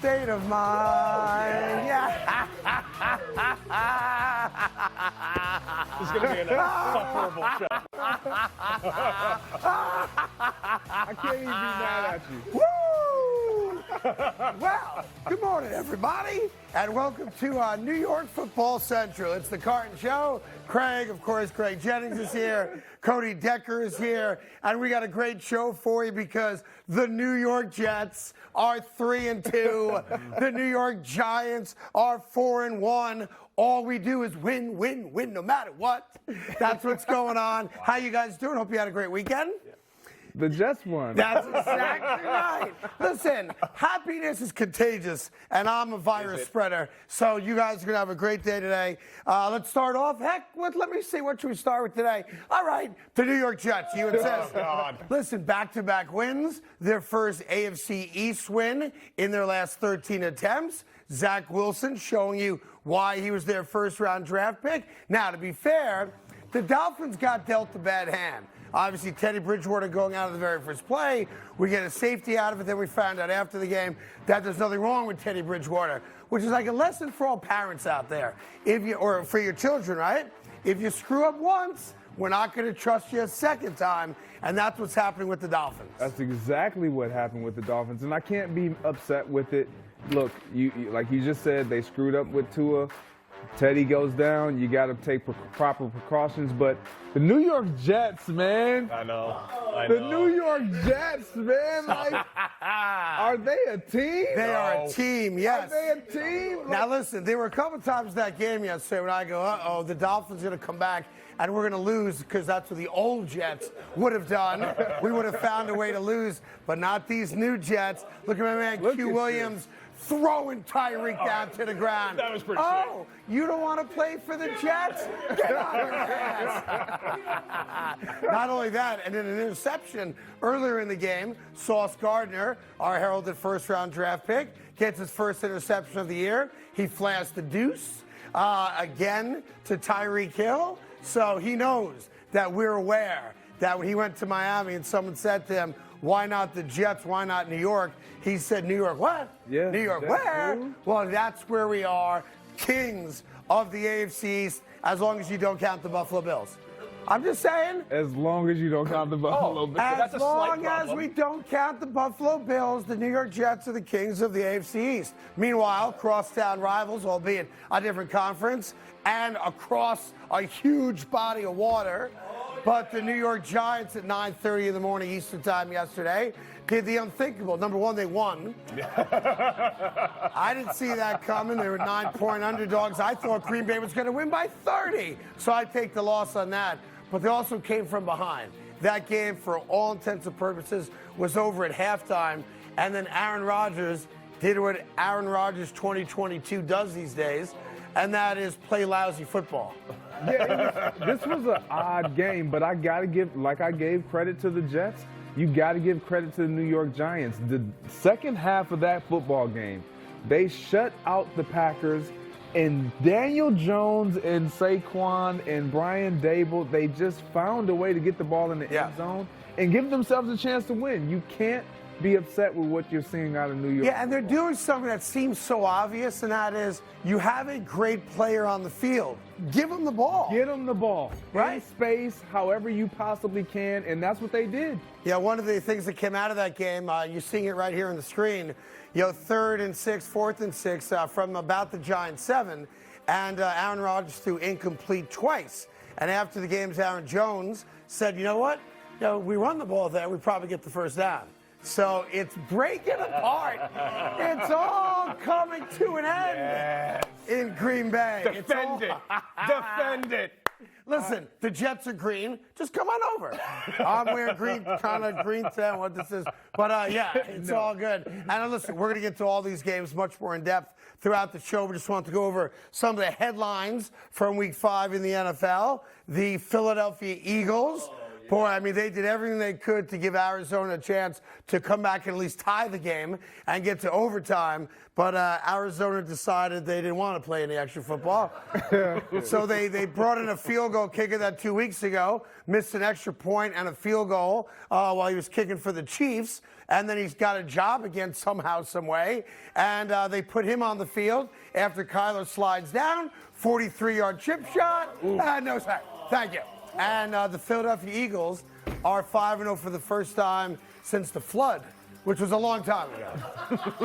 state of mind. Yeah. This is going to be an insufferable show. I can't even be mad at you. Woo! Well, good morning, everybody, and welcome to New York Football Central. It's the Carton Show. Craig, of course, Craig Jennings is here. Cody Decker is here, and we got a great show for you because the New York Jets are 3-2. The New York Giants are 4-1. All we do is win, win, win, no matter what. That's what's going on. How you guys doing? Hope you had a great weekend. The Jets won. That's exactly right. Listen, happiness is contagious, and I'm a virus spreader. So you guys are going to have a great day today. Let's start off. Let me see. What should we start with today? All right, the New York Jets. You insist. Oh, God. Listen, back-to-back wins. Their first AFC East win in their last 13 attempts. Zach Wilson showing you why he was their first-round draft pick. Now, to be fair, the Dolphins got dealt a bad hand. Obviously, Teddy Bridgewater going out of the very first play. We get a safety out of it. Then we found out after the game that there's nothing wrong with Teddy Bridgewater, which is like a lesson for all parents out there, or for your children, right? If you screw up once, we're not going to trust you a second time, and that's what's happening with the Dolphins. That's exactly what happened with the Dolphins, and I can't be upset with it. Look, like you just said, they screwed up with Tua. Teddy goes down, you got to take proper precautions. But the New York Jets, man. I know. The New York Jets, man. Like, are they a team? They are a team, yes. Are they a team? Now, listen, there were a couple times in that game yesterday when I go, uh-oh, the Dolphins are going to come back and we're going to lose because that's what the old Jets would have done. We would have found a way to lose, but not these new Jets. Look at my man, Q Williams. Throwing Tyreek down to the ground. That was pretty sick. You don't want to play for the Jets? Get on your ass. Not only that, and then an interception earlier in the game. Sauce Gardner, our heralded first-round draft pick, gets his first interception of the year. He flashed the deuce again to Tyreek Hill. So he knows that we're aware that when he went to Miami and someone said to him, why not the Jets? Why not New York? He said, New York what? Yeah, New York where? True. Well, that's where we are, kings of the AFC East, as long as you don't count the Buffalo Bills. I'm just saying. As long as you don't count the Buffalo Bills. As long as we don't count the Buffalo Bills, the New York Jets are the kings of the AFC East. Meanwhile, crosstown rivals, albeit a different conference, and across a huge body of water. But the New York Giants at 9:30 in the morning Eastern time yesterday did the unthinkable. Number one, they won. I didn't see that coming. They were 9-point underdogs. I thought Green Bay was going to win by 30. So I take the loss on that. But they also came from behind. That game, for all intents and purposes, was over at halftime. And then Aaron Rodgers did what Aaron Rodgers 2022 does these days, and that is play lousy football. Yeah, this was an odd game, but I got to give, like I gave credit to the Jets, you got to give credit to the New York Giants. The second half of that football game, they shut out the Packers, and Daniel Jones and Saquon and Brian Dable, they just found a way to get the ball in the end zone and give themselves a chance to win. You can't be upset with what you're seeing out of New York. Yeah, and they're doing something that seems so obvious, and that is you have a great player on the field. Give him the ball. Get him the ball. Right? In space, however you possibly can, and that's what they did. Yeah, one of the things that came out of that game, you're seeing it right here on the screen, 3rd and 6, 4th and 6 from about the Giants 7, and Aaron Rodgers threw incomplete twice. And after the games, Aaron Jones said, you know what? We run the ball there, we probably get the first down. So it's breaking apart. It's all coming to an end in Green Bay. Defend it. Defend it. Listen, the Jets are green. Just come on over. I'm wearing green, kind of green town, what this is. But, it's all good. And listen, we're going to get to all these games much more in depth throughout the show. We just want to go over some of the headlines from Week 5 in the NFL. The Philadelphia Eagles Boy, I mean, they did everything they could to give Arizona a chance to come back and at least tie the game and get to overtime. But Arizona decided they didn't want to play any extra football. So they brought in a field goal kicker that 2 weeks ago, missed an extra point and a field goal while he was kicking for the Chiefs. And then he's got a job again somehow, some way. And they put him on the field after Kyler slides down, 43-yard chip shot. No sack. Thank you. And the Philadelphia Eagles are 5-0 for the first time since the flood, which was a long time ago.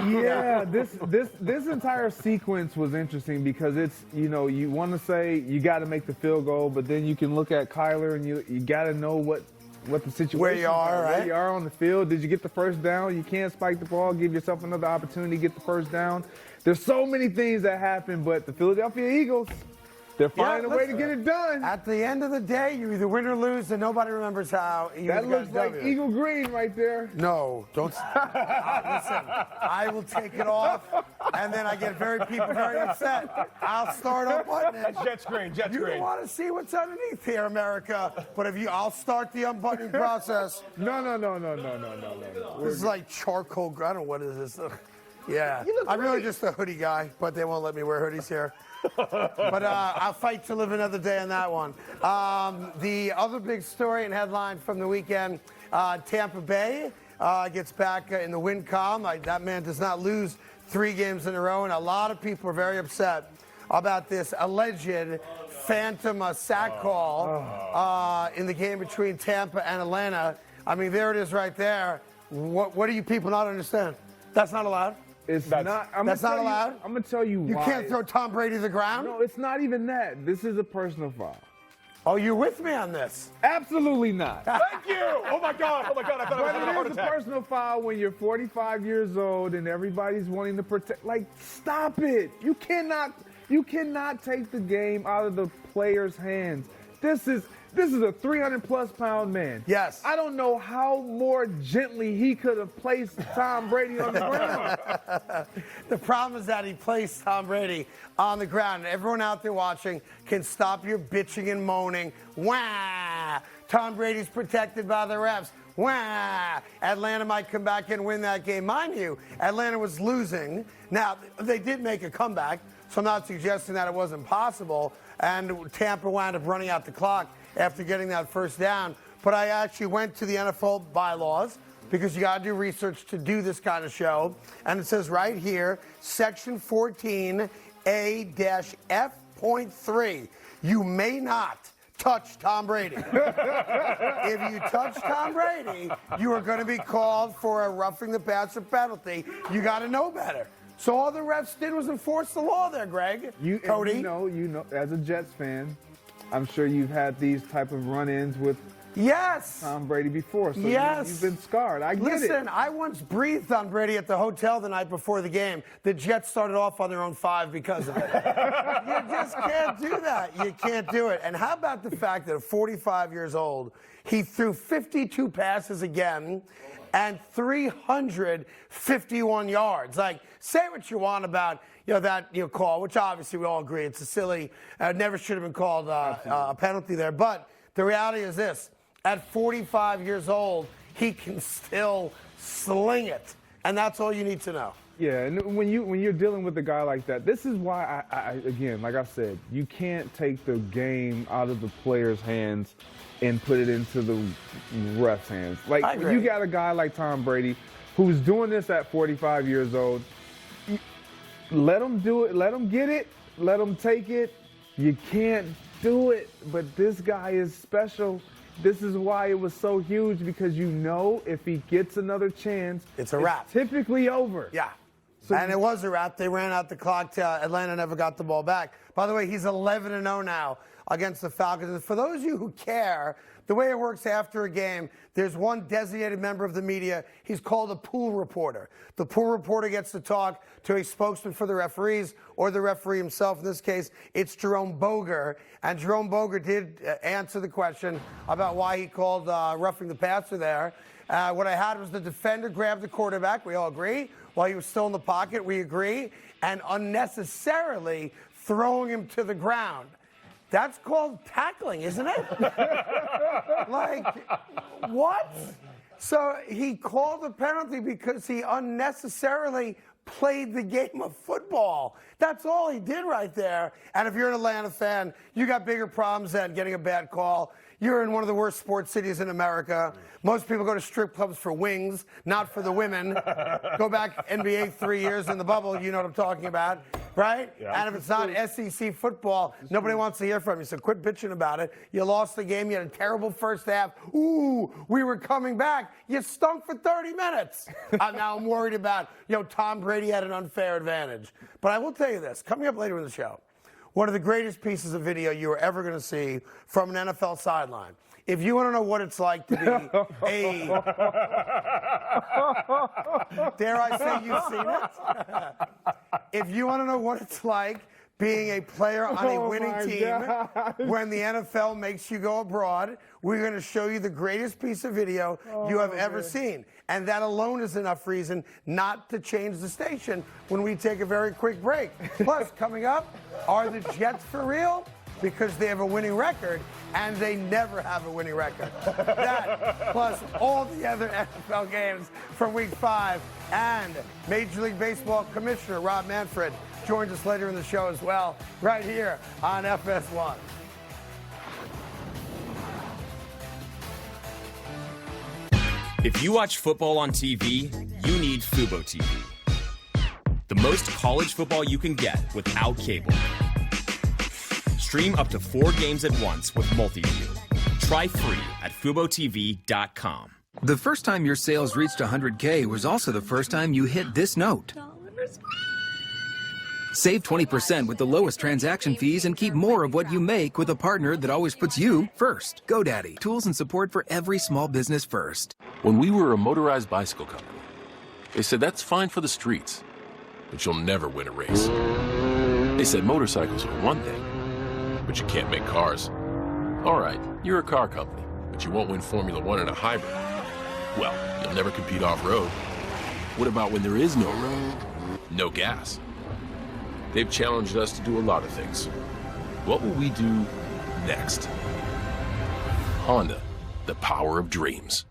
Yeah, this entire sequence was interesting because it's, you want to say you got to make the field goal, but then you can look at Kyler and you got to know what the situation where you are, right? Where you are on the field. Did you get the first down? You can't spike the ball, give yourself another opportunity to get the first down. There's so many things that happen, but the Philadelphia Eagles, they're finding a way to get it done. At the end of the day, you either win or lose, and nobody remembers how you That looks like W. Eagle Green right there. No, don't. Listen, I will take it off, and then I get people very upset. I'll start unbuttoning it. Jet screen, jet You screen. want to see what's underneath here, America. But I'll start the unbuttoning process. No. This is like charcoal. I don't know what is this. Yeah, I'm really just a hoodie guy, but they won't let me wear hoodies here. But I'll fight to live another day on that one. The other big story and headline from the weekend, Tampa Bay gets back in the win column. That man does not lose 3 games in a row, and a lot of people are very upset about this alleged phantom sack call in the game between Tampa and Atlanta. I mean, there it is right there. What do you people not understand? That's not allowed? That's not allowed? I'm going to tell you You why. can't throw Tom Brady to the ground? No, it's not even that. This is a personal foul. Oh, you're with me on this? Absolutely not. Thank you. Oh my God. I thought I was But having a heart it is a attack. personal foul when you're 45 years old and everybody's wanting to protect. Like, stop it. You cannot take the game out of the player's hands. This is a 300-plus pound man. Yes. I don't know how more gently he could have placed Tom Brady on the ground. The problem is that he placed Tom Brady on the ground. Everyone out there watching can stop your bitching and moaning. Wah! Tom Brady's protected by the refs. Wah! Atlanta might come back and win that game. Mind you, Atlanta was losing. Now, they did make a comeback, so I'm not suggesting that it wasn't possible. And Tampa wound up running out the clock after getting that first down. But I actually went to the NFL bylaws because you got to do research to do this kind of show. And it says right here, Section 14A-F.3, you may not touch Tom Brady. If you touch Tom Brady, you are going to be called for a roughing the passer penalty. You got to know better. So all the refs did was enforce the law there, Greg. Cody. You know, as a Jets fan, I'm sure you've had these type of run-ins with Tom Brady before. So you've been scarred. I get it. Listen, I once breathed on Brady at the hotel the night before the game. The Jets started off on their own 5 because of it. You just can't do that. You can't do it. And how about the fact that at 45 years old, he threw 52 passes again and 351 yards. Like, say what you want about that call, which obviously we all agree it's a silly, never should have been called a penalty there. But the reality is this: at 45 years old, he can still sling it, and that's all you need to know. Yeah, and when you're dealing with a guy like that, this is why I again, like I said, you can't take the game out of the player's hands and put it into the ref's hands. Like, when you got a guy like Tom Brady who's doing this at 45 years old, let him do it, let him get it, let him take it. You can't do it, but this guy is special. This is why it was so huge, because if he gets another chance, it's a wrap. Typically over. Yeah. And it was a wrap. They ran out the clock. Atlanta never got the ball back. By the way, he's 11-0 now against the Falcons. And for those of you who care, the way it works after a game, there's one designated member of the media. He's called a pool reporter. The pool reporter gets to talk to a spokesman for the referees or the referee himself. In this case, it's Jerome Boger. And Jerome Boger did answer the question about why he called roughing the passer there. What I had was the defender grabbed the quarterback. We all agree. While he was still in the pocket, we agree. And unnecessarily throwing him to the ground. That's called tackling, isn't it? Like, what? So he called a penalty because he unnecessarily played the game of football. That's all he did right there. And if you're an Atlanta fan, you got bigger problems than getting a bad call. You're in one of the worst sports cities in America. Most people go to strip clubs for wings, not for the women. Go back NBA 3 years in the bubble, you know what I'm talking about, right? Yeah. And if it's not SEC football, nobody wants to hear from you, so quit bitching about it. You lost the game, you had a terrible first half. Ooh, we were coming back. You stunk for 30 minutes. Now I'm worried about, Tom Brady had an unfair advantage. But I will tell you this, coming up later in the show, one of the greatest pieces of video you are ever going to see from an NFL sideline. If you want to know what it's like to be dare I say you've seen it? If you want to know what it's like being a player on a winning team when the NFL makes you go abroad, we're going to show you the greatest piece of video you have ever seen. And that alone is enough reason not to change the station when we take a very quick break. Plus, coming up, are the Jets for real? Because they have a winning record, and they never have a winning record. That, plus all the other NFL games from Week 5, and Major League Baseball Commissioner Rob Manfred joins us later in the show as well, right here on FS1. If you watch football on TV, you need Fubo TV. The most college football you can get without cable. Stream up to 4 games at once with multi-view. Try free at FuboTV.com. The first time your sales reached 100K was also the first time you hit this note. Save 20% with the lowest transaction fees and keep more of what you make with a partner that always puts you first. GoDaddy. Tools and support for every small business first. When we were a motorized bicycle company, they said that's fine for the streets, but you'll never win a race. They said motorcycles are one thing, but you can't make cars. All right, you're a car company, but you won't win Formula One in a hybrid. Well, you'll never compete off-road. What about when there is no road? No gas. They've challenged us to do a lot of things. What will we do next? Honda, the power of dreams.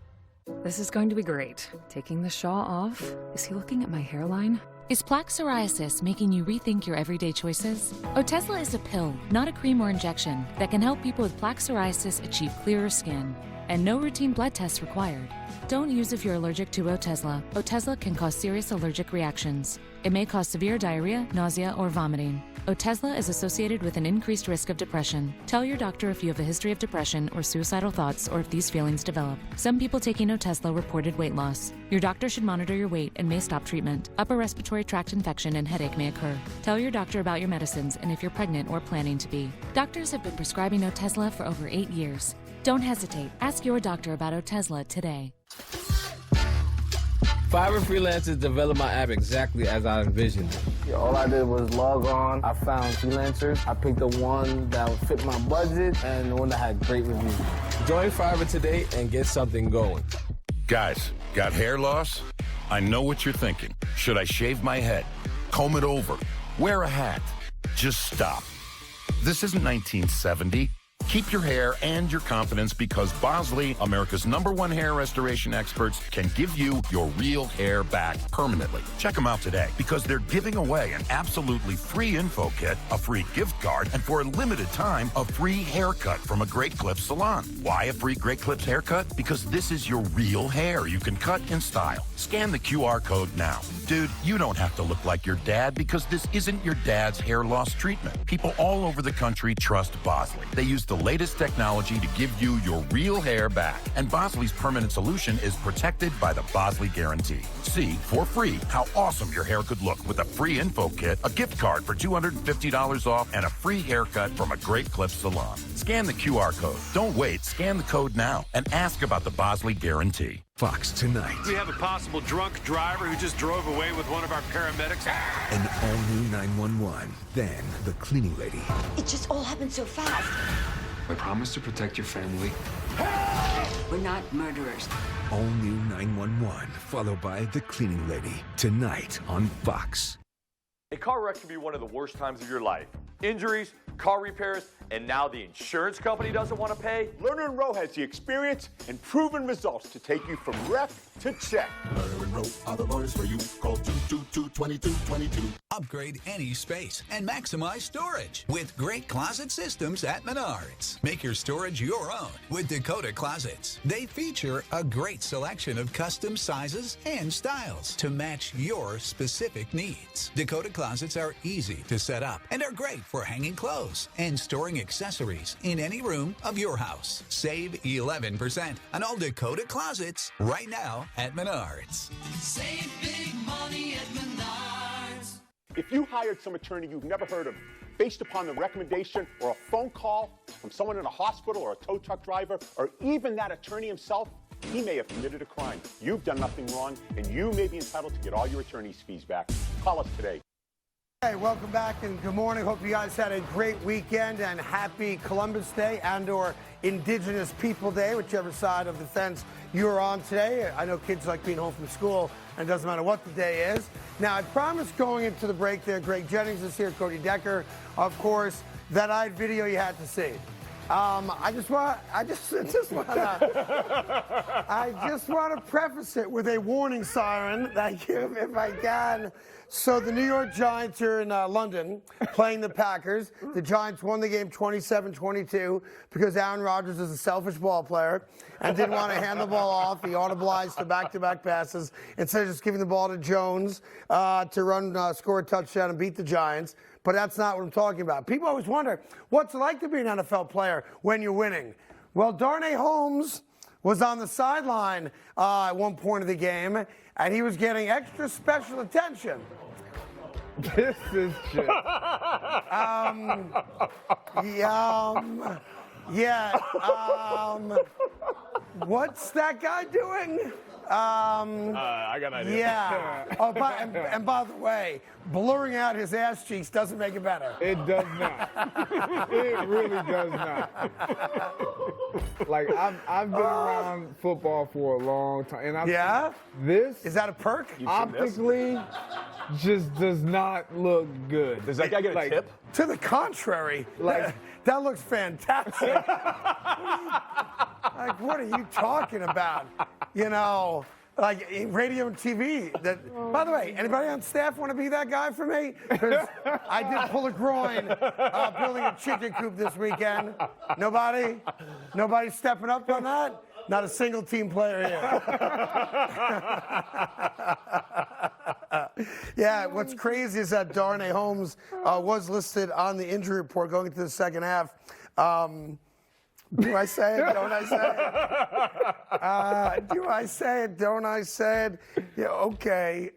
This is going to be great. Taking the shawl off. Is he looking at my hairline? Is plaque psoriasis making you rethink your everyday choices? Otezla is a pill, not a cream or injection, that can help people with plaque psoriasis achieve clearer skin. And no routine blood tests required. Don't use if you're allergic to Otezla. Otezla can cause serious allergic reactions. It may cause severe diarrhea, nausea, or vomiting. Otezla is associated with an increased risk of depression. Tell your doctor if you have a history of depression or suicidal thoughts or if these feelings develop. Some people taking Otezla reported weight loss. Your doctor should monitor your weight and may stop treatment. Upper respiratory tract infection and headache may occur. Tell your doctor about your medicines and if you're pregnant or planning to be. Doctors have been prescribing Otezla for over 8 years. Don't hesitate. Ask your doctor about Otezla today. Fiverr freelancers developed my app exactly as I envisioned it. All I did was log on. I found freelancers. I picked the one that would fit my budget and the one that had great reviews. Join Fiverr today and get something going. Guys, got hair loss? I know what you're thinking. Should I shave my head? Comb it over? Wear a hat? Just stop. This isn't 1970. Keep your hair and your confidence because Bosley, America's #1 hair restoration experts, can give you your real hair back permanently. Check them out today because they're giving away an absolutely free info kit, a free gift card, and for a limited time, a free haircut from a Great Clips salon. Why a free Great Clips haircut? Because this is your real hair you can cut in style. Scan the QR code now. Dude, you don't have to look like your dad because this isn't your dad's hair loss treatment. People all over the country trust Bosley. They use the latest technology to give you your real hair back. And Bosley's permanent solution is protected by the Bosley Guarantee. See, for free, how awesome your hair could look with a free info kit, a gift card for $250 off, and a free haircut from a Great Clips salon. Scan the QR code. Don't wait. Scan the code now and ask about the Bosley Guarantee. Fox tonight. We have a possible drunk driver who just drove away with one of our paramedics. An all-new 911. Then the cleaning lady. It just all happened so fast. I promise to protect your family. We're not murderers. All-new 911, followed by the cleaning lady. Tonight on Fox. A car wreck can be one of the worst times of your life. Injuries, car repairs, and now the insurance company doesn't want to pay? Lerner & Rowe has the experience and proven results to take you from wreck to check. Lerner & Rowe are the lawyers for you. Call 222-2222. Upgrade any space and maximize storage with great closet systems at Menards. Make your storage your own with Dakota Closets. They feature a great selection of custom sizes and styles to match your specific needs. Dakota Closets are easy to set up and are great for hanging clothes and storing accessories in any room of your house. Save 11% on all Dakota Closets right now at Menards. Save big money at Menards. If you hired some attorney you've never heard of based upon the recommendation or a phone call from someone in a hospital or a tow truck driver or even that attorney himself, he may have committed a crime. You've done nothing wrong, and you may be entitled to get all your attorney's fees back. Call us today. Hey, welcome back and good morning. Hope you guys had a great weekend and happy Columbus Day and/or Indigenous People Day, whichever side of the fence you're on today. I know kids like being home from school, and it doesn't matter what the day is. Now, I promised going into the break there, Greg Jennings is here, Cody Decker, of course, that I had video you had to see. I just want to preface it with a warning siren that I give if I can. So the New York Giants are in London playing the Packers. The Giants won the game 27-22 because Aaron Rodgers is a selfish ball player and didn't want to hand the ball off. He audibilized the back-to-back passes instead of just giving the ball to Jones to run, score a touchdown and beat the Giants. But that's not what I'm talking about. People always wonder, what's it like to be an NFL player when you're winning? Well, Darnay Holmes was on the sideline at one point of the game, and he was getting extra special attention. This is just... What's that guy doing? I got an idea. Yeah. Oh, and by the way, blurring out his ass cheeks doesn't make it better. It does not. It really does not. Like, I've been around football for a long time. And this is that a perk? Optically, just does not look good. Does that guy get a tip? To the contrary, that looks fantastic. What are you talking about? You know, like radio and TV. By the way, anybody on staff want to be that guy for me? Because I did pull a groin building a chicken coop this weekend. Nobody? Nobody stepping up on that? Not a single team player here. Yeah, what's crazy is that Darnay Holmes was listed on the injury report going into the second half. Do I say it? Don't I say it? Do I say it? Don't I say it? Yeah, okay.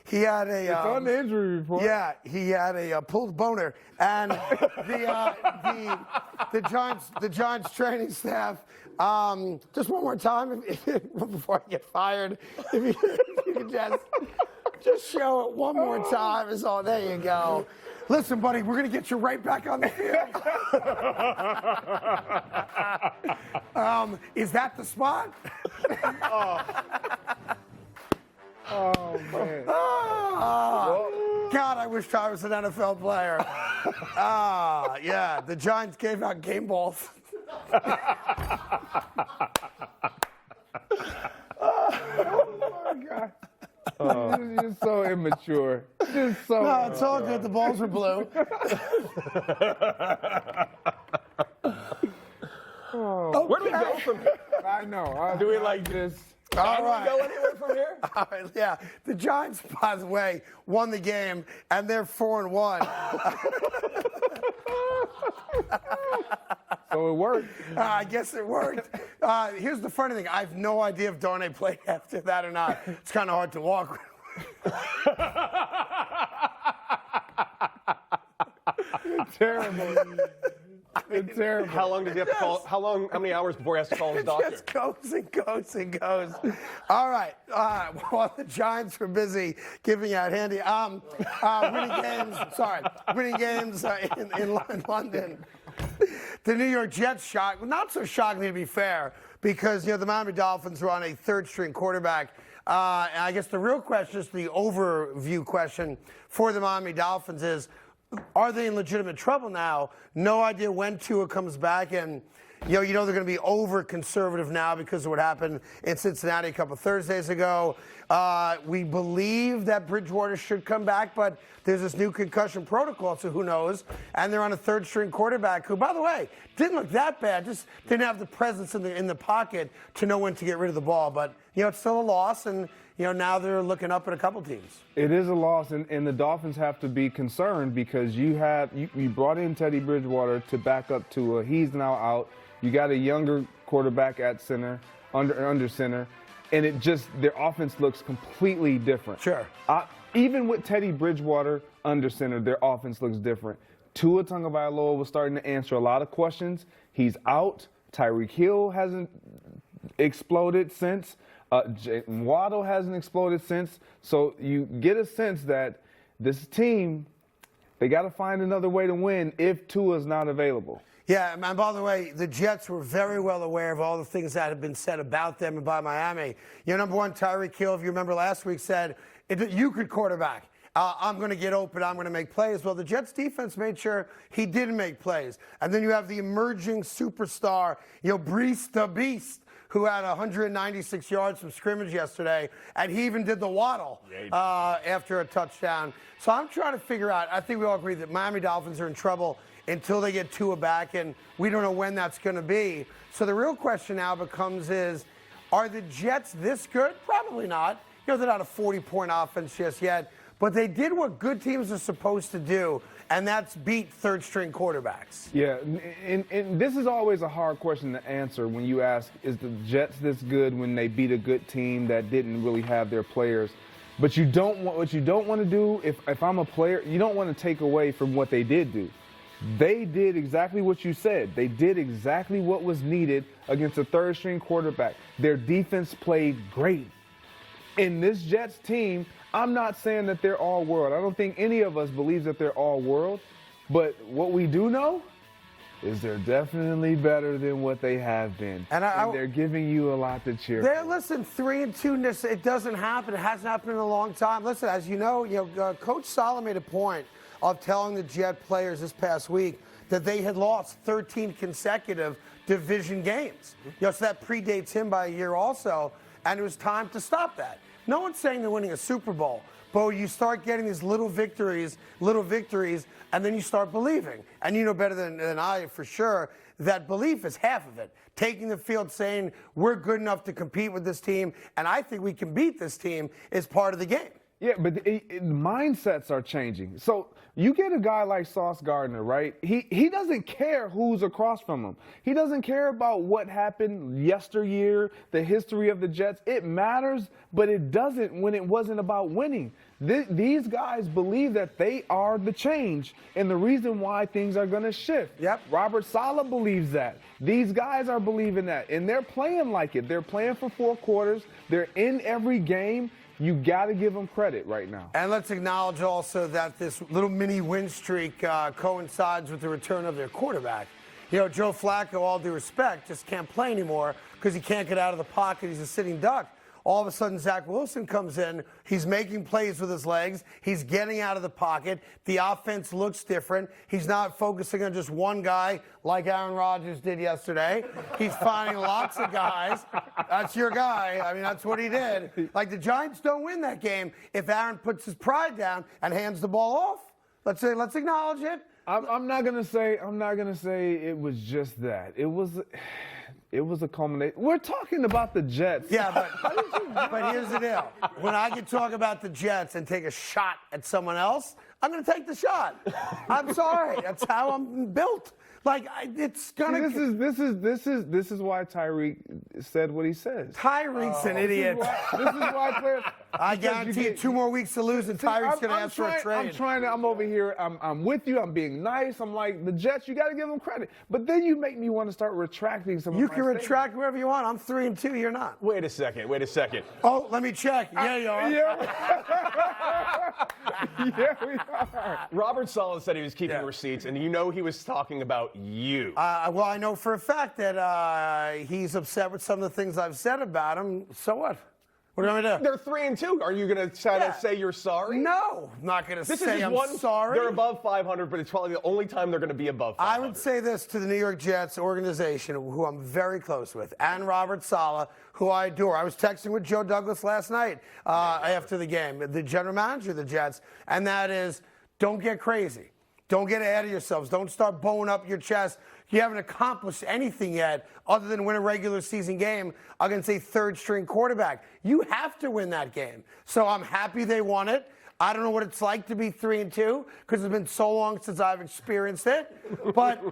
He had a... it's on the injury report. Yeah, he had a pulled boner. And the Giants training staff, just one more time, before I get fired, if you could just show it one more time. Oh, there you go. Listen, buddy, we're going to get you right back on the field. Is that the spot? Oh, man. God, I wish I was an NFL player. Yeah, the Giants gave out game balls. Oh, my God. You're so immature. Just so. No, it's all good. The balls are blue. Where do we go from here? I know. Do we like this? All Can right. we go anywhere from here? All right, yeah. The Giants, by the way, won the game, and they're 4-1. So it worked. I guess it worked. Here's the funny thing. I have no idea if Darnay played after that or not. It's kind of hard to walk. It's terrible. It's terrible. How long does he have to call? How many hours before he has to call his doctor? It just goes and goes and goes. All right. While the Giants were busy giving out handy, winning games in London. The New York Jets not so shockingly to be fair, because the Miami Dolphins were on a third-string quarterback. And I guess the real question, is the overview question for the Miami Dolphins is, are they in legitimate trouble now? No idea when Tua comes back, and you know they're going to be over conservative now because of what happened in Cincinnati a couple Thursdays ago. We believe that Bridgewater should come back, but there's this new concussion protocol, so who knows? And they're on a third-string quarterback who, by the way, didn't look that bad. Just didn't have the presence in the pocket to know when to get rid of the ball. But it's still a loss, and now they're looking up at a couple teams. It is a loss, and the Dolphins have to be concerned because you brought in Teddy Bridgewater to back up Tua. He's now out. You got a younger quarterback at center, under center, and their offense looks completely different. Sure. Even with Teddy Bridgewater under center, their offense looks different. Tua Tagovailoa was starting to answer a lot of questions. He's out. Tyreek Hill hasn't exploded since. Waddle hasn't exploded since. So you get a sense that this team, they got to find another way to win if Tua's not available. Yeah, and by the way, the Jets were very well aware of all the things that had been said about them and by Miami. Number one, Tyreek Hill, if you remember last week, said, you could quarterback. I'm going to get open. I'm going to make plays. Well, the Jets defense made sure he didn't make plays. And then you have the emerging superstar, Brees the Beast, who had 196 yards from scrimmage yesterday, and he even did the waddle after a touchdown. So I'm trying to figure out, I think we all agree that Miami Dolphins are in trouble until they get Tua back, and we don't know when that's going to be. So the real question now becomes are the Jets this good? Probably not. They're not a 40-point offense just yet, but they did what good teams are supposed to do, and that's beat third-string quarterbacks. Yeah, and this is always a hard question to answer when you ask, is the Jets this good when they beat a good team that didn't really have their players? But what you don't want to do, if I'm a player, you don't want to take away from what they did do. They did exactly what you said. They did exactly what was needed against a third-string quarterback. Their defense played great. In this Jets team, I'm not saying that they're all world. I don't think any of us believes that they're all world. But what we do know is they're definitely better than what they have been. And they're giving you a lot to cheer for. Listen, 3-2, it doesn't happen. It hasn't happened in a long time. Listen, as you know, Coach Sala made a point of telling the Jet players this past week that they had lost 13 consecutive division games. So that predates him by a year also, and it was time to stop that. No one's saying they're winning a Super Bowl, but you start getting these little victories, and then you start believing. And you know better than I for sure that belief is half of it. Taking the field, saying we're good enough to compete with this team, and I think we can beat this team is part of the game. Yeah, but mindsets are changing. So you get a guy like Sauce Gardner, right? He doesn't care who's across from him. He doesn't care about what happened yesteryear, the history of the Jets. It matters, but it doesn't when it wasn't about winning. These guys believe that they are the change and the reason why things are going to shift. Yep. Robert Saleh believes that. These guys are believing that, and they're playing like it. They're playing for 4 quarters. They're in every game. You got to give them credit right now. And let's acknowledge also that this little mini win streak coincides with the return of their quarterback. Joe Flacco, all due respect, just can't play anymore because he can't get out of the pocket. He's a sitting duck. All of a sudden, Zach Wilson comes in. He's making plays with his legs. He's getting out of the pocket. The offense looks different. He's not focusing on just one guy like Aaron Rodgers did yesterday. He's finding lots of guys. That's your guy. I mean, that's what he did. Like, the Giants don't win that game if Aaron puts his pride down and hands the ball off. Let's acknowledge it. I'm not gonna say it was just that. It was a culmination. We're talking about the Jets. Yeah, but here's the deal. When I can talk about the Jets and take a shot at someone else, I'm going to take the shot. I'm sorry. That's how I'm built. Like, it's gonna. This is why Tyreek said what he says. Tyreek's an idiot. This is why players. I guarantee you 2 more weeks to lose, and Tyreek's going to ask for a trade. I'm over here. I'm with you. I'm being nice. I'm like, the Jets, you got to give them credit. But then you make me want to start retracting some of my You can retract wherever you want. I'm 3-2. You're not. Wait a second. Oh, let me check. Yeah, you are. Yeah, we are. Robert Saleh said he was keeping receipts, and he was talking about you. Well, I know for a fact that he's upset with some of the things I've said about him. So what? What do you want me to do? They're 3-2. Are you going to try to say you're sorry? No, I'm not going to say I'm sorry. They're above 500, but it's probably the only time they're going to be above 500. I would say this to the New York Jets organization, who I'm very close with, and Robert Saleh, who I adore. I was texting with Joe Douglas last night after the game, the general manager of the Jets, and that is, don't get crazy. Don't get ahead of yourselves. Don't start bowing up your chest. You haven't accomplished anything yet other than win a regular season game against a third-string quarterback. You have to win that game. So I'm happy they won it. I don't know what it's like to be 3-2 because it's been so long since I've experienced it. But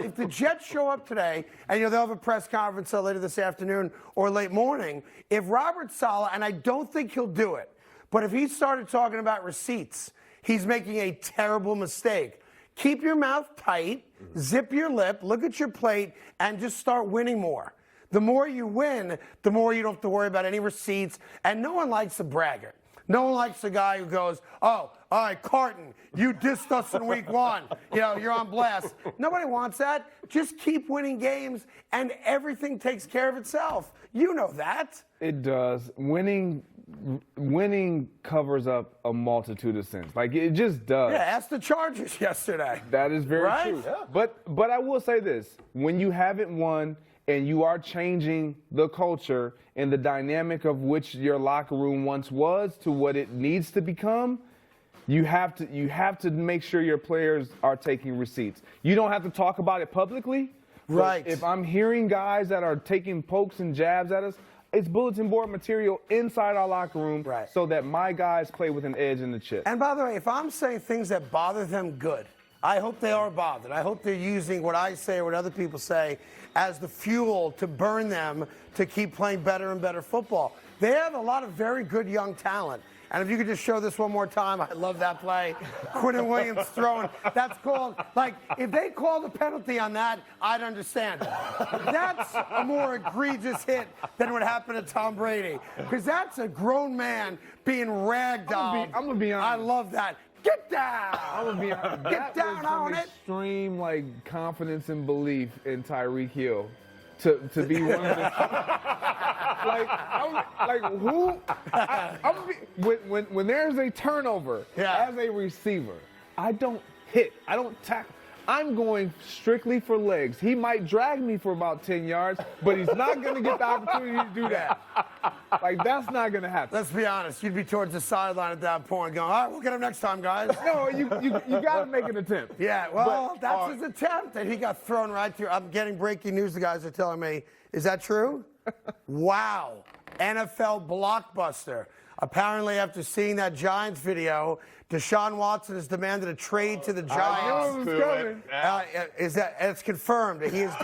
if the Jets show up today, and they'll have a press conference later this afternoon or late morning, if Robert Saleh, and I don't think he'll do it, but if he started talking about receipts, he's making a terrible mistake. Keep your mouth tight, zip your lip, look at your plate, and just start winning more. The more you win, the more you don't have to worry about any receipts, and no one likes a braggart. No one likes a guy who goes, oh, all right, Carton, you dissed us in week 1. You're on blast. Nobody wants that. Just keep winning games, and everything takes care of itself. You know that. It does. Winning covers up a multitude of sins. Like, it just does. Yeah, ask the Chargers yesterday. That is very true. Yeah. But I will say this. When you haven't won and you are changing the culture and the dynamic of which your locker room once was to what it needs to become, you have to make sure your players are taking receipts. You don't have to talk about it publicly. Right. If I'm hearing guys that are taking pokes and jabs at us, it's bulletin board material inside our locker room so that my guys play with an edge in the chip. And by the way, if I'm saying things that bother them, good. I hope they are bothered. I hope they're using what I say or what other people say as the fuel to burn them to keep playing better and better football. They have a lot of very good young talent. And if you could just show this one more time, I love that play. Quinton Williams throwing. That's called, if they called a penalty on that, I'd understand. That's a more egregious hit than what happened to Tom Brady. Because that's a grown man being ragdolled. I'm going to be honest. I love that. Get down! I'm gonna be honest. Get down on it! Extreme confidence and belief in Tyreek Hill to be one of the when there's a turnover as a receiver, I don't hit. I don't tackle. I'm going strictly for legs. He might drag me for about 10 yards, but he's not going to get the opportunity to do that. That's not going to happen. Let's be honest. You'd be towards the sideline at that point going, all right, we'll get him next time, guys. No, you got to make an attempt. Yeah, well, that's his attempt, and he got thrown right through. I'm getting breaking news. The guys are telling me. Is that true? Wow. NFL blockbuster. Apparently, after seeing that Giants video, Deshaun Watson has demanded a trade to the Giants. It's confirmed. He has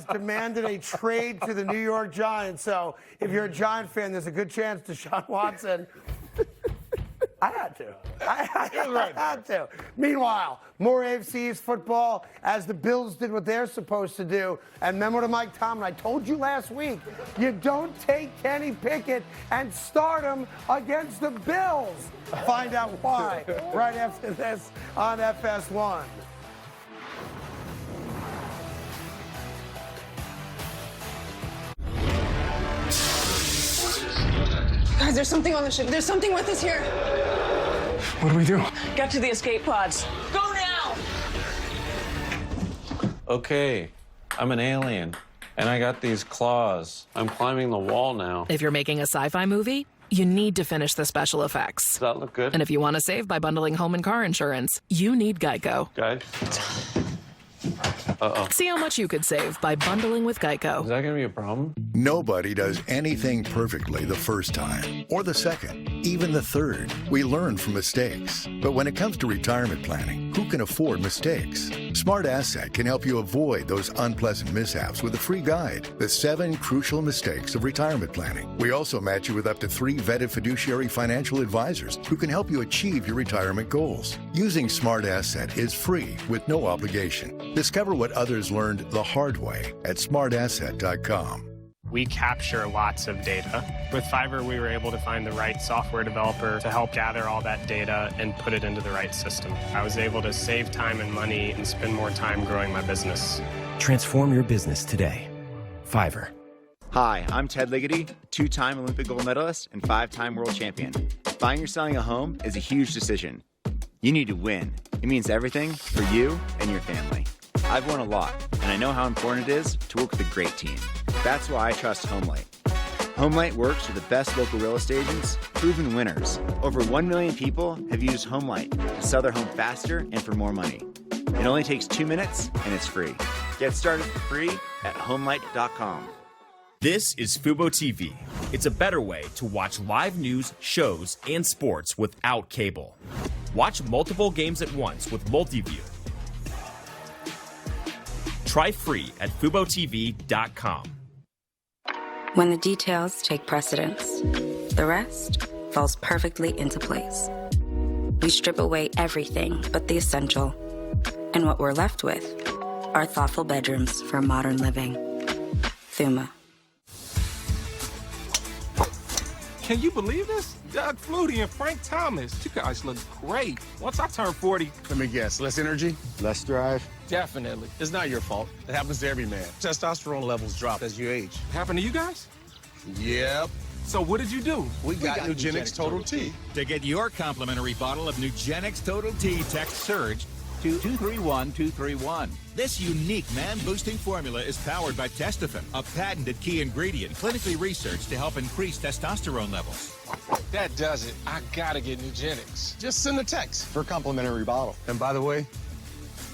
demanded a trade to the New York Giants. So if you're a Giant fan, there's a good chance Deshaun Watson. I had to. I had to. Meanwhile, more AFC East football as the Bills did what they're supposed to do. And memo to Mike Tomlin, I told you last week, you don't take Kenny Pickett and start him against the Bills. Find out why right after this on FS1. Guys, there's something on the ship. There's something with us here. What do we do? Get to the escape pods. Go now! Okay, I'm an alien, and I got these claws. I'm climbing the wall now. If you're making a sci-fi movie, you need to finish the special effects. Does that look good? And if you want to save by bundling home and car insurance, you need Geico. Guys? Uh-oh. See how much you could save by bundling with Geico. Is that going to be a problem? Nobody does anything perfectly the first time, or the second, even the third. We learn from mistakes. But when it comes to retirement planning, who can afford mistakes? Smart Asset can help you avoid those unpleasant mishaps with a free guide, The 7 Crucial Mistakes of Retirement Planning. We also match you with up to 3 vetted fiduciary financial advisors who can help you achieve your retirement goals. Using Smart Asset is free with no obligation. Discover what others learned the hard way at smartasset.com. We capture lots of data. With Fiverr, we were able to find the right software developer to help gather all that data and put it into the right system. I was able to save time and money and spend more time growing my business. Transform your business today. Fiverr. Hi, I'm Ted Ligety, 2-time Olympic gold medalist and 5-time world champion. Buying or selling a home is a huge decision. You need to win. It means everything for you and your family. I've won a lot, and I know how important it is to work with a great team. That's why I trust HomeLight. HomeLight works with the best local real estate agents, proven winners. Over 1 million people have used HomeLight to sell their home faster and for more money. It only takes 2 minutes, and it's free. Get started for free at HomeLight.com. This is Fubo TV. It's a better way to watch live news, shows, and sports without cable. Watch multiple games at once with Multiview. Try free at FuboTV.com. When the details take precedence, the rest falls perfectly into place. We strip away everything but the essential. And what we're left with are thoughtful bedrooms for modern living. Thuma. Can you believe this? Doug Flutie and Frank Thomas. You guys look great. Once I turn 40... Let me guess, less energy? Less drive? Definitely. It's not your fault. It happens to every man. Testosterone levels drop as you age. Happened to you guys? Yep. So what did you do? We got Nugenix Total T. To get your complimentary bottle of Nugenix Total T, text SURGE to 231231. This unique man-boosting formula is powered by Testofen, a patented key ingredient clinically researched to help increase testosterone levels. That does it. I gotta get Nugenix. Just send a text for a complimentary bottle. And by the way,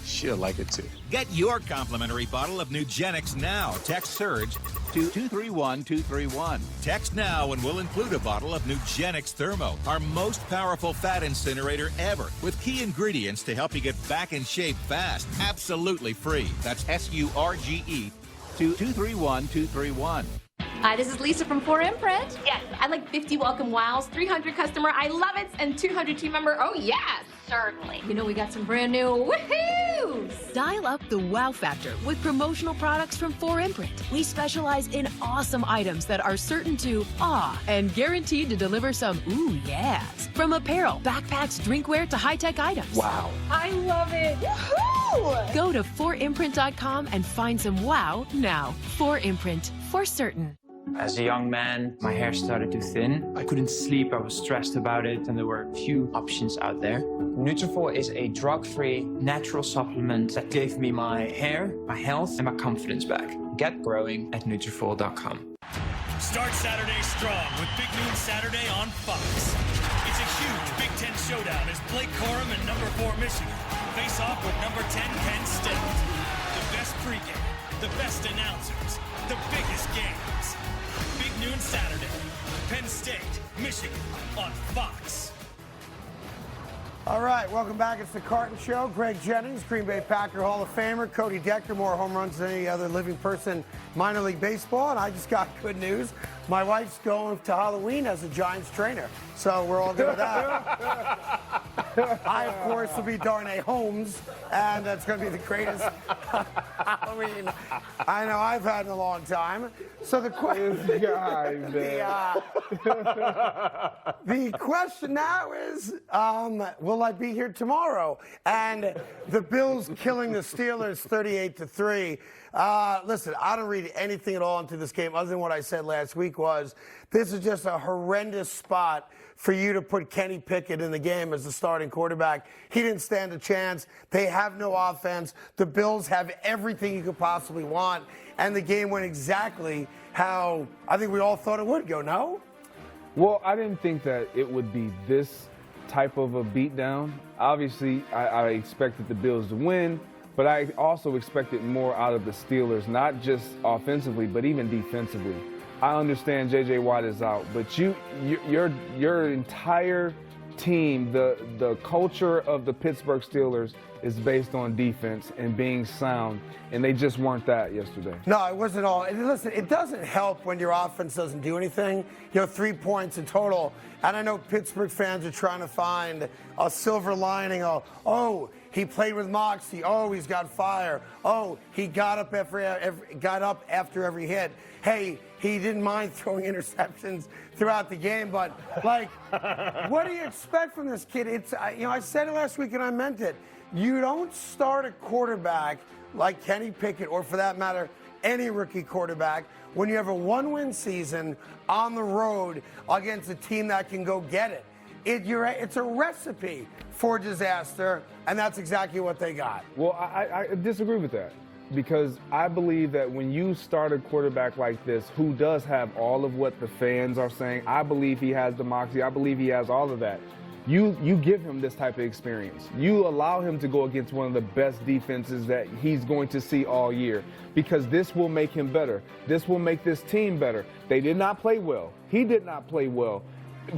she'll like it too. Get your complimentary bottle of Nugenix now. Text SURGE to 231231. Text now and we'll include a bottle of Nugenix Thermo, our most powerful fat incinerator ever, with key ingredients to help you get back in shape fast. Absolutely free. That's SURGE to 231231. Hi, this is Lisa from 4Imprint. Yes, I'd like 50 welcome wows, 300 customer I love it, and 200 team member oh yes. Certainly. You know we got some brand new woohoos. Dial up the wow factor with promotional products from 4Imprint. We specialize in awesome items that are certain to awe and guaranteed to deliver some ooh yes. From apparel, backpacks, drinkware to high-tech items. Wow. I love it. Woohoo! Go to 4imprint.com and find some wow now. 4Imprint, for certain. As a young man, my hair started to thin. I couldn't sleep, I was stressed about it, and there were few options out there. Nutrafol is a drug-free, natural supplement that gave me my hair, my health, and my confidence back. Get growing at Nutrafol.com. Start Saturday strong with Big Noon Saturday on Fox. It's a huge Big Ten showdown as Blake Corum and number 4 Michigan face off with number 10 Penn State. The best pregame, the best announcers, the biggest games. Big Noon Saturday, Penn State, Michigan on Fox. All right, welcome back. It's the Carton Show. Greg Jennings, Green Bay Packer Hall of Famer. Cody Decker, more home runs than any other living person, minor league baseball. And I just got good news. My wife's going to Halloween as a Giants trainer. So we're all good with that. I, of course, will be Darnay Holmes, and that's going to be the greatest Halloween I know I've had in a long time. So the question, the question now is, will I be here tomorrow? And the Bills killing the Steelers 38-3. Listen, I don't read anything at all into this game other than what I said last week was this is just a horrendous spot for you to put Kenny Pickett in the game as the starting quarterback. He didn't stand a chance. They have no offense. The Bills have everything you could possibly want. And the game went exactly how I think we all thought it would go, no? Well, I didn't think that it would be this type of a beatdown. Obviously, I expected the Bills to win, but I also expected more out of the Steelers, not just offensively, but even defensively. I understand J.J. Watt is out, but your entire team, the culture of the Pittsburgh Steelers is based on defense and being sound, and they just weren't that yesterday. No, it wasn't all. And listen, it doesn't help when your offense doesn't do anything. 3 points in total. And I know Pittsburgh fans are trying to find a silver lining. Oh, he played with moxie. Oh, he's got fire. Oh, he got up after every hit. Hey, he didn't mind throwing interceptions throughout the game, but what do you expect from this kid? It's I said it last week and I meant it. You don't start a quarterback like Kenny Pickett, or for that matter, any rookie quarterback when you have a one-win season on the road against a team that can go get it. It's a recipe for disaster, and that's exactly what they got. Well, I disagree with that, because I believe that when you start a quarterback like this who does have all of what the fans are saying, I believe he has the moxie, I believe he has all of that. You give him this type of experience. You allow him to go against one of the best defenses that he's going to see all year, because this will make him better. This will make this team better. They did not play well. He did not play well.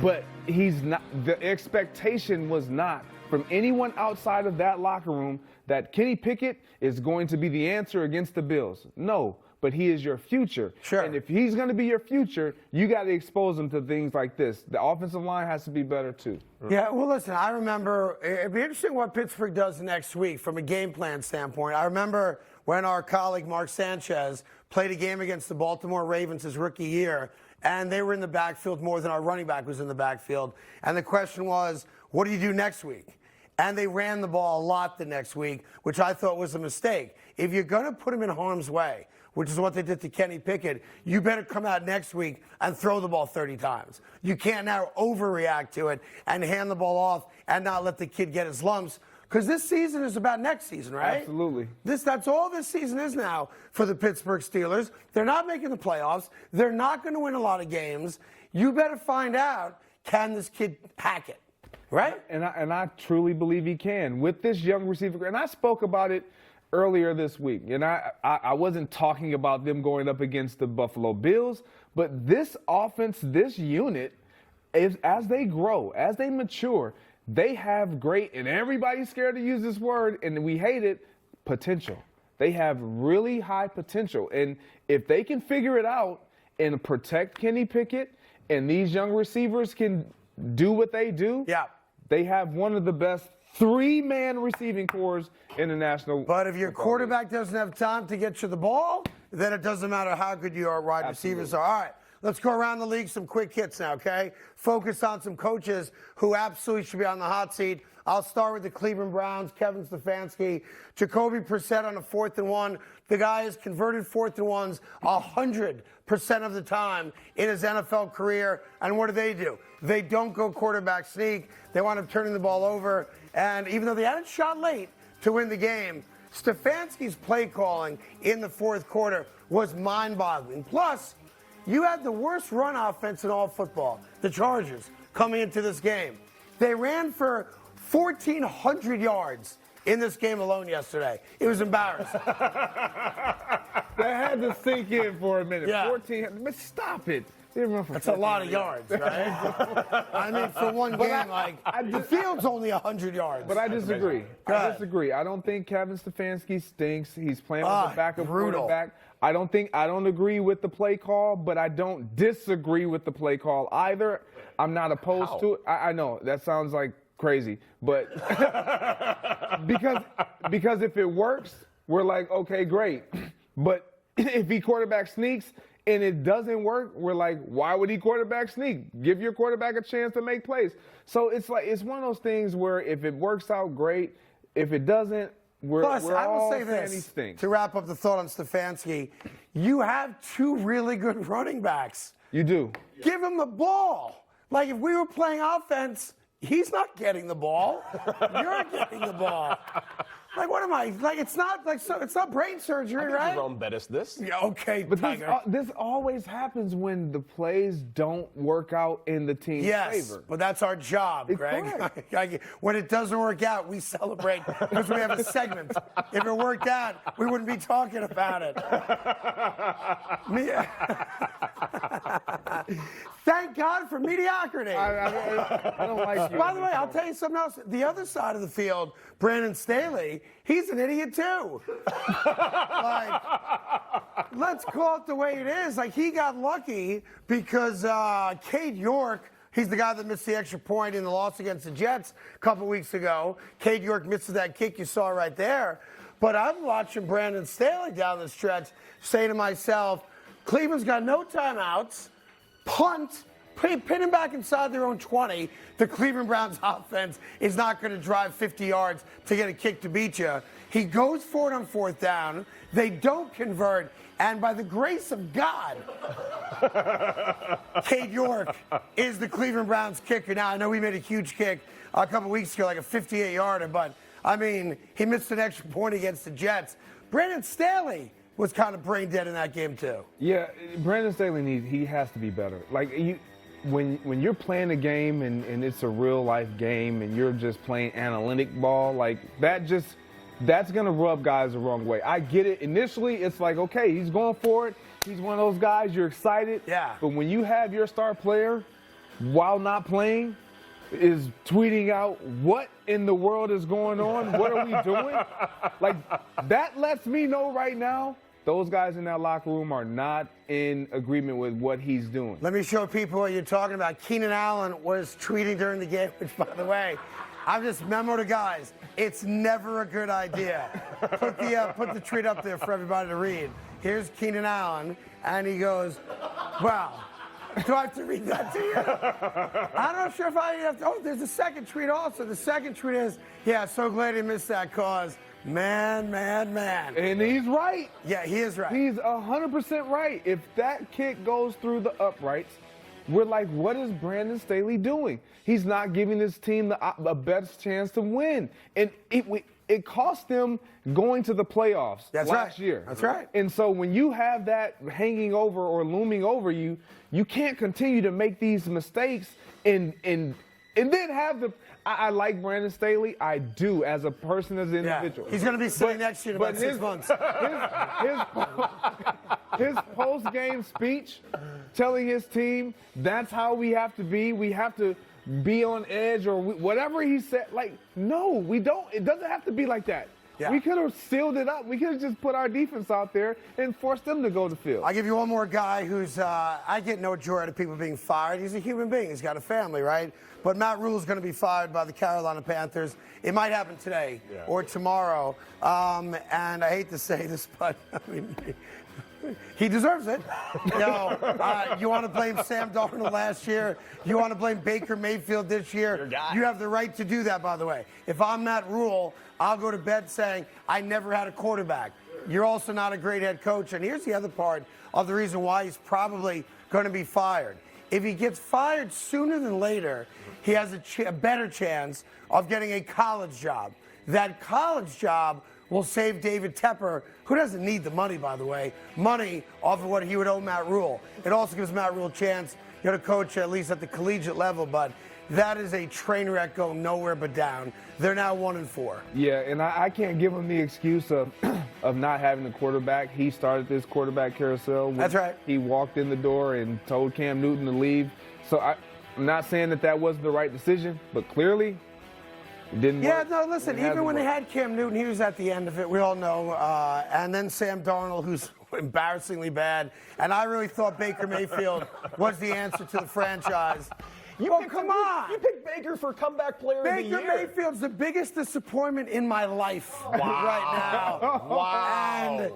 But he's not. The expectation was not from anyone outside of that locker room that Kenny Pickett is going to be the answer against the Bills. No, but he is your future. Sure. And if he's going to be your future, you got to expose him to things like this. The offensive line has to be better too. Yeah, well, listen, I remember it'd be interesting what Pittsburgh does next week from a game plan standpoint. I remember when our colleague Mark Sanchez played a game against the Baltimore Ravens his rookie year, and they were in the backfield more than our running back was in the backfield. And the question was, what do you do next week? And they ran the ball a lot the next week, which I thought was a mistake. If you're going to put him in harm's way, which is what they did to Kenny Pickett, you better come out next week and throw the ball 30 times. You can't now overreact to it and hand the ball off and not let the kid get his lumps, because this season is about next season, right? Absolutely. That's all this season is now for the Pittsburgh Steelers. They're not making the playoffs. They're not going to win a lot of games. You better find out, can this kid hack it, right? And I truly believe he can. With this young receiver, and I spoke about it earlier this week, and I wasn't talking about them going up against the Buffalo Bills, but this offense, this unit, as they grow, as they mature, they have great, and everybody's scared to use this word, and we hate it, potential. They have really high potential. And if they can figure it out and protect Kenny Pickett, and these young receivers can do what they do, they have one of the best three-man receiving corps in the National. But if your quarterback doesn't have time to get you the ball, then it doesn't matter how good your wide receivers are. All right. Let's go around the league, some quick hits now, okay? Focus on some coaches who absolutely should be on the hot seat. I'll start with the Cleveland Browns, Kevin Stefanski. Jacoby Brissett on a 4th and 1. The guy has converted 4th and 1s 100% of the time in his NFL career. And what do? They don't go quarterback sneak. They wind up turning the ball over. And even though they had a shot late to win the game, Stefanski's play calling in the 4th quarter was mind-boggling. Plus, you had the worst run offense in all football, the Chargers, coming into this game. They ran for 1,400 yards in this game alone yesterday. It was embarrassing. That had to sink in for a minute. Yeah. 14, but stop it. They run for That's a lot of yards, right? I mean, for one game, the field's only 100 yards. But I disagree. I don't think Kevin Stefanski stinks. He's playing with the backup quarterback. I don't agree with the play call, but I don't disagree with the play call either. I'm not opposed to it. I know that sounds like crazy, but because if it works, we're like, okay, great. But if he quarterback sneaks and it doesn't work, we're like, why would he quarterback sneak? Give your quarterback a chance to make plays. So it's one of those things where if it works out, great. If it doesn't, Plus, I will all say this, to wrap up the thought on Stefanski, you have two really good running backs. You do. Give him the ball. Like, if we were playing offense, he's not getting the ball. You're getting the ball. Like, what am I? Like, it's not brain surgery, right? Your own bet is this. Yeah, okay, but Tiger. This always happens when the plays don't work out in the team's favor. But that's our job, Greg. When it doesn't work out, we celebrate because we have a segment. If it worked out, we wouldn't be talking about it. Thank God for mediocrity. I don't like you. By the way, I'll tell you something else. The other side of the field, Brandon Staley, he's an idiot too. Like, let's call it the way it is. Like, he got lucky because Cade York, he's the guy that missed the extra point in the loss against the Jets a couple weeks ago. Cade York misses that kick you saw right there. But I'm watching Brandon Staley down the stretch, saying to myself, Cleveland's got no timeouts. Punt, pin him back inside their own 20. The Cleveland Browns offense is not going to drive 50 yards to get a kick to beat you. He goes for it on 4th down. They don't convert. And by the grace of God, Cade York is the Cleveland Browns kicker. Now, I know he made a huge kick a couple weeks ago, like a 58-yarder, but, I mean, he missed an extra point against the Jets. Brandon Staley was kind of brain dead in that game, too. Yeah, Brandon Staley he has to be better. Like, when you're playing a game and it's a real-life game and you're just playing analytic ball, like, that's going to rub guys the wrong way. I get it. Initially, it's like, okay, he's going for it. He's one of those guys. You're excited. Yeah. But when you have your star player, while not playing, is tweeting out what in the world is going on, what are we doing? Like, that lets me know right now those guys in that locker room are not in agreement with what he's doing. Let me show people what you're talking about. Keenan Allen was tweeting during the game, which, by the way, I've just memoed to guys, it's never a good idea. Put the tweet up there for everybody to read. Here's Keenan Allen, and he goes, wow. Do I have to read that to you? I'm not sure if I have to. Oh, there's a second tweet also. The second tweet is, yeah, so glad he missed that cause. Man. And he's right. Yeah, he is right. He's 100% right. If that kick goes through the uprights, we're like, what is Brandon Staley doing? He's not giving his team the best chance to win. And it cost them going to the playoffs last year. That's right. And so when you have that hanging over or looming over you, you can't continue to make these mistakes and then have the. I like Brandon Staley. I do, as a person, as an individual. He's going to be sitting next to you in about 6 months. His post-game speech telling his team that's how we have to be. We have to be on edge or whatever he said. Like, no, we don't. It doesn't have to be like that. Yeah. We could have sealed it up. We could have just put our defense out there and forced them to go to the field. I'll give you one more guy who's, I get no joy out of people being fired. He's a human being. He's got a family, right? But Matt Rule is going to be fired by the Carolina Panthers. It might happen today or tomorrow. And I hate to say this, but I mean, he deserves it. You want to blame Sam Darnold last year? You want to blame Baker Mayfield this year? You have the right to do that, by the way. If I'm Matt Rule, I'll go to bed saying, I never had a quarterback. You're also not a great head coach. And here's the other part of the reason why he's probably going to be fired. If he gets fired sooner than later, he has a better chance of getting a college job. That college job will save David Tepper, who doesn't need the money, by the way, money off of what he would owe Matt Rule. It also gives Matt Rule a chance to coach at least at the collegiate level, but that is a train wreck going nowhere but down. They're now 1-4. Yeah, and I can't give him the excuse of not having a quarterback. He started this quarterback carousel. That's right. He walked in the door and told Cam Newton to leave. So I'm not saying that wasn't the right decision, but clearly it didn't work. Yeah, no, listen, even when they had Cam Newton, he was at the end of it. We all know. And then Sam Darnold, who's embarrassingly bad. And I really thought Baker Mayfield was the answer to the franchise. Come on. You picked Baker for comeback player of the year. Baker Mayfield's the biggest disappointment in my life right now. Wow. And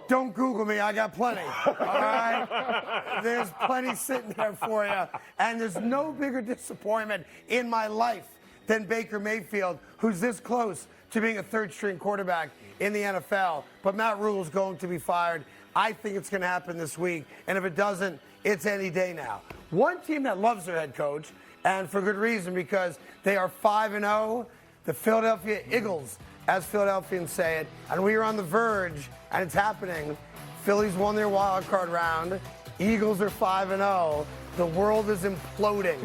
don't Google me. I got plenty. All right? There's plenty sitting there for you. And there's no bigger disappointment in my life than Baker Mayfield, who's this close to being a third-string quarterback in the NFL. But Matt Rule is going to be fired. I think it's going to happen this week. And if it doesn't, it's any day now. One team that loves their head coach, and for good reason, because they are 5-0, the Philadelphia Eagles, as Philadelphians say it. And we are on the verge, and it's happening. Phillies won their wild card round. Eagles are 5-0. The world is imploding.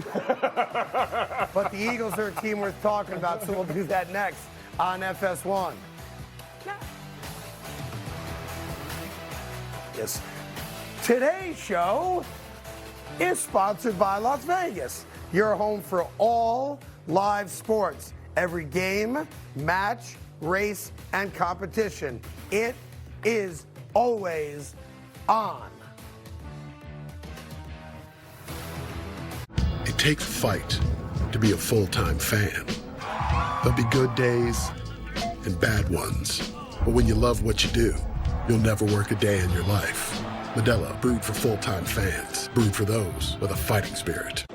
But the Eagles are a team worth talking about, so we'll do that next on FS1. Yes. Today's show is sponsored by Las Vegas, your home for all live sports. Every game, match, race, and competition. It is always on. It takes fight to be a full-time fan. There'll be good days and bad ones. But when you love what you do, you'll never work a day in your life. Modelo, brewed for full-time fans. Brewed for those with a fighting spirit.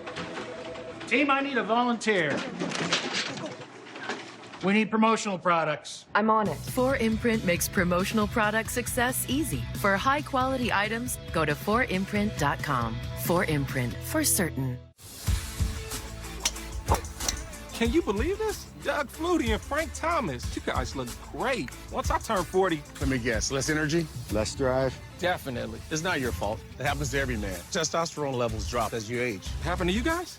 Team, I need a volunteer. We need promotional products. I'm on it. 4imprint makes promotional product success easy. For high-quality items, go to 4imprint.com. 4imprint, for certain. Can you believe this? Doug Flutie and Frank Thomas. You guys look great. Once I turn 40. Let me guess, less energy, less drive? Definitely. It's not your fault. It happens to every man. Testosterone levels drop as you age. Happened to you guys?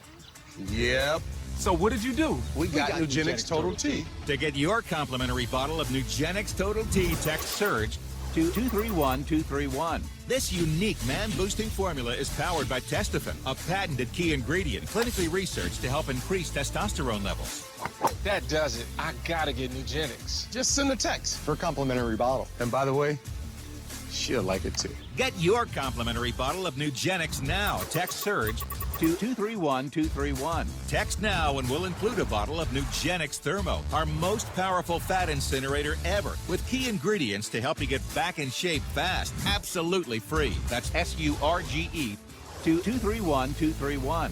Yep. So what did you do? We got Nugenix Total T. To get your complimentary bottle of Nugenix Total T, text SURGE to 231231. This unique man-boosting formula is powered by Testofen, a patented key ingredient clinically researched to help increase testosterone levels. That does it. I gotta get Nugenix. Just send a text for a complimentary bottle. And by the way, she'll like it too. Get your complimentary bottle of Nugenix now. Text SURGE to 231231. Text now and we'll include a bottle of Nugenix Thermo, our most powerful fat incinerator ever, with key ingredients to help you get back in shape fast. Absolutely free. That's SURGE to 231231.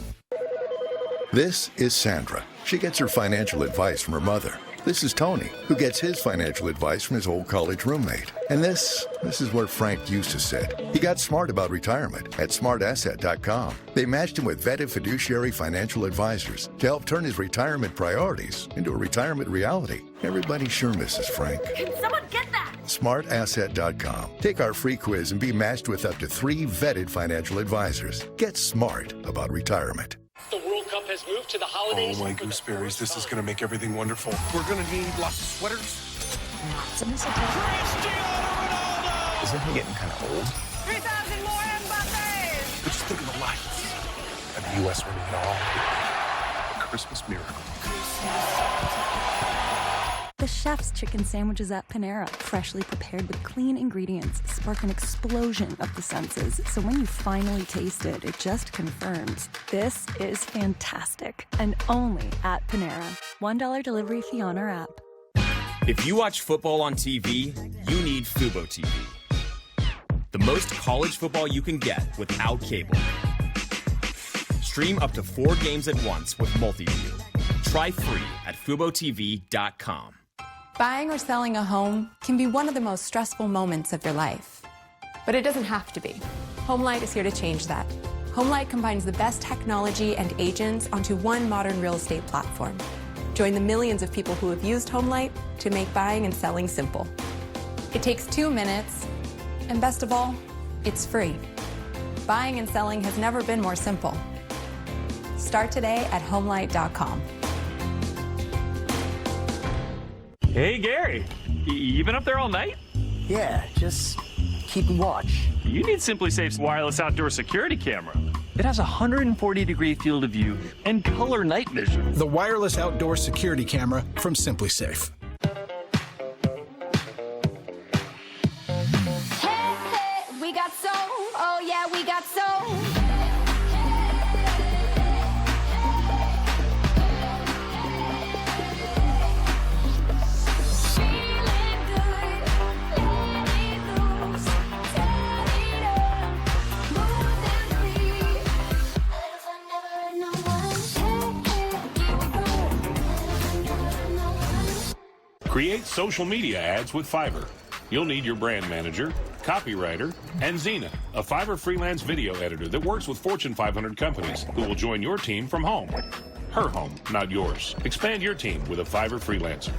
This is Sandra. She gets her financial advice from her mother. This is Tony, who gets his financial advice from his old college roommate. And this is where Frank used to sit. He got smart about retirement at smartasset.com. They matched him with vetted fiduciary financial advisors to help turn his retirement priorities into a retirement reality. Everybody sure misses Frank. Can someone get that? smartasset.com. Take our free quiz and be matched with up to 3 vetted financial advisors. Get smart about retirement. The World Cup has moved to the holidays. Oh my gooseberries, this is gonna make everything wonderful. We're gonna need lots of sweaters. Isn't he getting kind of old? 3,000 more Mbappes! But just think of the lights. And the U.S. winning it all. A Christmas miracle. The chef's chicken sandwiches at Panera, freshly prepared with clean ingredients, spark an explosion of the senses. So when you finally taste it, it just confirms this is fantastic. And only at Panera. $1 delivery fee on our app. If you watch football on TV, you need Fubo TV. The most college football you can get without cable. Stream up to 4 games at once with Multiview. Try free at FuboTV.com. Buying or selling a home can be one of the most stressful moments of your life. But it doesn't have to be. HomeLight is here to change that. HomeLight combines the best technology and agents onto one modern real estate platform. Join the millions of people who have used HomeLight to make buying and selling simple. It takes 2 minutes, and best of all, it's free. Buying and selling has never been more simple. Start today at HomeLight.com. Hey, Gary. You been up there all night? Yeah, just keeping watch. You need SimpliSafe's wireless outdoor security camera. It has a 140-degree field of view and color night vision. The wireless outdoor security camera from SimpliSafe. Hey, we got soul. Oh, yeah, we got soul. Create social media ads with Fiverr. You'll need your brand manager, copywriter, and Xena, a Fiverr freelance video editor that works with Fortune 500 companies who will join your team from home. Her home, not yours. Expand your team with a Fiverr freelancer.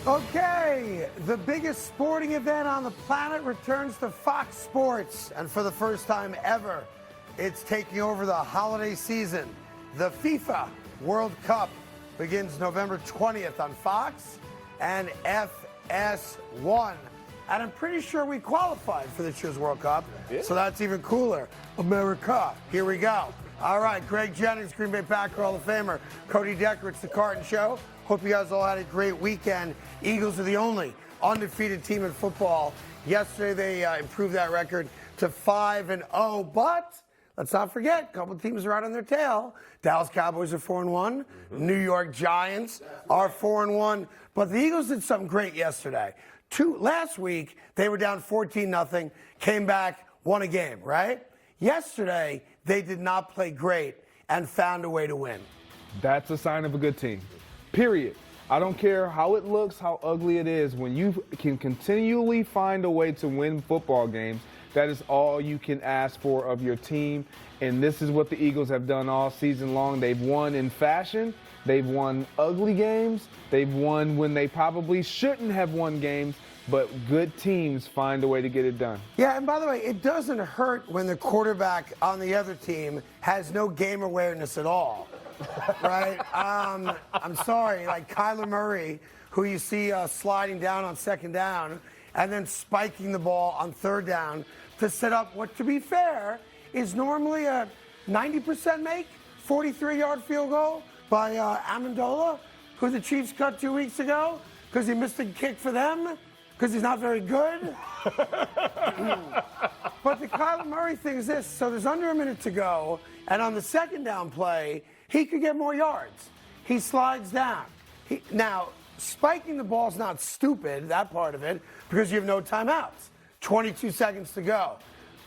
Okay, the biggest sporting event on the planet returns to Fox Sports. And for the first time ever, it's taking over the holiday season. The FIFA World Cup begins November 20th on Fox and FS1. And I'm pretty sure we qualified for this year's World Cup, so that's even cooler. America, here we go. All right, Greg Jennings, Green Bay Packer Hall of Famer, Cody Decker, it's the Carton Show. Hope you guys all had a great weekend. Eagles are the only undefeated team in football. Yesterday, they improved that record to 5-0, but let's not forget, a couple of teams are out on their tail. Dallas Cowboys are 4-1. New York Giants are 4-1. But the Eagles did something great yesterday. Last week, they were down 14-0, came back, won a game, right? Yesterday, they did not play great and found a way to win. That's a sign of a good team. Period. I don't care how it looks, how ugly it is. When you can continually find a way to win football games, that is all you can ask for of your team. And this is what the Eagles have done all season long. They've won in fashion. They've won ugly games. They've won when they probably shouldn't have won games. But good teams find a way to get it done. Yeah, and by the way, it doesn't hurt when the quarterback on the other team has no game awareness at all, right? I'm sorry, like Kyler Murray, who you see sliding down on second down and then spiking the ball on third down to set up what, to be fair, is normally a 90% make, 43-yard field goal by Amendola, who the Chiefs cut 2 weeks ago because he missed a kick for them. Because he's not very good. But the Kyler Murray thing is this. So there's under a minute to go, and on the second down play, he could get more yards. He slides down. Now, spiking the ball is not stupid, that part of it, because you have no timeouts. 22 seconds to go.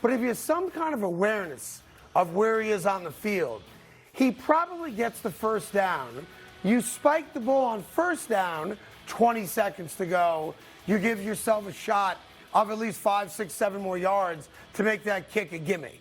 But if you have some kind of awareness of where he is on the field, he probably gets the first down. You spike the ball on first down, 20 seconds to go. You give yourself a shot of at least 5, 6, 7 more yards to make that kick a gimme.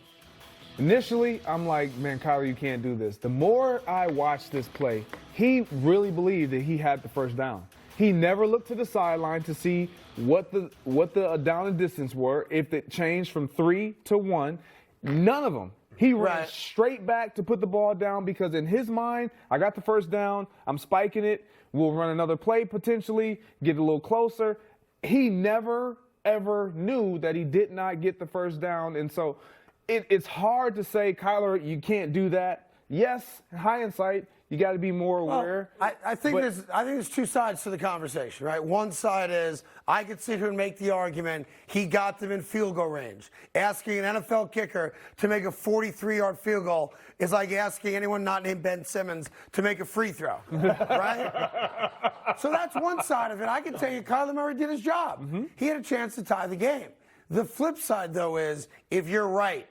Initially, I'm like, man, Kyler, you can't do this. The more I watched this play, he really believed that he had the first down. He never looked to the sideline to see what the down and distance were, if it changed from 3 to 1. None of them. He ran straight back to put the ball down because in his mind, I got the first down, I'm spiking it, we'll run another play potentially, get a little closer. He never, ever knew that he did not get the first down. And so it's hard to say, Kyler, you can't do that. Yes, hindsight, you got to be more aware. Well, I think there's two sides to the conversation, right? One side is I could sit here and make the argument he got them in field goal range. Asking an NFL kicker to make a 43-yard field goal is like asking anyone not named Ben Simmons to make a free throw, right? So that's one side of it. I can tell you Kyler Murray did his job. Mm-hmm. He had a chance to tie the game. The flip side, though, is if you're right,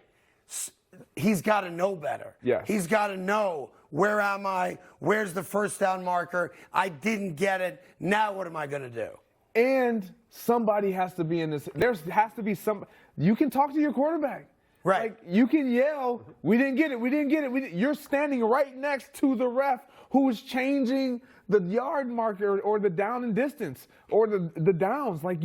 he's got to know better. Yes. He's got to know, where am I? Where's the first down marker? I didn't get it. Now what am I going to do? And somebody has to be in this. There has to be some. You can talk to your quarterback. Right. Like, you can yell, we didn't get it, we didn't get it. You're standing right next to the ref who is changing the yard marker or the down and distance or the downs. Like,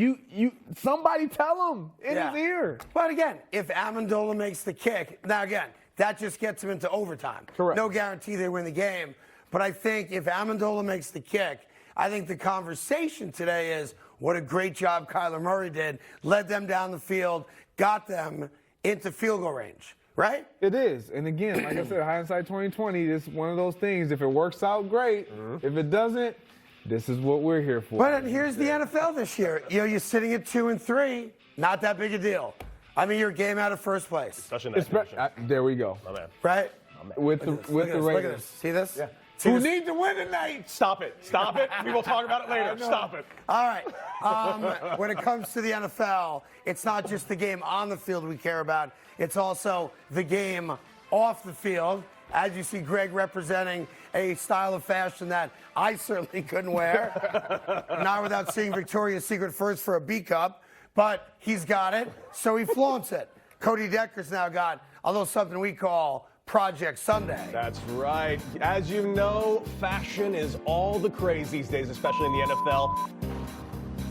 somebody tell him in his ear. But again, if Amendola makes the kick, now again, that just gets him into overtime. Correct. No guarantee they win the game. But I think if Amendola makes the kick, I think the conversation today is what a great job Kyler Murray did. Led them down the field, got them into field goal range, right? It is. And again, like I said, hindsight 2020, this is one of those things. If it works out, great. Mm-hmm. If it doesn't, this is what we're here for. But here's the NFL this year. You're sitting at 2-3. Not that big a deal. I mean, you're a game out of first place. Especially in that division. There we go. My man. Right? With the Raiders. Look at this. See this? Yeah. Who need to win tonight? Stop it. Stop it. We will talk about it later. Stop it. All right. When it comes to the NFL, it's not just the game on the field we care about. It's also the game off the field. As you see, Greg representing a style of fashion that I certainly couldn't wear. Not without seeing Victoria's Secret first for a B cup. But he's got it, so he flaunts it. Cody Decker's now got a little something we call Project Sunday. That's right. As you know, fashion is all the craze these days, especially in the NFL.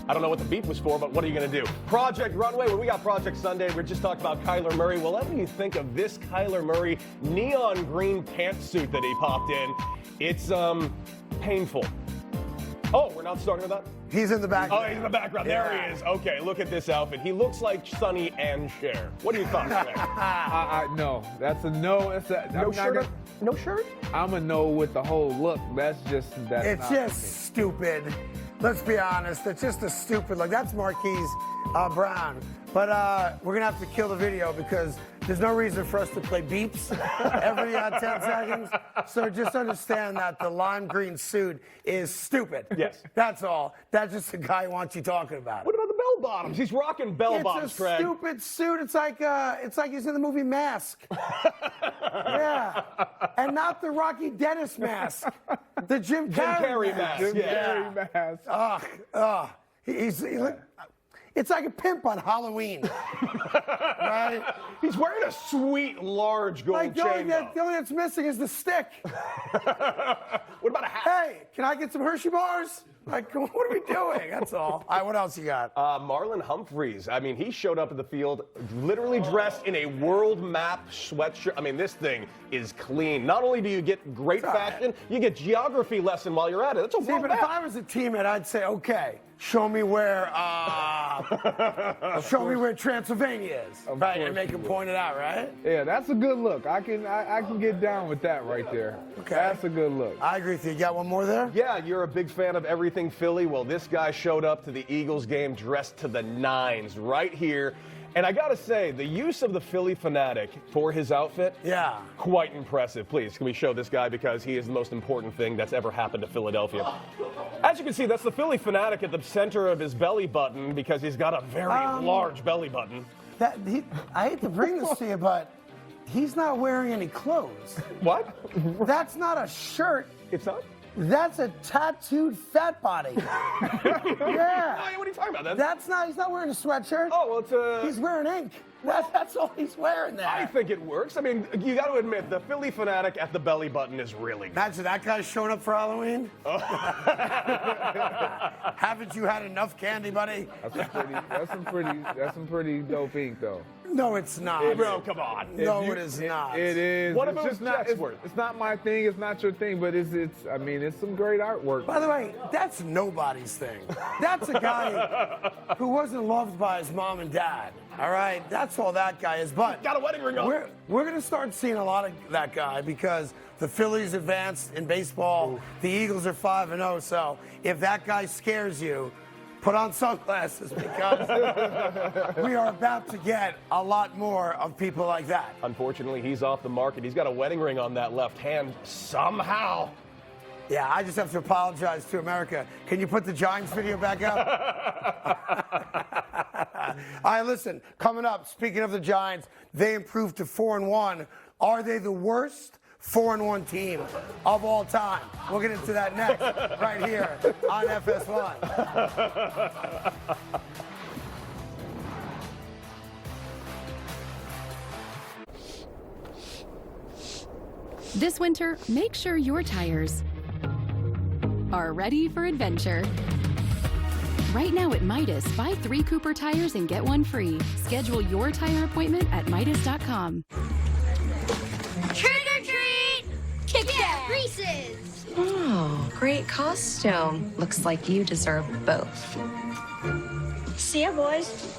I don't know what the beat was for, but what are you going to do? Project Runway, when we got Project Sunday, we just talked about Kyler Murray. Well, what do you think of this Kyler Murray neon green pantsuit that he popped in? It's painful. Oh, we're not talking about? He's in the background. Oh, he's in the background. Yeah. There he is. Okay, look at this outfit. He looks like Sonny and Cher. What are your thoughts there? No, that's a no. No shirt? No shirt? I'm a no with the whole look. It's just stupid. Let's be honest. It's just a stupid look. That's Marquise Brown. But we're going to have to kill the video because there's no reason for us to play beeps every 10 seconds. So just understand that the lime green suit is stupid. Yes. That's all. That's just the guy who wants you talking about it. What about the bell bottoms? He's rocking bell bottoms, Craig. It's a stupid suit. It's like he's in the movie Mask. Yeah. And not the Rocky Dennis mask. The Jim Carrey mask. Jim Carrey mask. It's like a pimp on Halloween. Right? He's wearing a sweet, large gold chain. The only that's missing is the stick. What about a hat? Hey, can I get some Hershey bars? Like, what are we doing? That's all. All right, what else you got? Marlon Humphreys. I mean, he showed up at the field literally dressed in a world map sweatshirt. I mean, this thing is clean. Not only do you get great fashion, you get geography lesson while you're at it. That's a world but map. if I was a teammate, I'd say, okay, show me where Transylvania is. Right, and make him point it out, right? Yeah, that's a good look. I can get down with that right there. Okay. That's a good look. I agree with you. You got one more there? Yeah, you're a big fan of everything Philly. Well, this guy showed up to the Eagles game dressed to the nines right here. And I got to say, the use of the Philly fanatic for his outfit, quite impressive. Please, can we show this guy because he is the most important thing that's ever happened to Philadelphia. As you can see, that's the Philly fanatic at the center of his belly button because he's got a very large belly button. I hate to bring this to you, but he's not wearing any clothes. What? That's not a shirt. It's not? That's a tattooed fat body. Yeah. Oh, what are you talking about? He's not wearing a sweatshirt. Oh, well, it's He's wearing ink. That's all he's wearing there. I think it works. I mean, you got to admit, the Philly fanatic at the belly button is really good. Imagine that guy showing up for Halloween. Oh. Haven't you had enough candy, buddy? That's some pretty dope ink, though. No, it's not. Bro, come on. No, it is not. It is. What it's about just not. It's not my thing. It's not your thing. But it's. I mean, it's some great artwork. By the way, that's nobody's thing. That's a guy who wasn't loved by his mom and dad. All right, that's all that guy is. But got a wedding ring on. We're going to start seeing a lot of that guy because the Phillies advanced in baseball. Ooh. The Eagles are 5-0. So if that guy scares you, put on sunglasses because we are about to get a lot more of people like that. Unfortunately, he's off the market. He's got a wedding ring on that left hand somehow. Yeah, I just have to apologize to America. Can you put the Giants video back up? All right, listen, coming up, speaking of the Giants, they improved to 4-1. Are they the worst 4-1 team of all time? We'll get into that next, right here on FS1. This winter, make sure your tires are ready for adventure. Right now at Midas, buy 3 Cooper tires and get 1 free. Schedule your tire appointment at Midas.com. Trick or treat! Kit Kat Reese's! Oh, great costume. Looks like you deserve both. See ya, boys.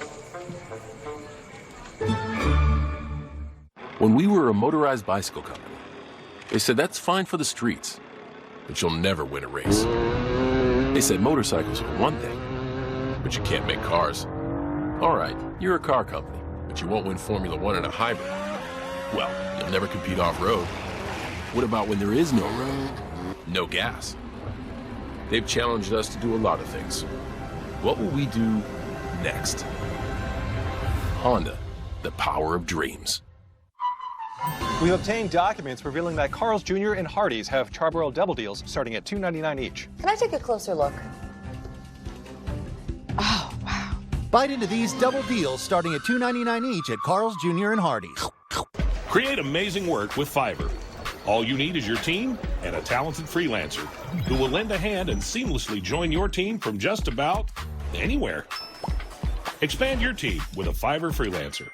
When we were a motorized bicycle company, they said that's fine for the streets, but you'll never win a race. They said motorcycles are one thing, but you can't make cars. All right, you're a car company, but you won't win Formula One in a hybrid. Well, you'll never compete off-road. What about when there is no road? No gas? They've challenged us to do a lot of things. What will we do next? Honda, the power of dreams. We've obtained documents revealing that Carl's Jr. and Hardee's have Charbroiled double deals starting at $2.99 each. Can I take a closer look? Oh, wow. Bite into these double deals starting at $2.99 each at Carl's Jr. and Hardee's. Create amazing work with Fiverr. All you need is your team and a talented freelancer who will lend a hand and seamlessly join your team from just about anywhere. Expand your team with a Fiverr freelancer.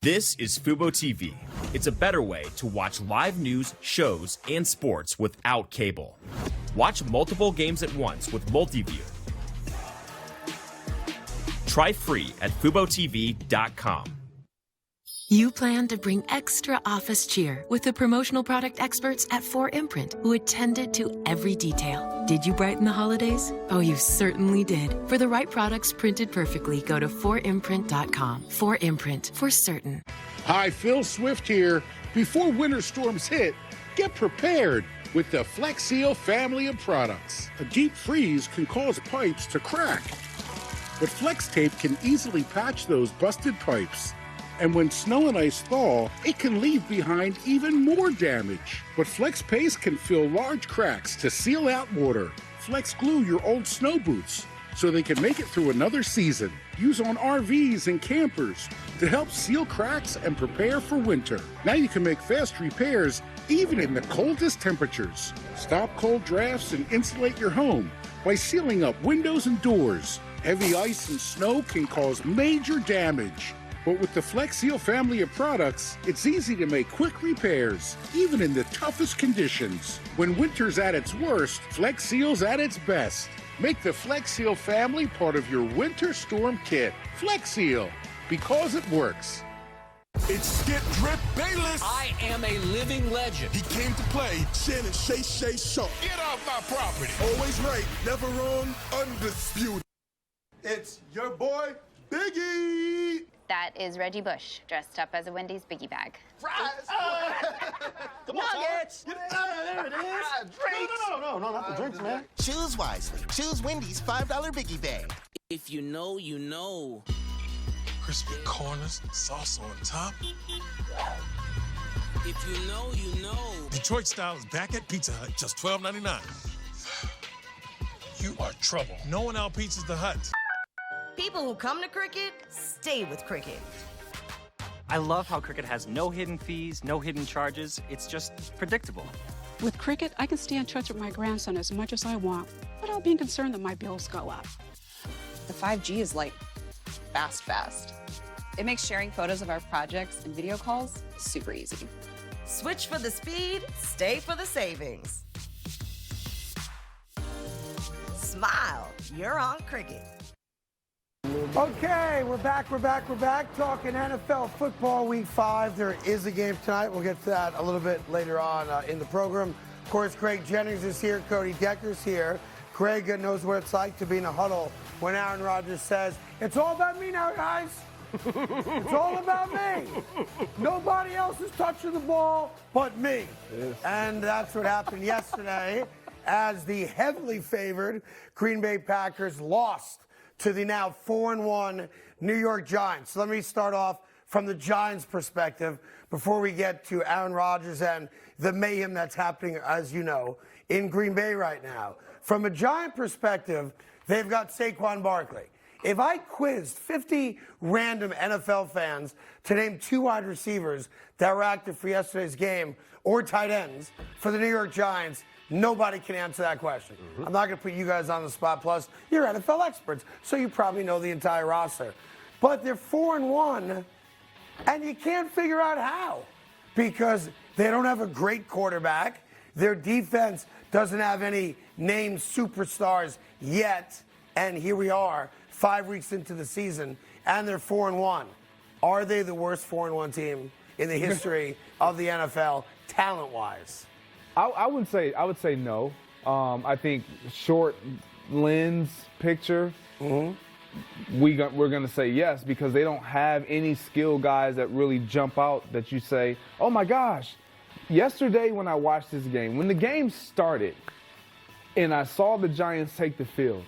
This is Fubo TV. It's a better way to watch live news, shows, and sports without cable. Watch multiple games at once with Multiview. Try free at FuboTV.com. You plan to bring extra office cheer with the promotional product experts at 4imprint who attended to every detail. Did you brighten the holidays? Oh, you certainly did. For the right products printed perfectly, go to 4imprint.com. 4imprint, for certain. Hi, Phil Swift here. Before winter storms hit, get prepared with the Flex Seal family of products. A deep freeze can cause pipes to crack, but Flex Tape can easily patch those busted pipes. And when snow and ice thaw, it can leave behind even more damage. But Flex Paste can fill large cracks to seal out water. Flex Glue your old snow boots so they can make it through another season. Use on RVs and campers to help seal cracks and prepare for winter. Now you can make fast repairs even in the coldest temperatures. Stop cold drafts and insulate your home by sealing up windows and doors. Heavy ice and snow can cause major damage. But with the Flex Seal family of products, it's easy to make quick repairs, even in the toughest conditions. When winter's at its worst, Flex Seal's at its best. Make the Flex Seal family part of your winter storm kit. Flex Seal, because it works. It's Skip Drip Bayless. I am a living legend. He came to play Shannon Shay Sharp. Get off my property. Always right, never wrong, undisputed. It's your boy, Biggie. That is Reggie Bush, dressed up as a Wendy's biggie bag. Fries. Come on, Nuggets. There it is. Drinks. No, not the drinks, man. Choose wisely. Choose Wendy's $5 biggie bag. If you know, you know. Crispy corners, sauce on top. If you know, you know. Detroit style is back at Pizza Hut, just $12.99. You are trouble. No one out-pizzas the Hut. People who come to Cricket, stay with Cricket. I love how Cricket has no hidden fees, no hidden charges. It's just predictable. With Cricket, I can stay in touch with my grandson as much as I want without being concerned that my bills go up. The 5G is like fast. It makes sharing photos of our projects and video calls super easy. Switch for the speed, stay for the savings. Smile, you're on Cricket. Okay, we're back talking NFL football week 5. There is a game tonight. We'll get to that a little bit later on in the program. Of course, Craig Jennings is here. Cody Decker's here. Craig knows what it's like to be in a huddle when Aaron Rodgers says, "It's all about me now, guys. It's all about me. Nobody else is touching the ball but me." Yes. And that's what happened yesterday as the heavily favored Green Bay Packers lost to the now 4-1 New York Giants. Let me start off from the Giants' perspective before we get to Aaron Rodgers and the mayhem that's happening, as you know, in Green Bay right now. From a Giant perspective, they've got Saquon Barkley. If I quizzed 50 random NFL fans to name 2 wide receivers that were active for yesterday's game or tight ends for the New York Giants, nobody can answer that question. I'm not going to put you guys on the spot. Plus, you're NFL experts, so you probably know the entire roster. But they're 4-1, and you can't figure out how because they don't have a great quarterback. Their defense doesn't have any named superstars yet, and here we are 5 weeks into the season, and they're 4-1. Are they the worst 4-1 team in the history of the NFL, talent-wise? I would say no. I think short lens picture, we're going to say yes because they don't have any skill guys that really jump out that you say, oh my gosh. Yesterday when I watched this game, when the game started and I saw the Giants take the field,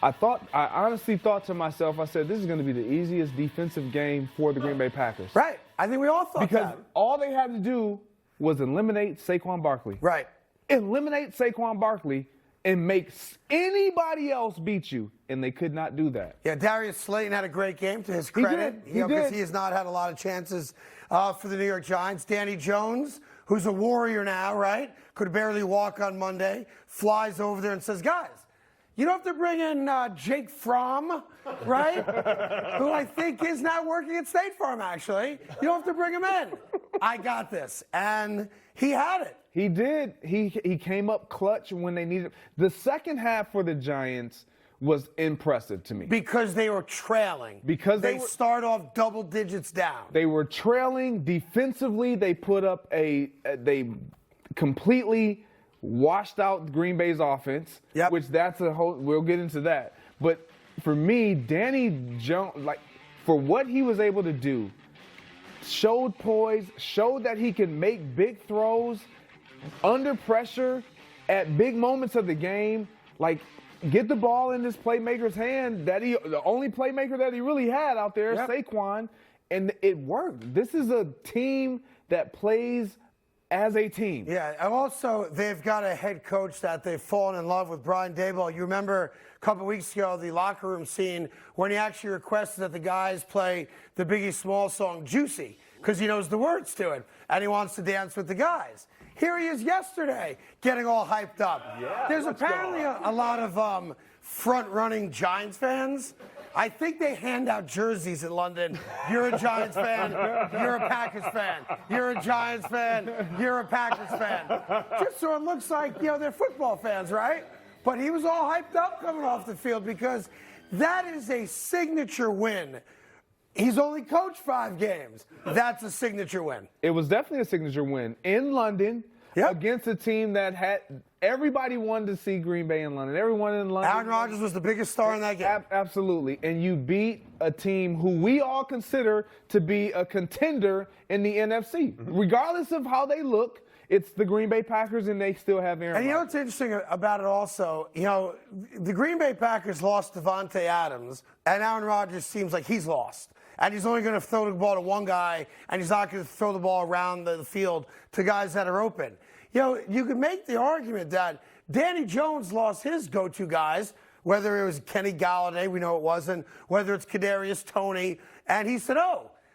I honestly thought to myself, I said, this is going to be the easiest defensive game for the Green Bay Packers. Right. I think we all thought that. Because all they had to do was eliminate Saquon Barkley. Right. Eliminate Saquon Barkley and make anybody else beat you, and they could not do that. Yeah, Darius Slayton had a great game to his credit. He did. Because he has not had a lot of chances for the New York Giants. Danny Jones, who's a warrior now, right? Could barely walk on Monday, flies over there and says, guys, you don't have to bring in Jake Fromm, right? Who I think is now working at State Farm, actually. You don't have to bring him in. I got this. And he had it. He did. He came up clutch when they needed. The second half for the Giants was impressive to me. Because they were trailing. Because they start off double digits down. They were trailing. Defensively, they put up they completely washed out Green Bay's offense, which that's a whole, we'll get into that. But for me, Danny Jones, for what he was able to do, showed poise, showed that he can make big throws under pressure at big moments of the game, get the ball in this playmaker's hand, the only playmaker that he really had out there, Saquon, and it worked. This is a team that plays as a team. Yeah, and also they've got a head coach that they've fallen in love with, Brian Daboll. You remember a couple weeks ago the locker room scene when he actually requested that the guys play the Biggie Smalls song "Juicy" because he knows the words to it and he wants to dance with the guys. Here he is yesterday, getting all hyped up. Yeah, there's apparently a lot of front-running Giants fans. I think they hand out jerseys in London. You're a Giants fan. You're a Packers fan. You're a Giants fan. You're a Packers fan. Just so it looks like, they're football fans, right? But he was all hyped up coming off the field because that is a signature win. He's only coached 5 games. That's a signature win. It was definitely a signature win in London against a team that had everybody wanted to see Green Bay in London. Everyone in London. Aaron Rodgers was the biggest star in that game. Absolutely. And you beat a team who we all consider to be a contender in the NFC. Regardless of how they look, it's the Green Bay Packers, and they still have Aaron Rodgers. And you know what's interesting about it also? The Green Bay Packers lost Devontae Adams, and Aaron Rodgers seems like he's lost. And he's only going to throw the ball to one guy, and he's not going to throw the ball around the field to guys that are open. You could make the argument that Danny Jones lost his go-to guys, whether it was Kenny Galladay, we know it wasn't, whether it's Kadarius Toney, and he said,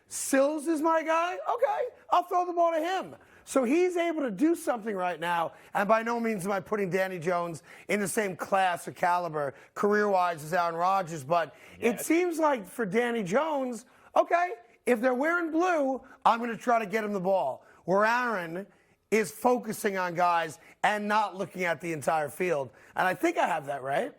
Sills is my guy? Okay, I'll throw the ball to him. So he's able to do something right now, and by no means am I putting Danny Jones in the same class or caliber career-wise as Aaron Rodgers, but it seems like for Danny Jones, okay, if they're wearing blue, I'm going to try to get him the ball. Where Aaron is focusing on guys and not looking at the entire field. And I think I have that right.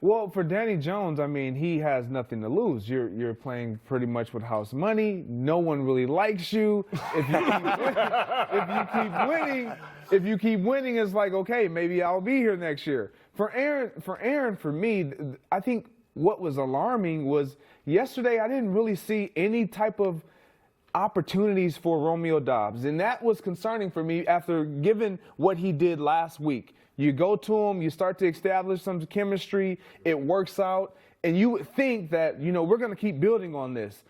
Well, for Danny Jones, I mean, he has nothing to lose. You're playing pretty much with house money. No one really likes you. If you keep winning, it's like, okay, maybe I'll be here next year. For Aaron, for me, I think what was alarming was yesterday I didn't really see any type of opportunities for Romeo Doubs, and that was concerning for me after given what he did last week. You go to him, you start to establish some chemistry, it works out, and you would think that, we're going to keep building on this.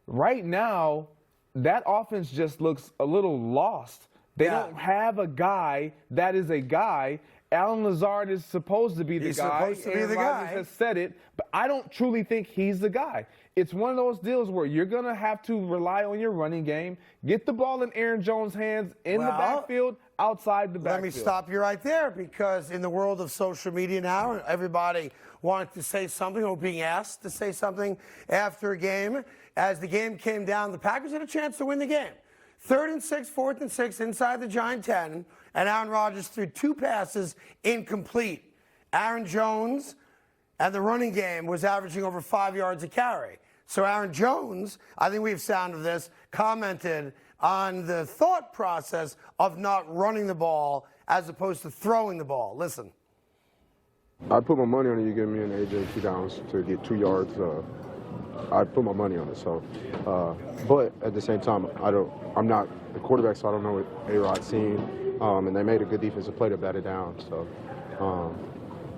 Right now, that offense just looks a little lost. They don't have a guy that is a guy. Alan Lazard is supposed to be the guy. He's supposed to be the guy. Has said it, but I don't truly think he's the guy. It's one of those deals where you're going to have to rely on your running game, get the ball in Aaron Jones' hands in the backfield, outside the backfield. Let me stop you right there, because in the world of social media now, everybody wanted to say something or being asked to say something after a game. As the game came down, the Packers had a chance to win the game. 3rd and 6, 4th and 6 inside the Giant 10, and Aaron Rodgers threw 2 passes incomplete. Aaron Jones and the running game was averaging over 5 yards a carry. So Aaron Jones, I think we have sound of this, commented on the thought process of not running the ball as opposed to throwing the ball. Listen. I put my money on it. You give me an AJ 2 downs to get 2 yards. I put my money on it. So, but at the same time, I'm not the quarterback, so I don't know what A-Rod's seen. And they made a good defensive play to bat it down. So,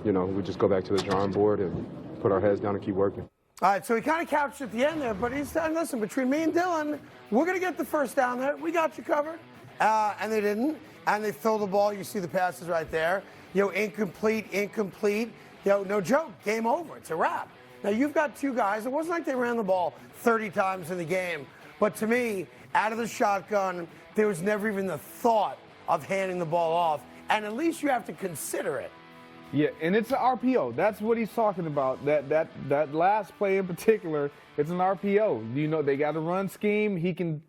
we just go back to the drawing board and put our heads down and keep working. All right, so he kind of couched at the end there, but he's saying, listen, between me and Dylan, we're going to get the first down there. We got you covered. And they didn't. And they throw the ball. You see the passes right there. Incomplete. No joke. Game over. It's a wrap. Now, you've got 2 guys. It wasn't like they ran the ball 30 times in the game. But to me, out of the shotgun, there was never even the thought of handing the ball off. And at least you have to consider it. Yeah, and it's an RPO. That's what he's talking about. That last play in particular, it's an RPO. They got a run scheme. He can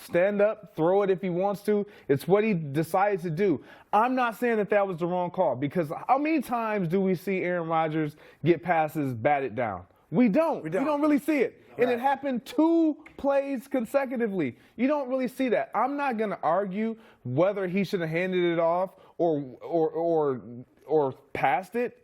stand up, throw it if he wants to. It's what he decides to do. I'm not saying that was the wrong call, because how many times do we see Aaron Rodgers get passes batted down? We don't. We don't really see it. Right. And it happened 2 plays consecutively. You don't really see that. I'm not going to argue whether he should have handed it off or passed it.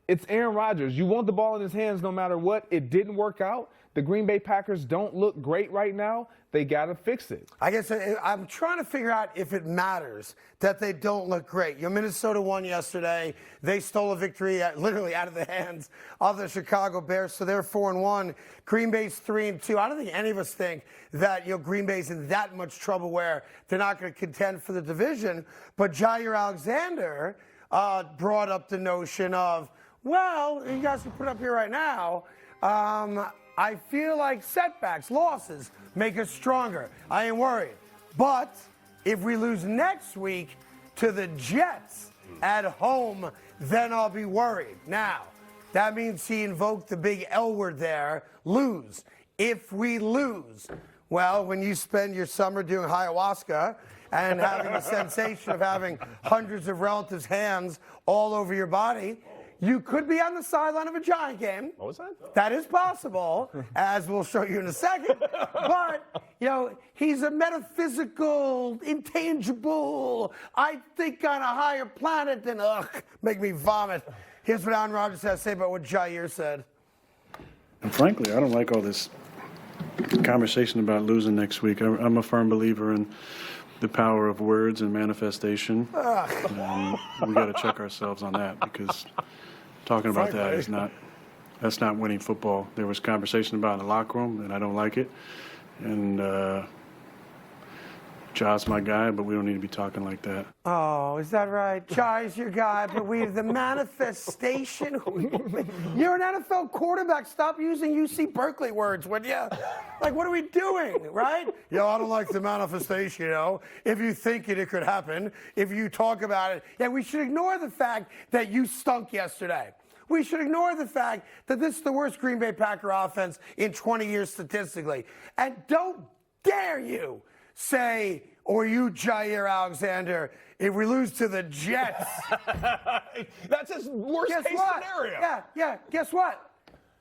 It's Aaron Rodgers. You want the ball in his hands no matter what. It didn't work out. The Green Bay Packers don't look great right now. They got to fix it. I guess I'm trying to figure out if it matters that they don't look great. Minnesota won yesterday. They stole a victory literally out of the hands of the Chicago Bears, so they're 4-1. Green Bay's 3-2. I don't think any of us think that Green Bay's in that much trouble where they're not going to contend for the division. But Jair Alexander brought up the notion of, well, you guys can put it up here right now. I feel like setbacks, losses, make us stronger. I ain't worried. But if we lose next week to the Jets at home, then I'll be worried. Now, that means he invoked the big L word there, lose. If we lose, well, when you spend your summer doing ayahuasca and having the sensation of having hundreds of relatives' hands all over your body, you could be on the sideline of a Giant game. What was that? That is possible, as we'll show you in a second. But, he's a metaphysical, intangible, I think on a higher planet than, make me vomit. Here's what Aaron Rodgers has to say about what Jair said. And frankly, I don't like all this conversation about losing next week. I'm a firm believer in the power of words and manifestation. We got to check ourselves on that, because talking about that is that's not winning football. There was conversation about it in the locker room, and I don't like it. And Ja's my guy, but we don't need to be talking like that. Oh, is that right? Jai's your guy, but the manifestation. You're an NFL quarterback. Stop using UC Berkeley words, would you? Like, what are we doing, right? I don't like the manifestation, If you think it could happen, if you talk about it. Yeah, we should ignore the fact that you stunk yesterday. We should ignore the fact that this is the worst Green Bay Packer offense in 20 years statistically. And don't dare you say, or you, Jair Alexander, if we lose to the Jets. That's his worst case scenario. Yeah, guess what?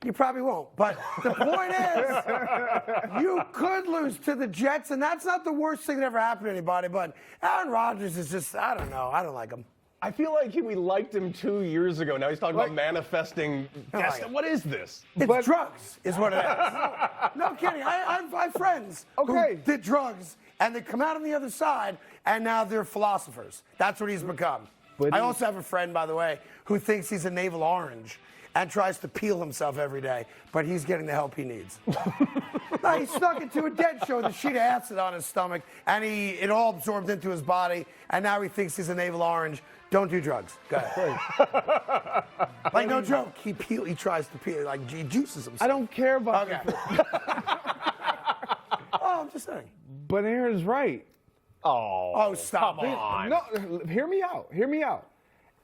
You probably won't. But the point is, you could lose to the Jets, and that's not the worst thing that ever happened to anybody. But Aaron Rodgers is just, I don't know. I don't like him. I feel like we liked him 2 years ago. Now he's talking about manifesting. What is this? It's drugs, is what it is. No kidding. I have friends who did drugs, and they come out on the other side, and now they're philosophers. That's what he's become. I also have a friend, by the way, who thinks he's a navel orange and tries to peel himself every day, but he's getting the help he needs. He snuck into a dead show with a sheet of acid on his stomach, and it all absorbed into his body, and now he thinks he's a navel orange. Don't do drugs. Go ahead. Like, no joke. He tries to peel, he juices himself. I don't care about I'm just saying. But Aaron's right. Oh, stop. Come on. No, hear me out.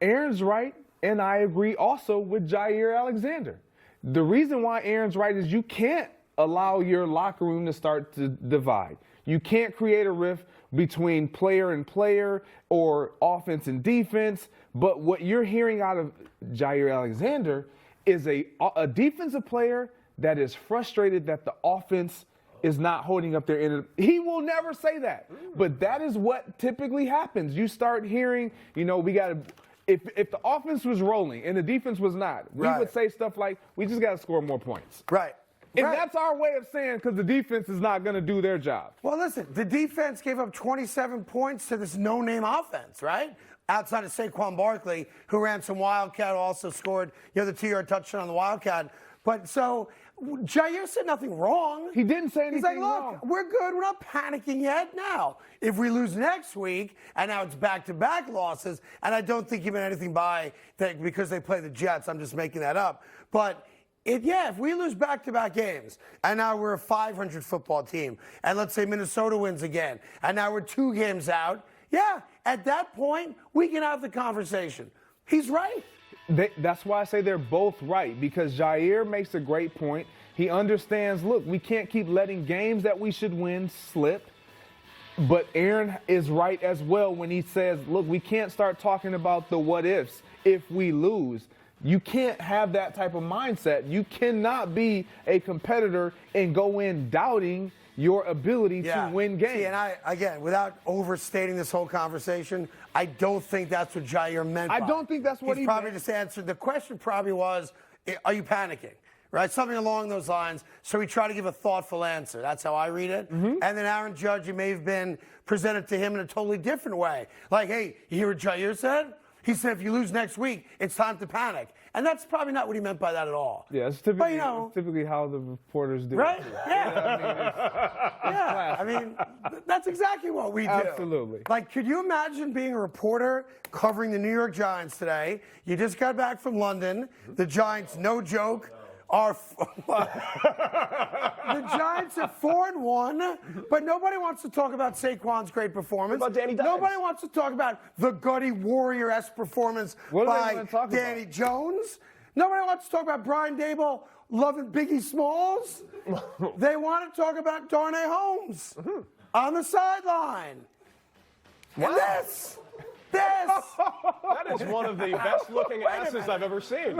Aaron's right, and I agree also with Jair Alexander. The reason why Aaron's right is you can't allow your locker room to start to divide. You can't create a rift between player and player or offense and defense. But what you're hearing out of Jair Alexander is a defensive player that is frustrated that the offense is not holding up their end. He will never say that. But that is what typically happens. You start hearing, we got to. If the offense was rolling and the defense was not, we would say stuff like, we just got to score more points. Right. And that's our way of saying because the defense is not going to do their job. Well, listen, the defense gave up 27 points to this no-name offense, right? Outside of Saquon Barkley, who ran some Wildcat, also scored, the 2-yard touchdown on the Wildcat. But so Jair said nothing wrong. He didn't say anything wrong. He's like, look, look, we're good. We're not panicking yet. Now, if we lose next week, and now it's back-to-back losses, and I don't think he meant anything by that because they play the Jets. I'm just making that up. But if we lose back-to-back games, and now we're a 500 football team, and let's say Minnesota wins again, and now we're 2 games out, at that point, we can have the conversation. He's right. That's why I say they're both right, because Jair makes a great point. He understands, look, we can't keep letting games that we should win slip. But Aaron is right as well when he says, look, we can't start talking about the what-ifs if we lose. You can't have that type of mindset. You cannot be a competitor and go in doubting your ability to win games. See, and again, without overstating this whole conversation, I don't think that's what Jair meant. I don't think that's what he probably just answered. The question probably was, are you panicking? Right? Something along those lines. So he tried to give a thoughtful answer. That's how I read it. And then Aaron Judge, it may have been presented to him in a totally different way. Like, hey, you hear what Jair said? He said if you lose next week, it's time to panic. And that's probably not what he meant by that at all. Yeah, it's typically, it's typically how the reporters do right? it. Yeah. I mean, that's exactly what we do. Absolutely. Like, could you imagine being a reporter covering the New York Giants today? You just got back from London. The Giants, no joke, are the Giants are 4-1, but nobody wants to talk about Saquon's great performance. What about Danny Dimes? Nobody wants to talk about the gutty Warrior-esque performance by Danny Jones. Nobody wants to talk about Brian Dable loving Biggie Smalls. They want to talk about Darnay Holmes on the sideline. Wow. And this. That is one of the best looking asses I've ever seen.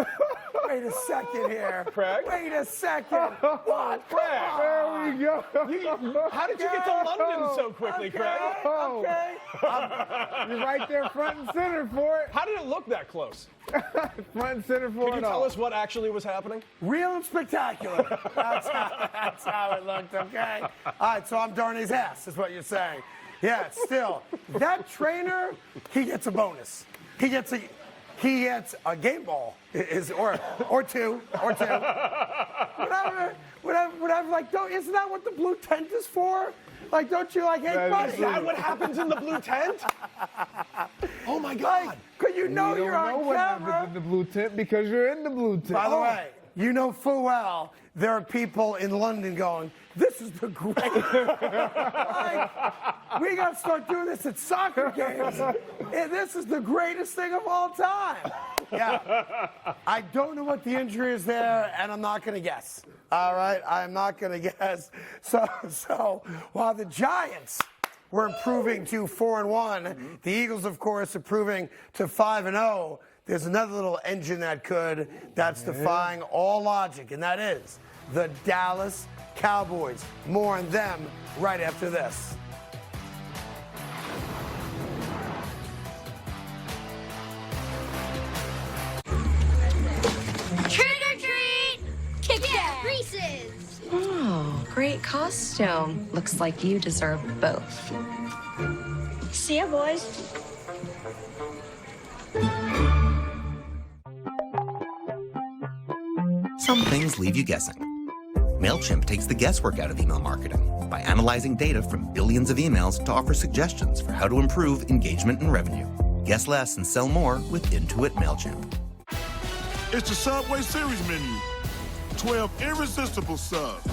Wait a second here. Craig? Wait a second. What? Craig? There we go. How did you get to London so quickly, Craig? Okay. You're right there front and center for it. How did it look that close? Front and center for it. Can you tell us what actually was happening? Real and spectacular. That's how it looked, okay? All right, so I'm Darnay's ass, is what you're saying. Yeah, still, that trainer, he gets a bonus. He gets a game ball, or two. Whatever. Like, isn't that what the blue tent is for? Like, don't you like, hey, buddy? Is that what happens in the blue tent? Oh my God! Like, cause you know you're on what camera. happens in the blue tent because you're in the blue tent. By the way, you know full well there are people in London going, this is the greatest. Like, we got to start doing this at soccer games. This is the greatest thing of all time. Yeah. I don't know what the injury is there, and I'm not going to guess. All right? I'm not going to guess. So while the Giants were improving to 4-1, the Eagles, of course, improving to 5-0. There's another little engine that's defying all logic, and that is the Dallas Cowboys. More on them right after this. Trick or treat! Kit Kat! Reese's! Oh, great costume. Looks like you deserve both. See ya, boys. Some things leave you guessing. MailChimp takes the guesswork out of email marketing by analyzing data from billions of emails to offer suggestions for how to improve engagement and revenue. Guess less and sell more with Intuit MailChimp. It's the Subway Series menu. 12 irresistible subs.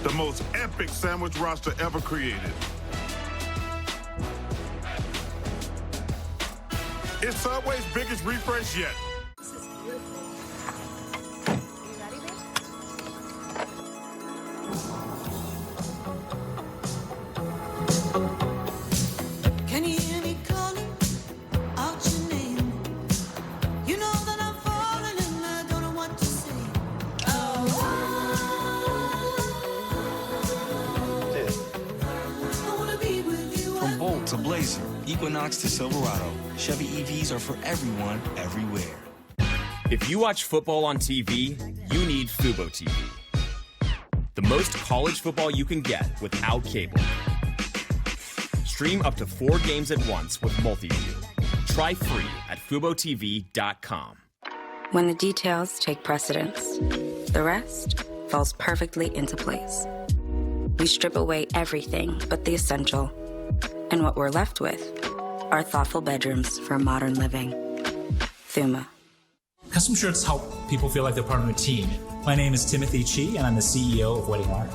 The most epic sandwich roster ever created. It's Subway's biggest refresh yet. Can you hear me calling out your name? You know that I'm falling and I don't know what to say. I wanna be with you. From Bolt to Blazer, Equinox to Silverado, Chevy EVs are for everyone, everywhere. If you watch football on TV, you need Fubo TV. The most college football you can get without cable. Stream up to 4 games at once with Multiview. Try free at FuboTV.com. When the details take precedence, the rest falls perfectly into place. We strip away everything but the essential. And what we're left with are thoughtful bedrooms for modern living. Thuma. Custom shirts help people feel like they're part of a team. My name is Timothy Chi, and I'm the CEO of Wedding Art.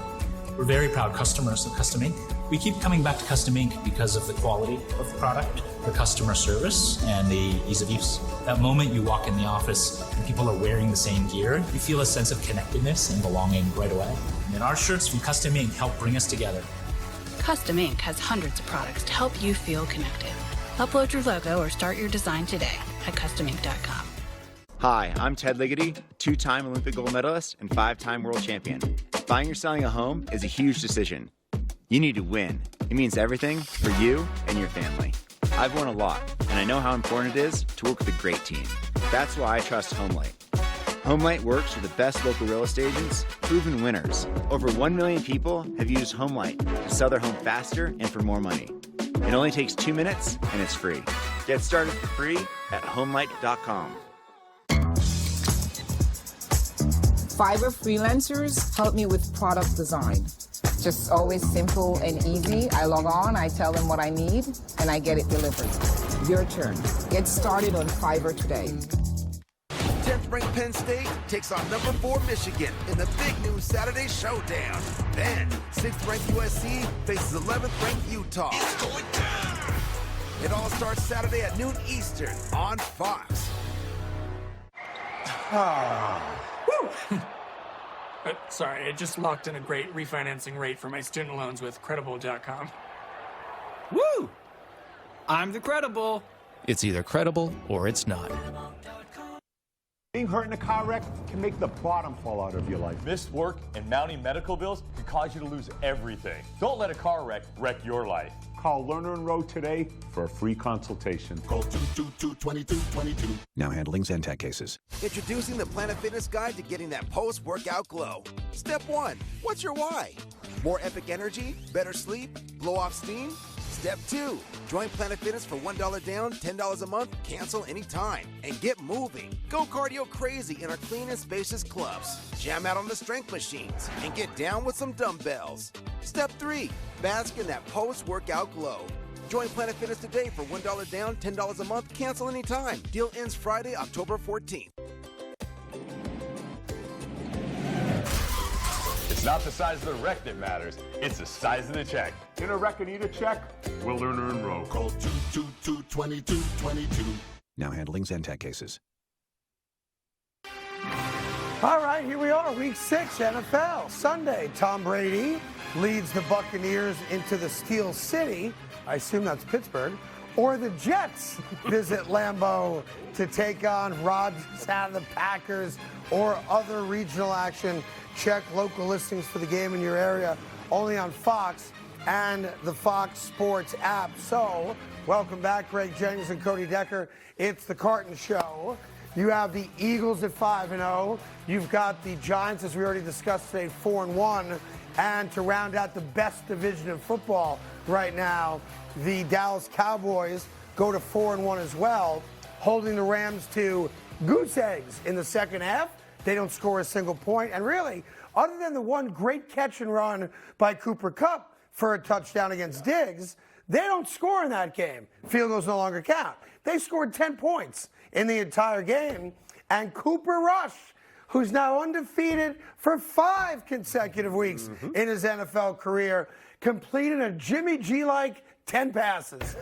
We're very proud customers of Custom Ink. We keep coming back to Custom Ink because of the quality of the product, the customer service, and the ease of use. That moment you walk in the office and people are wearing the same gear, you feel a sense of connectedness and belonging right away. And our shirts from Custom Ink help bring us together. Custom Ink has hundreds of products to help you feel connected. Upload your logo or start your design today at customink.com. Hi, I'm Ted Ligety, 2-time Olympic gold medalist and 5-time world champion. Buying or selling a home is a huge decision. You need to win. It means everything for you and your family. I've won a lot, and I know how important it is to work with a great team. That's why I trust HomeLight. HomeLight works with the best local real estate agents, proven winners. Over 1 million people have used HomeLight to sell their home faster and for more money. It only takes 2 minutes, and it's free. Get started for free at homelight.com. Fiverr freelancers help me with product design. Just always simple and easy. I log on, I tell them what I need, and I get it delivered. Your turn. Get started on Fiverr today. 10th ranked Penn State takes on number 4 Michigan in the big noon Saturday showdown. Then 6th ranked USC faces 11th ranked Utah. It's going down. It all starts Saturday at noon Eastern on Fox. Sorry, I just locked in a great refinancing rate for my student loans with Credible.com. Woo! I'm the Credible. It's either credible or it's not. Being hurt in a car wreck can make the bottom fall out of your life. Missed work and mounting medical bills can cause you to lose everything. Don't let a car wreck your life. Call Lerner and Rowe today for a free consultation. Call 222-2222. Now handling Zentek cases. Introducing the Planet Fitness Guide to getting that post-workout glow. Step 1, what's your why? More epic energy, better sleep, blow off steam? Step 2, join Planet Fitness for $1 down, $10 a month, cancel anytime, and get moving. Go cardio crazy in our clean and spacious clubs. Jam out on the strength machines and get down with some dumbbells. Step 3, bask in that post-workout glow. Join Planet Fitness today for $1 down, $10 a month, cancel anytime. Deal ends Friday, October 14th. It's not the size of the wreck that matters, it's the size of the check. In a wreck and need a check? We'll Lerner and Rowe. Call 222-2222. Now handling Zentek cases. All right, here we are, Week 6, NFL. Sunday, Tom Brady leads the Buccaneers into the Steel City. I assume that's Pittsburgh. Or the Jets visit Lambeau to take on Rodgers and the Packers or other regional action. Check local listings for the game in your area, only on Fox and the Fox Sports app. So, welcome back, Greg Jennings and Cody Decker. It's the Carton Show. You have the Eagles at 5-0. You've got the Giants, as we already discussed today, 4-1. And to round out the best division in football right now, the Dallas Cowboys go to 4-1 as well, holding the Rams to goose eggs in the second half. They don't score a single point. And really, other than the one great catch and run by Cooper Kupp for a touchdown against Diggs, they don't score in that game. Field goals no longer count. They scored 10 points in the entire game. And Cooper Rush, who's now undefeated for 5 consecutive weeks in his NFL career, completed a Jimmy G-like 10 passes.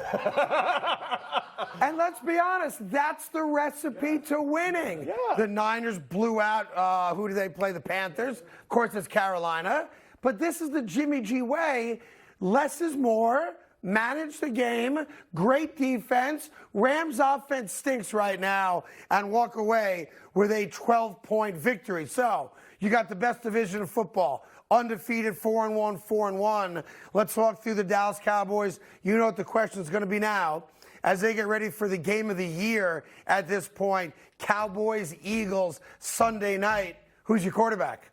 And let's be honest, that's the recipe to winning. Yeah. The Niners blew out, who do they play? The Panthers. Of course, it's Carolina. But this is the Jimmy G way. Less is more. Manage the game. Great defense. Rams offense stinks right now and walk away with a 12-point victory. So you got the best division of football. Undefeated, 4-1, 4-1. Let's walk through the Dallas Cowboys. You know what the question is going to be now as they get ready for the game of the year at this point. Cowboys, Eagles, Sunday night. Who's your quarterback?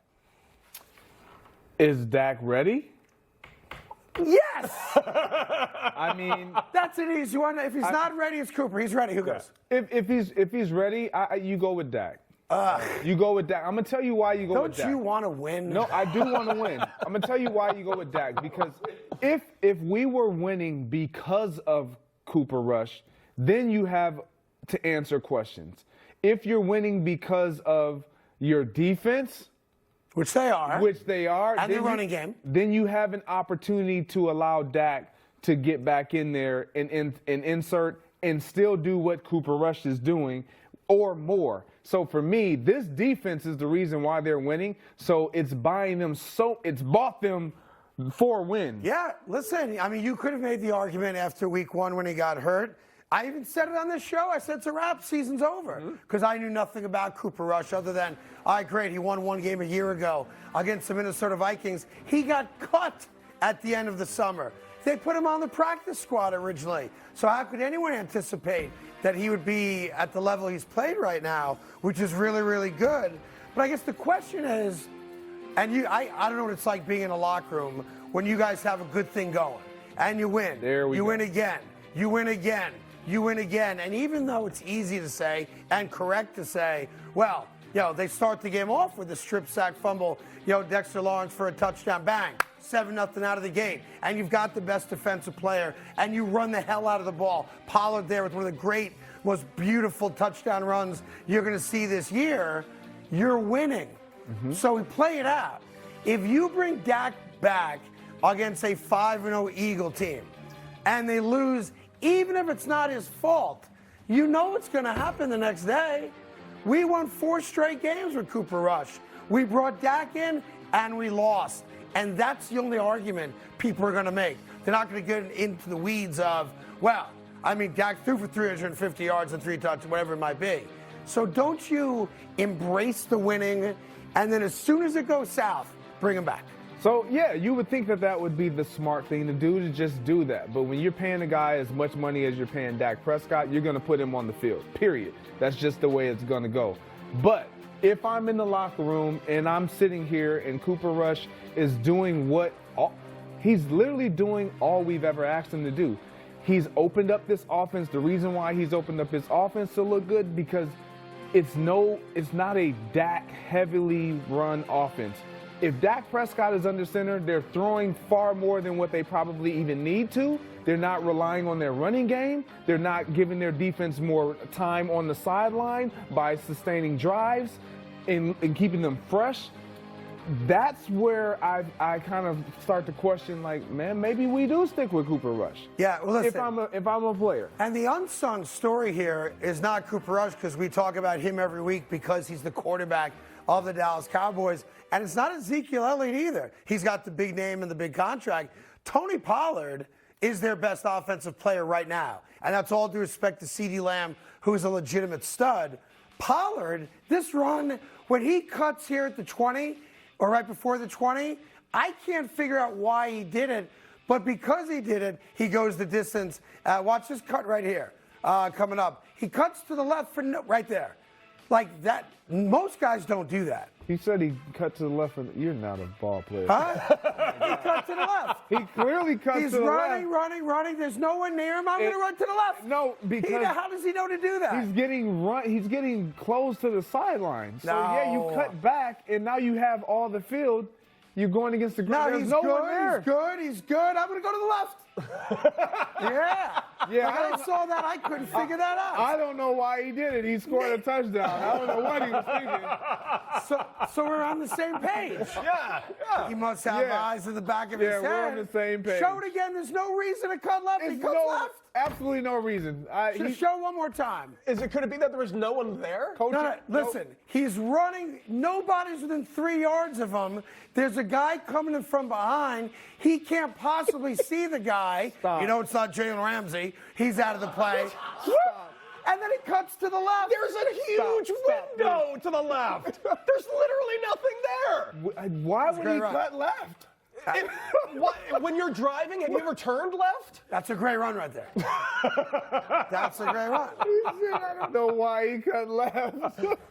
Is Dak ready? Yes! I mean, that's an easy one. If he's not ready, it's Cooper. He's ready. Who goes? If he's ready, you go with Dak. You go with Dak. I'm going to tell you why you go with Dak. Don't you want to win? No, I do want to win. I'm going to tell you why you go with Dak. Because if we were winning because of Cooper Rush, then you have to answer questions. If you're winning because of your defense, which they are, and the running game, then you have an opportunity to allow Dak to get back in there and insert and still do what Cooper Rush is doing or more. So for me, this defense is the reason why they're winning. So it's bought them 4 wins. Yeah, listen, I mean, you could have made the argument after week 1 when he got hurt. I even said it on this show. I said it's a wrap. Season's over. Because I knew nothing about Cooper Rush other than, all right, great, he won 1 game a year ago against the Minnesota Vikings. He got cut at the end of the summer. They put him on the practice squad originally. So how could anyone anticipate that he would be at the level he's played right now, which is really, really good? But I guess the question is, and I don't know what it's like being in a locker room when you guys have a good thing going and you win. You win again. You win again. You win again. And even though it's easy to say and correct to say, well, they start the game off with a strip sack fumble, Dexter Lawrence for a touchdown, bang, 7-0 out of the gate, and you've got the best defensive player, and you run the hell out of the ball. Pollard there with one of the great, most beautiful touchdown runs you're going to see this year. You're winning. So we play it out. If you bring Dak back against a 5-0 Eagle team, and they lose, even if it's not his fault, you know what's going to happen the next day. We won 4 straight games with Cooper Rush. We brought Dak in, and we lost. And that's the only argument people are going to make. They're not going to get into the weeds of, Dak threw for 350 yards and 3 touchdowns, whatever it might be. So don't you embrace the winning, and then as soon as it goes south, bring him back. So, yeah, you would think that would be the smart thing to do, to just do that. But when you're paying a guy as much money as you're paying Dak Prescott, you're going to put him on the field, period. That's just the way it's going to go. But if I'm in the locker room and I'm sitting here and Cooper Rush is doing he's literally doing all we've ever asked him to do. He's opened up this offense. The reason why he's opened up his offense to look good, because it's not a Dak heavily run offense. If Dak Prescott is under center, they're throwing far more than what they probably even need to. They're not relying on their running game. They're not giving their defense more time on the sideline by sustaining drives and keeping them fresh. That's where I kind of start to question, maybe we do stick with Cooper Rush. Yeah, well, listen. If I'm a player. And the unsung story here is not Cooper Rush, because we talk about him every week because he's the quarterback of the Dallas Cowboys. And it's not Ezekiel Elliott either. He's got the big name and the big contract. Tony Pollard is their best offensive player right now. And that's all due respect to CeeDee Lamb, who is a legitimate stud. Pollard, this run, when he cuts here at the 20 or right before the 20, I can't figure out why he did it. But because he did it, he goes the distance. Watch this cut right here coming up. He cuts to the left right there. Like that, most guys don't do that. He said he cut to the left. You're not a ball player. Huh? He cut to the left. He clearly cut to the left. He's running. There's no one near him. I'm going to run to the left. No, because how does he know to do that? He's getting close to the sideline. So yeah, you cut back, and now you have all the field. You're going against the ground. He's good. He's good. I'm going to go to the left. Yeah. I saw that. I couldn't figure that out. I don't know why he did it. He scored a touchdown. I don't know what he was thinking. So we're on the same page. Yeah. He must have eyes in the back of his head. Yeah, we're on the same page. Show it again. There's no reason to cut left. He cuts left. Absolutely no reason. Show one more time. Could it be that there was no one there? Coach, listen, he's running. Nobody's within 3 yards of him. There's a guy coming in from behind. He can't possibly see the guy. Stop. You know it's not Jalen Ramsey. He's out of the play. And then he cuts to the left. There's a huge window to the left. There's literally nothing there. Why would he cut left? When you're driving, have you ever turned left? That's a great run right there. That's a great run. I don't know why he cut left.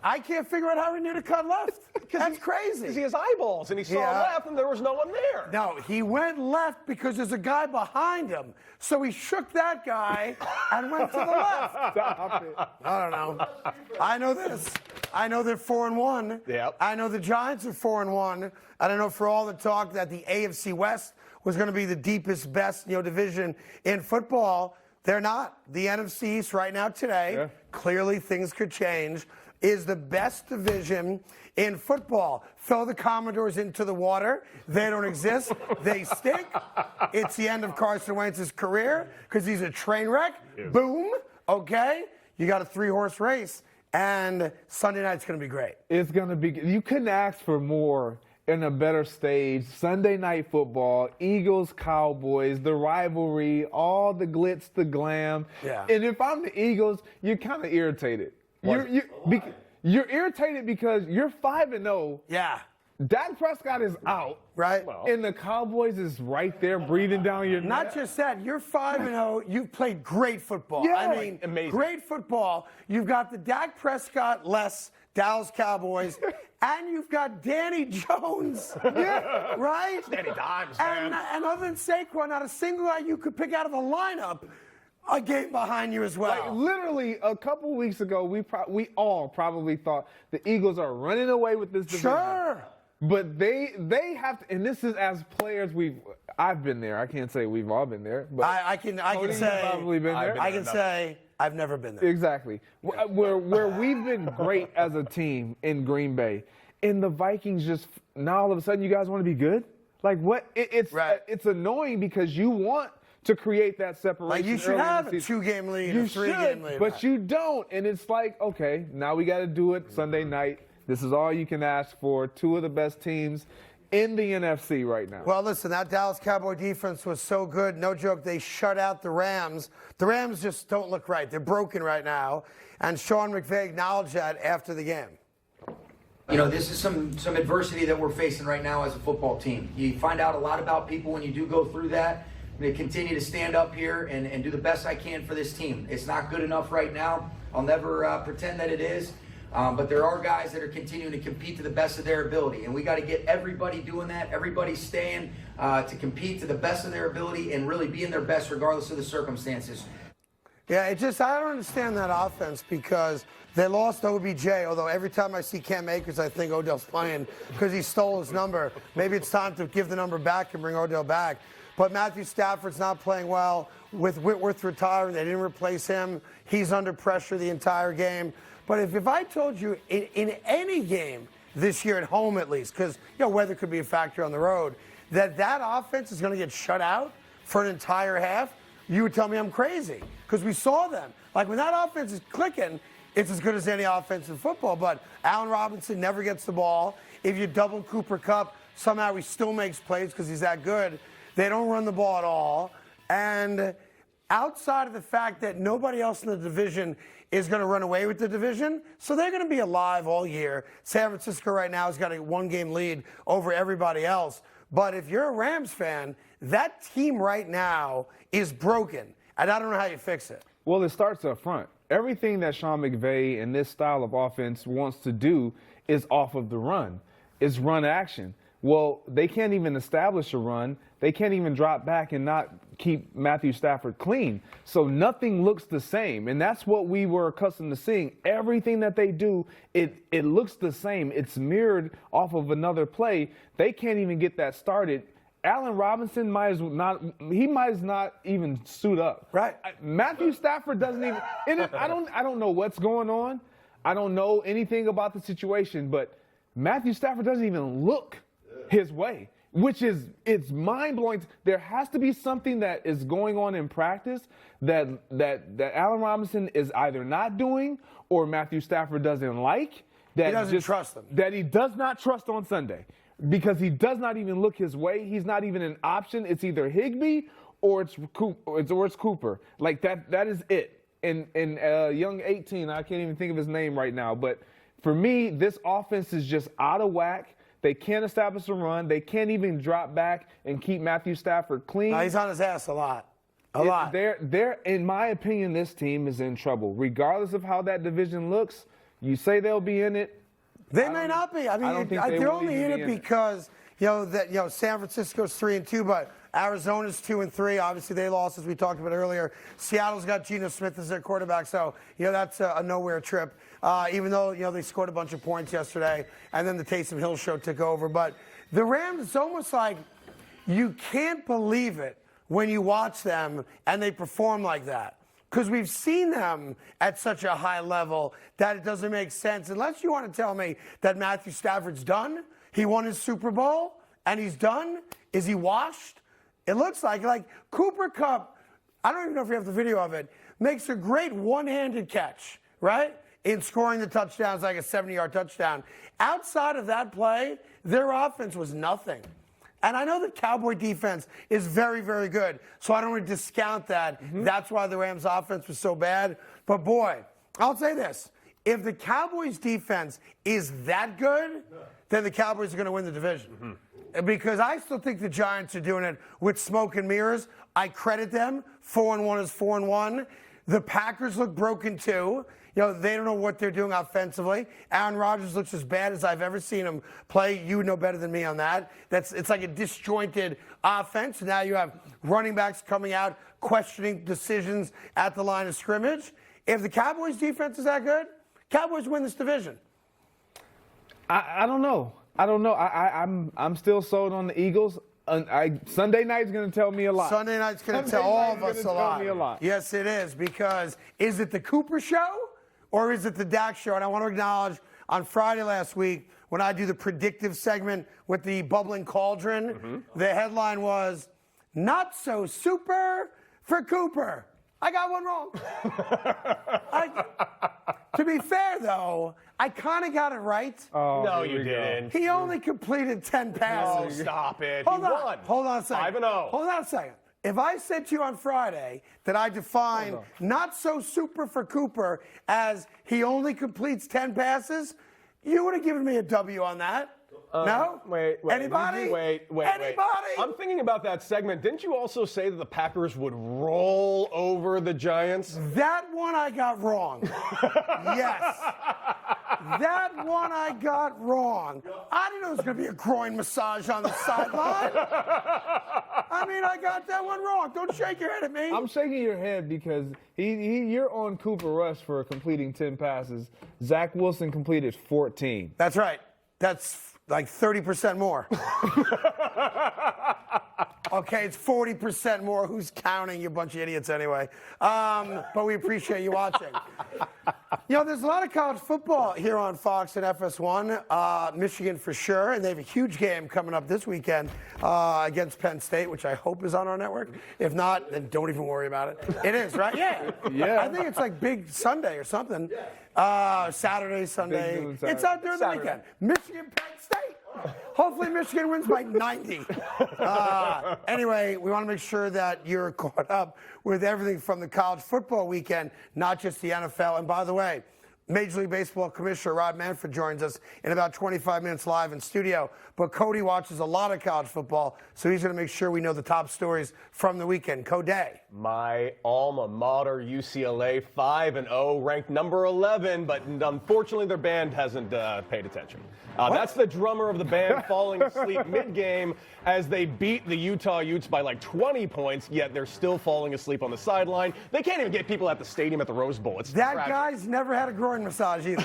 I can't figure out how he knew to cut left. That's crazy. Because he has eyeballs, and he saw left, and there was no one there. No, he went left because there's a guy behind him. So he shook that guy and went to the left. Stop it. I don't know. I know this. I know they're 4-1. Yep. I know the Giants are 4-1. I don't know, for all the talk that the AFC West was going to be the deepest, best division in football. They're not. The NFC East right now today, clearly things could change, is the best division in football. Throw the Commodores into the water. They don't exist. They stink. It's the end of Carson Wentz's career because he's a train wreck. Boom. Okay. You got a 3-horse race, and Sunday night's going to be great. It's going to be. You couldn't ask for more in a better stage. Sunday night football, Eagles, Cowboys, the rivalry, all the glitz, the glam. Yeah. And if I'm the Eagles, you're kind of irritated. You're irritated because you're 5-0. Yeah. Dak Prescott is out, right? And the Cowboys is right there breathing down your Not neck. just that, you're 5-0. You've played great football. Yeah, I mean, amazing. Great football. You've got the Dak Prescott-less Dallas Cowboys, and you've got Danny Jones, right? Danny Dimes, man. And other than Saquon, not a single guy you could pick out of the lineup a game behind you as well. Like, literally, a couple weeks ago, we all probably thought the Eagles are running away with this division. Sure. But they have to, and this is as players I've been there. I can't say we've all been there, but I can Cody, say you've probably been there. I can say I've never been there. Exactly. Where we've been great as a team in Green Bay, and the Vikings just now all of a sudden you guys want to be good? Like what? It's annoying because you want to create that separation. Like you should early in have the a season. 2-game lead, You a 3-game lead. but you don't, and it's like, okay, now we got to do it Sunday night. This is all you can ask for. Two of the best teams in the NFC right now. Well, listen, that Dallas Cowboy defense was so good. No joke, they shut out the Rams. The Rams just don't look right. They're broken right now. And Sean McVay acknowledged that after the game. You know, this is some adversity that we're facing right now as a football team. You find out a lot about people when you do go through that. I'm going to continue to stand up here and do the best I can for this team. It's not good enough right now. I'll never pretend that it is. But there are guys that are continuing to compete to the best of their ability. And we got to get everybody doing that, everybody staying to compete to the best of their ability and really being their best regardless of the circumstances. Yeah, I don't understand that offense because they lost OBJ, although every time I see Cam Akers, I think Odell's playing because he stole his number. Maybe it's time to give the number back and bring Odell back. But Matthew Stafford's not playing well. With Whitworth retiring, they didn't replace him. He's under pressure the entire game. But if I told you in any game this year at home at least, because weather could be a factor on the road, that offense is going to get shut out for an entire half, you would tell me I'm crazy because we saw them. Like when that offense is clicking, it's as good as any offense in football. But Allen Robinson never gets the ball. If you double Cooper Kupp, somehow he still makes plays because he's that good. They don't run the ball at all. And outside of the fact that nobody else in the division is going to run away with the division, so they're going to be alive all year. San Francisco right now has got a 1-game lead over everybody else. But if you're a Rams fan, that team right now is broken, and I don't know how you fix it. Well, it starts up front. Everything that Sean McVay and this style of offense wants to do is off of the run. It's run action. Well, they can't even establish a run. They can't even drop back and not keep Matthew Stafford clean. So nothing looks the same. And that's what we were accustomed to seeing. Everything that they do, it looks the same. It's mirrored off of another play. They can't even get that started. Allen Robinson might as not even suit up. Right. Matthew Stafford doesn't even. I don't know what's going on. I don't know anything about the situation, but Matthew Stafford doesn't even look his way, which is, it's mind-blowing. There has to be something that is going on in practice that Allen Robinson is either not doing or Matthew Stafford doesn't like. That he doesn't trust them. That he does not trust on Sunday because he does not even look his way. He's not even an option. It's either Higbee or it's Cooper. Like that is it. And young 18, I can't even think of his name right now. But for me, this offense is just out of whack. They can't establish a run. They can't even drop back and keep Matthew Stafford clean. No, he's on his ass a lot. A lot. They're, in my opinion, this team is in trouble. Regardless of how that division looks, you say they'll be in it. They may not be. I mean, they're only in it because San Francisco's 3-2, but Arizona's 2-3. Obviously, they lost, as we talked about earlier. Seattle's got Geno Smith as their quarterback, so that's a nowhere trip. Even though they scored a bunch of points yesterday, and then the Taysom Hill show took over. But the Rams, it's almost like you can't believe it when you watch them and they perform like that. Because we've seen them at such a high level that it doesn't make sense. Unless you want to tell me that Matthew Stafford's done, he won his Super Bowl, and he's done. Is he washed? It looks like Cooper Kupp, I don't even know if we have the video of it, makes a great one-handed catch, right? In scoring the touchdowns, like a 70-yard touchdown. Outside of that play, their offense was nothing. And I know the Cowboy defense is very, very good, so I don't want to discount that. Mm-hmm. That's why the Rams offense was so bad. But boy, I'll say this. If the Cowboys defense is that good, then the Cowboys are going to win the division. Because I still think the Giants are doing it with smoke and mirrors. I credit them. 4-1 is 4-1. The Packers look broken too. You know, they don't know what they're doing offensively. Aaron Rodgers looks as bad as I've ever seen him play. You know better than me on that. It's like a disjointed offense. Now you have running backs coming out, questioning decisions at the line of scrimmage. If the Cowboys defense is that good, Cowboys win this division. I don't know. I'm still sold on the Eagles. Sunday night's going to tell me a lot. Sunday night's going to tell all of us a lot. Yes, it is, because is it the Cooper Show or is it the Dak Show? And I want to acknowledge on Friday last week when I do the predictive segment with the bubbling cauldron, the headline was, "Not so super for Cooper." I got one wrong. To be fair, though, I kind of got it right. Oh, no, you didn't. He only completed 10 passes. Oh, stop it. Hold he on. won. Hold on a second. 5-0. Hold on a second. If I said to you on Friday that I define not so super for Cooper as he only completes 10 passes, you would have given me a W on that. No? Wait. Anybody? Wait. Anybody? I'm thinking about that segment. Didn't you also say that the Packers would roll over the Giants? That one I got wrong. Yes. That one I got wrong. I didn't know it was going to be a groin massage on the sideline. I mean, I got that one wrong. Don't shake your head at me. I'm shaking your head because you're on Cooper Rush for completing 10 passes. Zach Wilson completed 14. That's right. That's like 30% more. Okay, it's 40% more. Who's counting, you bunch of idiots anyway? But we appreciate you watching. You know, there's a lot of college football here on Fox and FS1. Michigan for sure, and they have a huge game coming up this weekend against Penn State, which I hope is on our network. If not, then don't even worry about it. It is, right? Yeah. I think it's like Big Sunday or something. Saturday, Sunday. It's out during the weekend. Michigan, Penn State. Hopefully Michigan wins by 90. Anyway, we want to make sure that you're caught up with everything from the college football weekend, not just the NFL. And by the way, Major League Baseball Commissioner Rob Manfred joins us in about 25 minutes live in studio. But Cody watches a lot of college football, so he's going to make sure we know the top stories from the weekend. Cody. My alma mater, UCLA, 5-0, ranked number 11, but unfortunately their band hasn't paid attention. That's the drummer of the band falling asleep mid-game as they beat the Utah Utes by like 20 points, yet they're still falling asleep on the sideline. They can't even get people at the stadium at the Rose Bowl. It's that tragic. Guy's never had a groin massage either.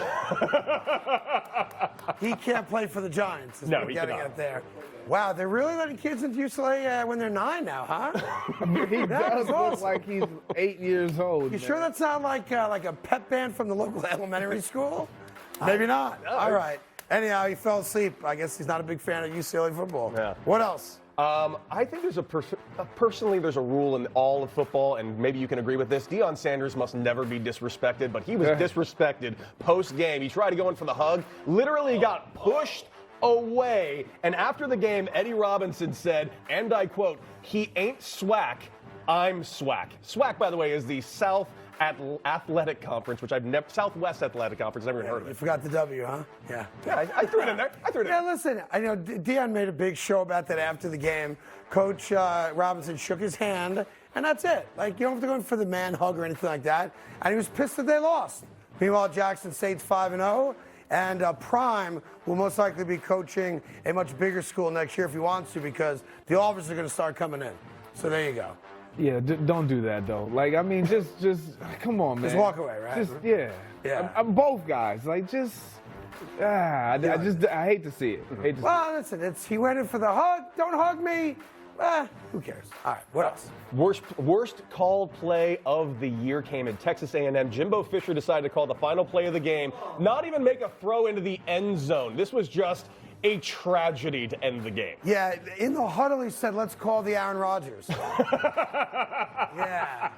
He can't play for the Giants. No, he getting cannot. it there. Wow, they're really letting kids into UCLA when they're 9 now, huh? He does look like he's 8 years old. You sure that's not like a pep band from the local elementary school? Maybe not. All right. Anyhow, he fell asleep. I guess he's not a big fan of UCLA football. Yeah. What else? I think there's personally there's a rule in all of football, and maybe you can agree with this. Deion Sanders must never be disrespected, but he was disrespected post-game. He tried to go in for the hug, literally got pushed away, and after the game, Eddie Robinson said, and I quote, "He ain't SWAC, I'm SWAC." SWAC, by the way, is the South Athletic Conference, which Southwest Athletic Conference, never even heard of it. You forgot the W, huh? Yeah. Yeah, I threw it in there. Yeah, listen, I know Deion made a big show about that after the game. Coach Robinson shook his hand, and that's it. Like, you don't have to go in for the man hug or anything like that. And he was pissed that they lost. Meanwhile, Jackson State's 5-0. And Prime will most likely be coaching a much bigger school next year if he wants to, because the offers are going to start coming in. So there you go. Yeah, don't do that though. Like, I mean, just come on, man. Just walk away, right? Yeah. I'm both guys. Like, I hate to see it. Well, listen, he went in for the hug. Don't hug me. Who cares? All right, what else? Worst called play of the year came in Texas A&M. Jimbo Fisher decided to call the final play of the game, not even make a throw into the end zone. This was just a tragedy to end the game. Yeah, in the huddle he said, "Let's call the Aaron Rodgers." Yeah.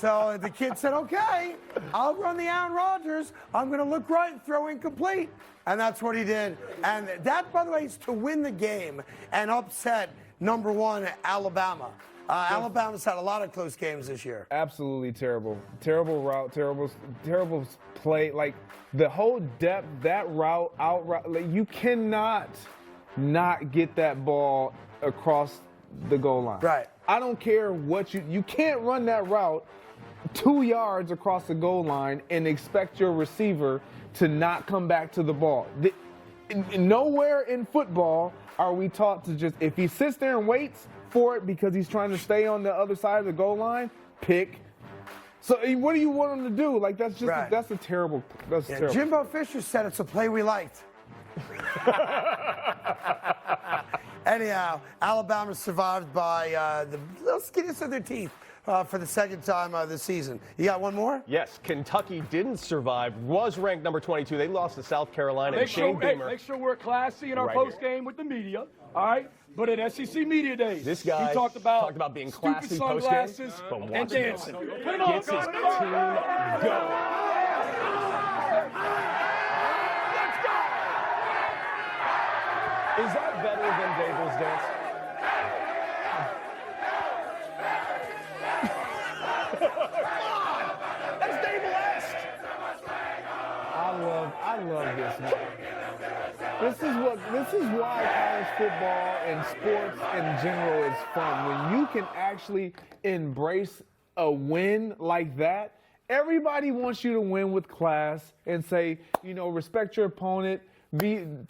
So the kid said, "Okay, I'll run the Aaron Rodgers. I'm going to look right and throw incomplete." And that's what he did. And that, by the way, is to win the game and upset number 1 Alabama. Alabama's had a lot of close games this year. Absolutely terrible. Terrible route, terrible play. Like, the whole depth, that route, out route, like, you cannot not get that ball across the goal line. Right. I don't care what you can't run that route 2 yards across the goal line and expect your receiver to not come back to the ball. Nowhere in football are we taught to just, if he sits there and waits for it because he's trying to stay on the other side of the goal line, pick. So what do you want him to do? Like, that's just that's terrible. Jimbo Fisher said it's a play we liked. Anyhow, Alabama survived by the little skinniest of their teeth for the second time this season. You got one more? Yes, Kentucky didn't survive, was ranked number 22. They lost to South Carolina. Make and sure we're classy in our post game with the media, all right? But at SEC Media Days, this guy he talked about being stupid classy sunglasses and dancing. Gets his team going. Is that better than Dable's dance? That's Dable-esque. I love this, man. This is why college football and sports in general is fun. When you can actually embrace a win like that, everybody wants you to win with class and say, respect your opponent, man,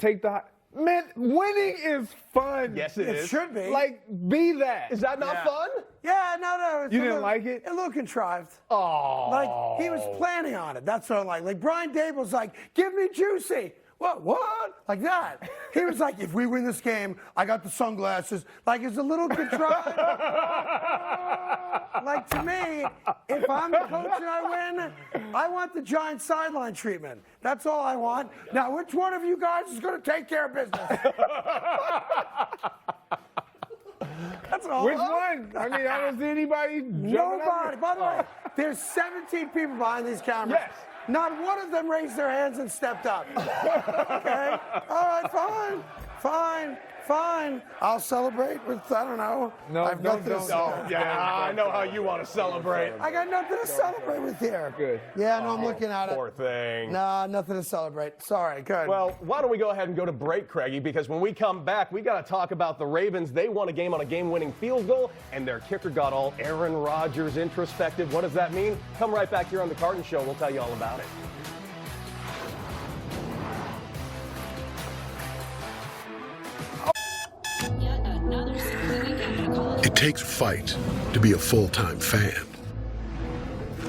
winning is fun. Yes, it is. It should be. Like, be that. Is that not fun? Yeah, no. You didn't like it? A little contrived. Oh. Like, he was planning on it. That's what I like. Like, Brian Dable's like, give me Juicy. What? Like that. He was like, if we win this game, I got the sunglasses. Like, it's a little contrived. Like, to me, if I'm the coach and I win, I want the Giant sideline treatment. That's all I want. Now, which one of you guys is going to take care of business? That's all. Which one? I mean, I don't see anybody. Nobody. By the way, there's 17 people behind these cameras. Yes. Not one of them raised their hands and stepped up. Okay? All right, fine. I'll celebrate with, I don't know. No, I've nothing to Oh, yeah, I know how you want to celebrate. I got nothing to celebrate with here. Good. Yeah, no, I'm looking at it. Poor thing. Nah, nothing to celebrate. Sorry, good. Well, why don't we go ahead and go to break, Craigie, because when we come back, we got to talk about the Ravens. They won a game on a game-winning field goal, and their kicker got all Aaron Rodgers introspective. What does that mean? Come right back here on the Carton Show. We'll tell you all about it. It takes a fight to be a full-time fan.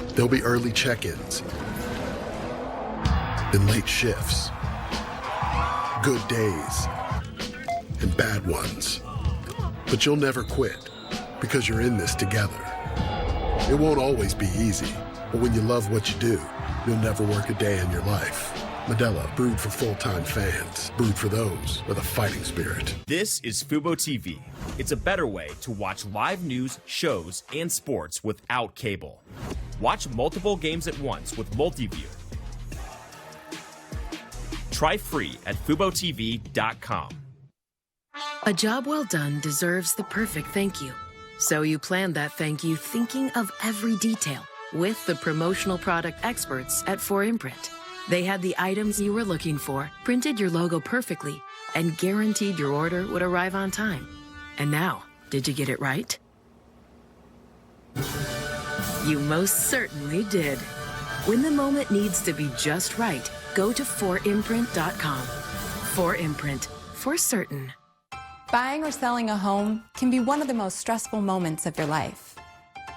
There'll be early check-ins, then late shifts, good days, and bad ones. But you'll never quit, because you're in this together. It won't always be easy, but when you love what you do, you'll never work a day in your life. Modelo, brewed for full-time fans, brewed for those with a fighting spirit. This is Fubo TV. It's a better way to watch live news, shows, and sports without cable. Watch multiple games at once with Multiview. Try free at FuboTV.com. A job well done deserves the perfect thank you. So you planned that thank you thinking of every detail with the promotional product experts at 4imprint. They had the items you were looking for, printed your logo perfectly, and guaranteed your order would arrive on time. And now, did you get it right? You most certainly did. When the moment needs to be just right, go to 4imprint.com. 4imprint, for certain. Buying or selling a home can be one of the most stressful moments of your life.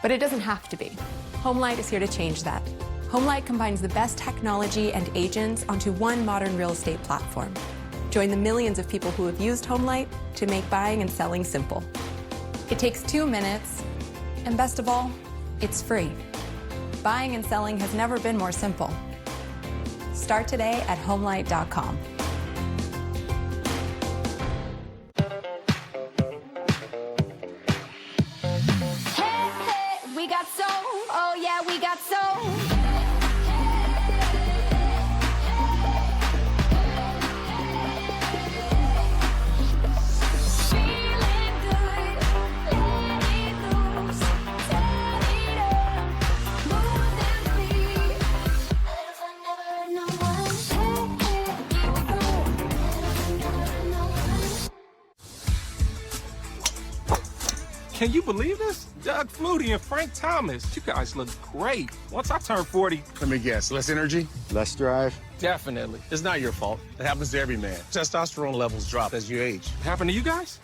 But it doesn't have to be. HomeLight is here to change that. HomeLight combines the best technology and agents onto one modern real estate platform. Join the millions of people who have used HomeLight to make buying and selling simple. It takes 2 minutes, and best of all, it's free. Buying and selling has never been more simple. Start today at HomeLight.com. Hey, we got soul. Oh yeah, we got soul. Feeling good, let it Can you believe this? Doug Flutie and Frank Thomas. You guys look great. Once I turn 40. Let me guess, less energy? Less drive? Definitely. It's not your fault. It happens to every man. Testosterone levels drop as you age. Happened to you guys?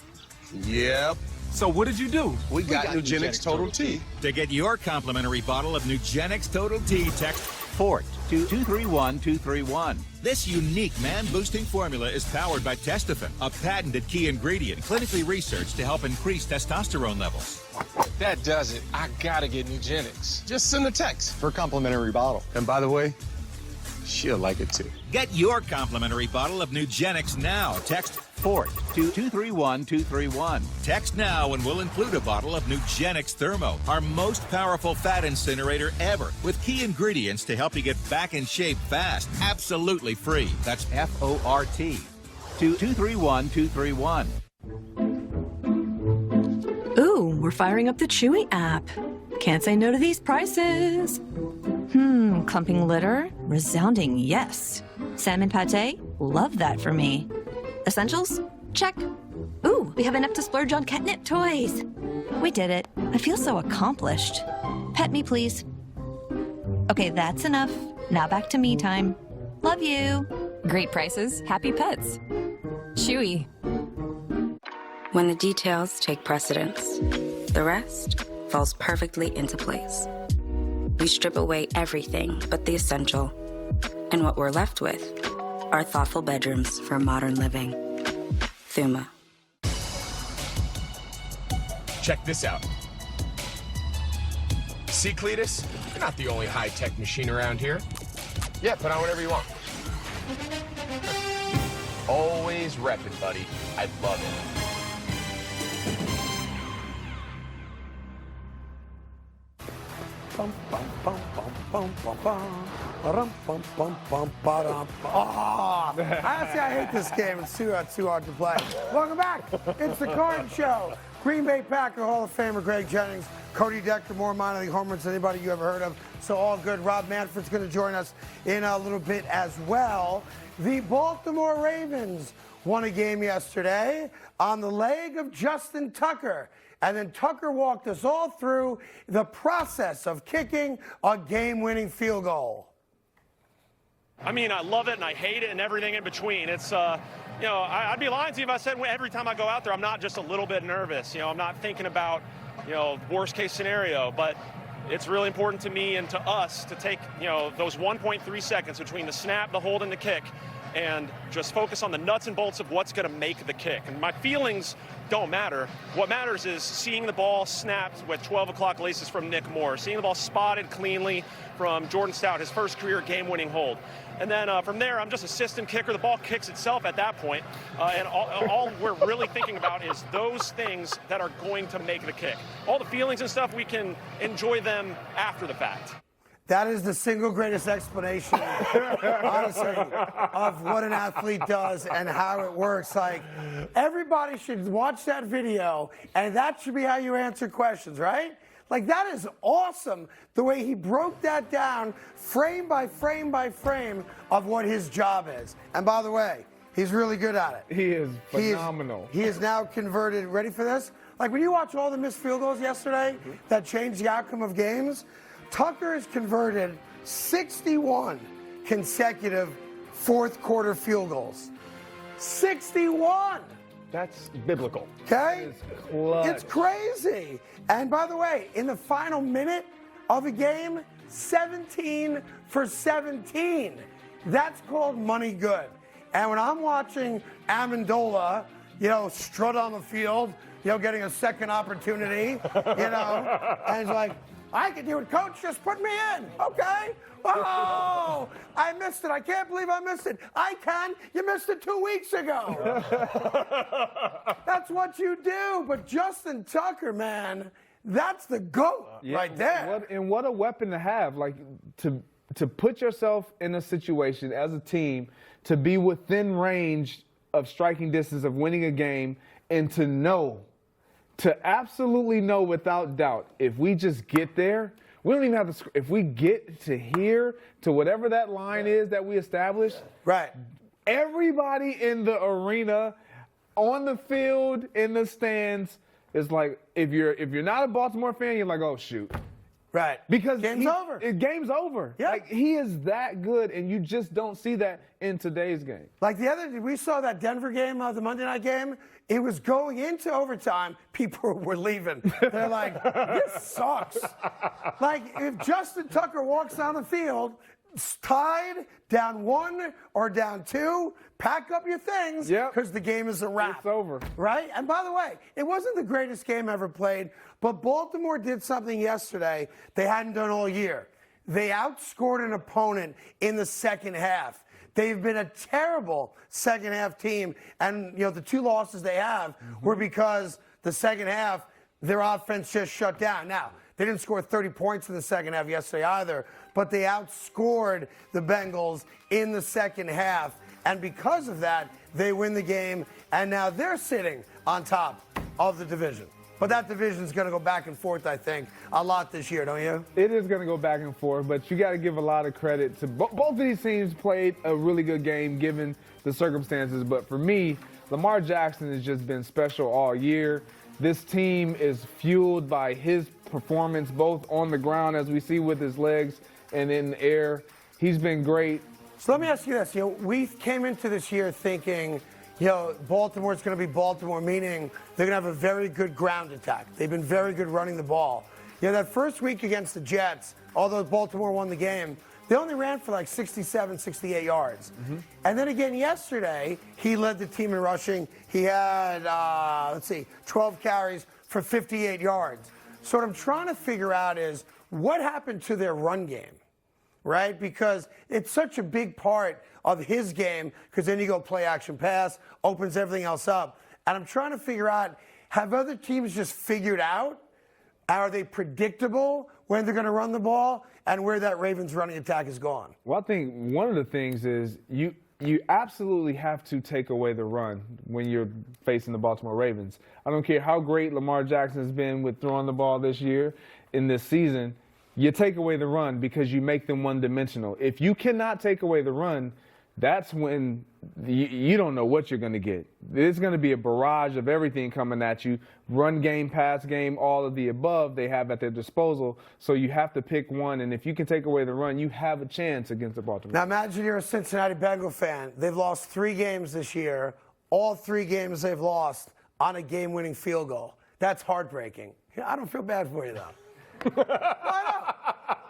Yep. So what did you do? We got Nugenix Total T. To get your complimentary bottle of Nugenix Total T, text FORT to 231231. This unique man-boosting formula is powered by Testofen, a patented key ingredient clinically researched to help increase testosterone levels. That does it. I gotta get Nugenix. Just send a text for a complimentary bottle. And by the way, she'll like it too. Get your complimentary bottle of Nugenix now. Text FORT to 231231. Text now and we'll include a bottle of Nugenix Thermo, our most powerful fat incinerator ever, with key ingredients to help you get back in shape fast. Absolutely free. That's FORT to 231231. Ooh, we're firing up the Chewy app. Can't say no to these prices. Clumping litter? Resounding yes. Salmon pate? Love that for me. Essentials? Check. Ooh, we have enough to splurge on catnip toys. We did it. I feel so accomplished. Pet me, please. Okay, that's enough. Now back to me time. Love you. Great prices, happy pets. Chewy. When the details take precedence, the rest falls perfectly into place. We strip away everything but the essential, and what we're left with are thoughtful bedrooms for modern living. Thuma. Check this out. See, Cletus? You're not the only high-tech machine around here. Yeah, put on whatever you want. Always rep it, buddy. I love it. Bum, bum, bum, bum, bum, bum, bum. Ba-dum, bum, bum, bum, ba-dum. Oh, honestly, I hate this game. It's too hard to play. Welcome back. It's the Carton Show. Green Bay Packer Hall of Famer Greg Jennings, Cody Decker, more minor league home runs than anybody you ever heard of. So all good. Rob Manfred's going to join us in a little bit as well. The Baltimore Ravens won a game yesterday on the leg of Justin Tucker. And then Tucker walked us all through the process of kicking a game-winning field goal. I mean, I love it and I hate it and everything in between. It's, you know, I'd be lying to you if I said every time I go out there, I'm not just a little bit nervous. You know, I'm not thinking about, you know, worst case scenario, but it's really important to me and to us to take, you know, those 1.3 seconds between the snap, the hold, and the kick, and just focus on the nuts and bolts of what's going to make the kick. And my feelings don't matter. What matters is seeing the ball snapped with 12 o'clock laces from Nick Moore, seeing the ball spotted cleanly from Jordan Stout, his first career game-winning hold. And then from there, I'm just assistant kicker. The ball kicks itself at that point. And all we're really thinking about is those things that are going to make the kick. All the feelings and stuff, we can enjoy them after the fact. That is the single greatest explanation, honestly, of what an athlete does and how it works. Like, everybody should watch that video, and that should be how you answer questions, right? Like, that is awesome, the way he broke that down frame by frame by frame of what his job is. And by the way, he's really good at it. He is phenomenal. He is now converted, ready for this? Like, when you watch all the missed field goals yesterday that changed the outcome of games, Tucker has converted 61 consecutive fourth quarter field goals. 61! That's biblical. Okay? Clutch. It's crazy. And by the way, in the final minute of a game, 17 for 17. That's called money good. And when I'm watching Amendola, you know, strut on the field, you know, getting a second opportunity, you know, and it's like, I can do it, coach, just put me in, okay? Oh, I missed it. I can't believe I missed it. I can. You missed it 2 weeks ago. That's what you do. But Justin Tucker, man, that's the GOAT right there. What a weapon to have, like to put yourself in a situation as a team to be within range of striking distance of winning a game and to absolutely know without doubt, if we just get there, we don't even have to, if we get to here, to whatever that line is that we established, right? Everybody in the arena, on the field, in the stands, it's like if you're not a Baltimore fan, you're like, oh shoot. Right. Because game's over. Game's over. Yeah. Like, he is that good, and you just don't see that in today's game. Like we saw that Denver game, the Monday night game. It was going into overtime. People were leaving. They're like, this sucks. Like, if Justin Tucker walks on the field, tied, down 1 or down 2, pack up your things because the game is a wrap. It's over. Right? And by the way, it wasn't the greatest game ever played, but Baltimore did something yesterday they hadn't done all year. They outscored an opponent in the second half. They've been a terrible second half team, and the 2 losses they have were because the second half their offense just shut down. Now, they didn't score 30 points in the second half yesterday either, but they outscored the Bengals in the second half. And because of that, they win the game, and now they're sitting on top of the division. But that division's going to go back and forth, I think, a lot this year, don't you? It is going to go back and forth, but you got to give a lot of credit to both of these teams played a really good game given the circumstances. But for me, Lamar Jackson has just been special all year. This team is fueled by his performance, both on the ground, as we see with his legs, and in the air. He's been great. So let me ask you this. We came into this year thinking, Baltimore's going to be Baltimore, meaning they're going to have a very good ground attack. They've been very good running the ball. That first week against the Jets, although Baltimore won the game, they only ran for like 67, 68 yards. And then again yesterday, he led the team in rushing. He had, 12 carries for 58 yards. So what I'm trying to figure out is what happened to their run game, right? Because it's such a big part of his game, because then you go play action pass, opens everything else up. And I'm trying to figure out, have other teams just figured out? Are they predictable when they're going to run the ball and where that Ravens running attack is gone? Well, I think one of the things is you absolutely have to take away the run when you're facing the Baltimore Ravens. I don't care how great Lamar Jackson has been with throwing the ball this year, in this season, you take away the run because you make them one-dimensional. If you cannot take away the run, that's when you don't know what you're going to get. There's going to be a barrage of everything coming at you. Run game, pass game, all of the above they have at their disposal. So you have to pick one, and if you can take away the run, you have a chance against the Baltimore. Now imagine you're a Cincinnati Bengal fan. They've lost 3 games this year. All 3 games they've lost on a game-winning field goal. That's heartbreaking. I don't feel bad for you, though. Why not?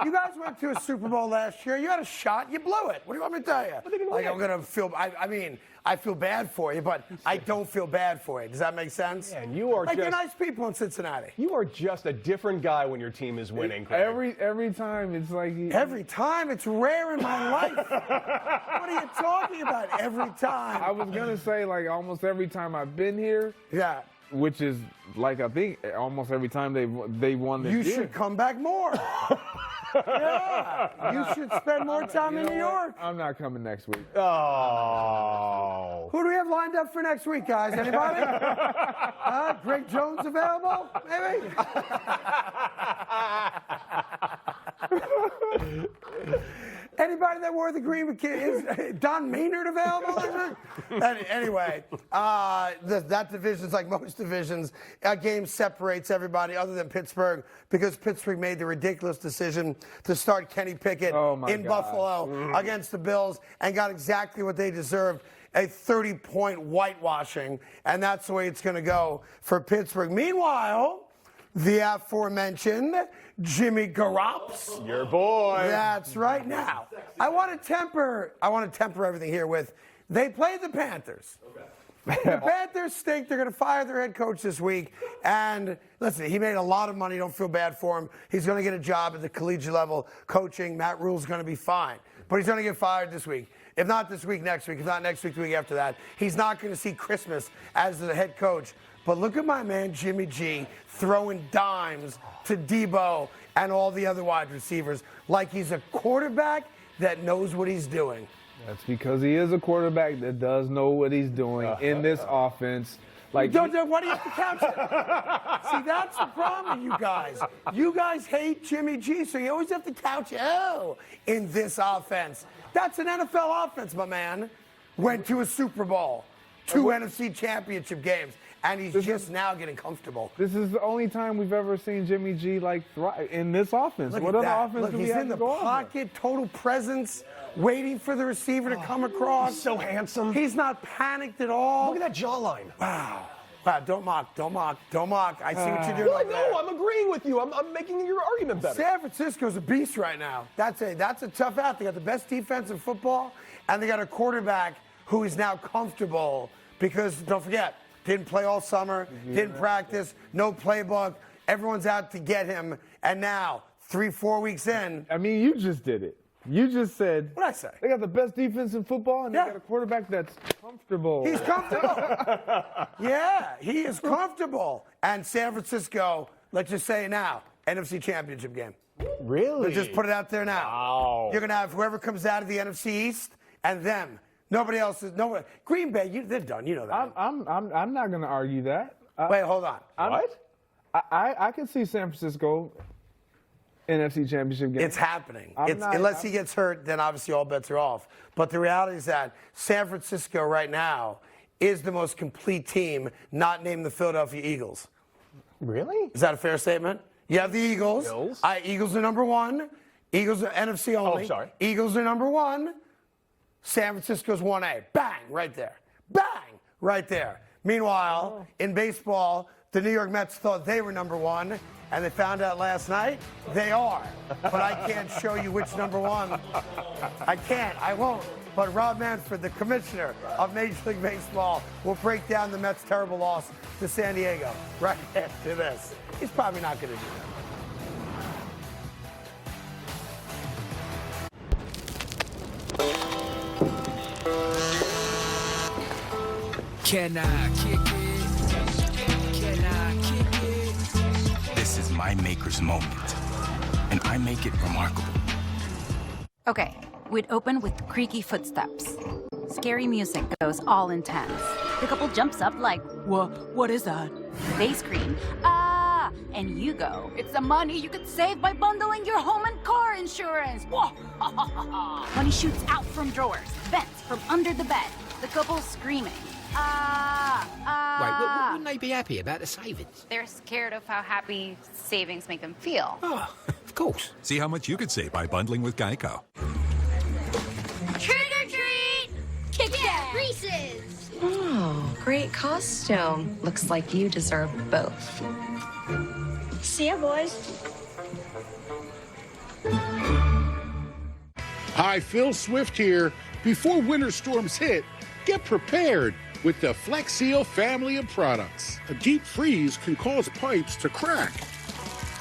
You guys went to a Super Bowl last year. You had a shot. You blew it. What do you want me to tell you? I'm going to feel, I feel bad for you, but I don't feel bad for you. Does that make sense? Yeah, and you are you're nice people in Cincinnati. You are just a different guy when your team is winning, Craig. Every time it's like... Every time? It's rare in my life. What are you talking about? Every time. I was going to say, like, almost every time I've been here. Yeah. Which is, like, I think almost every time they won this year. You should come back more. Yeah. You should spend more time in New York. I'm not coming next week. Oh. Who do we have lined up for next week, guys? Anybody? Greg Jones available? Maybe? Anybody that wore the green is Don Maynard available? Anyway, that division's like most divisions. A game separates everybody other than Pittsburgh because Pittsburgh made the ridiculous decision to start Kenny Pickett in Buffalo against the Bills and got exactly what they deserved. A 30-point whitewashing, and that's the way it's going to go for Pittsburgh. Meanwhile, the aforementioned Jimmy Garoppolo. Your boy. That's right. Now, I want to temper everything here with, they played the Panthers. The Panthers stink. They're going to fire their head coach this week. And listen, he made a lot of money. Don't feel bad for him. He's going to get a job at the collegiate level coaching. Matt Rule's going to be fine. But he's going to get fired this week. If not this week, next week. If not next week, the week after that. He's not going to see Christmas as the head coach. But look at my man, Jimmy G, throwing dimes to Debo and all the other wide receivers like he's a quarterback that knows what he's doing. That's because he is a quarterback that does know what he's doing in this offense. Like, why do you have to couch it? See, that's the problem with you guys. You guys hate Jimmy G, so you always have to couch in this offense. That's an NFL offense, my man. Went to a Super Bowl, 2 NFC championship games. and he's just now getting comfortable. This is the only time we've ever seen Jimmy G thrive in this offense. Look what at other that. offense Look, do we he's have in to the go over? pocket, total presence, waiting for the receiver to come across. He's so handsome. He's not panicked at all. Look at that jawline. Wow. Wow, don't mock. I see what you're doing. Well, no, I'm agreeing with you. I'm making your argument better. San Francisco's a beast right now. That's a tough out. They got the best defense in football, and they got a quarterback who is now comfortable because, don't forget, didn't play all summer, didn't practice, no playbook. Everyone's out to get him, and now, 3-4 weeks in. I mean, you just did it. You just said. What'd I say? They got the best defense in football, and they got a quarterback that's comfortable. He's comfortable. Yeah, he is comfortable. And San Francisco, let's just say it now, NFC Championship game. Really? Let's just put it out there now. Wow. You're going to have whoever comes out of the NFC East and them. Nobody else is. Nobody. Green Bay, they're done. You know that. I'm not going to argue that. Wait, hold on. What? I can see San Francisco NFC Championship game. It's happening. Unless he gets hurt, then obviously all bets are off. But the reality is that San Francisco right now is the most complete team not named the Philadelphia Eagles. Really? Is that a fair statement? You have the Eagles. Eagles are number one. Eagles are NFC only. Oh, sorry. Eagles are number one. San Francisco's 1A. Bang, right there. Bang, right there. Meanwhile, in baseball, the New York Mets thought they were number one, and they found out last night they are. But I can't show you which number one. I can't. I won't. But Rob Manfred, the commissioner of Major League Baseball, will break down the Mets' terrible loss to San Diego right after this. He's probably not going to do that. Can I kick it? Can I kick it? This is my maker's moment, and I make it remarkable. Okay, we'd open with creaky footsteps. Scary music goes all intense. The couple jumps up like, what is that? They scream, ah! And you go, it's the money you could save by bundling your home and car insurance. Money shoots out from drawers, vents from under the bed. The couple screaming, ah, ah. Wait, wouldn't they be happy about the savings? They're scared of how happy savings make them feel. Oh, of course. See how much you could save by bundling with Geico. Trick or treat! Kit Kat, Reese's! Oh, great costume. Looks like you deserve both. See ya, boys. Hi, Phil Swift here. Before winter storms hit, get prepared with the Flex Seal family of products. A deep freeze can cause pipes to crack,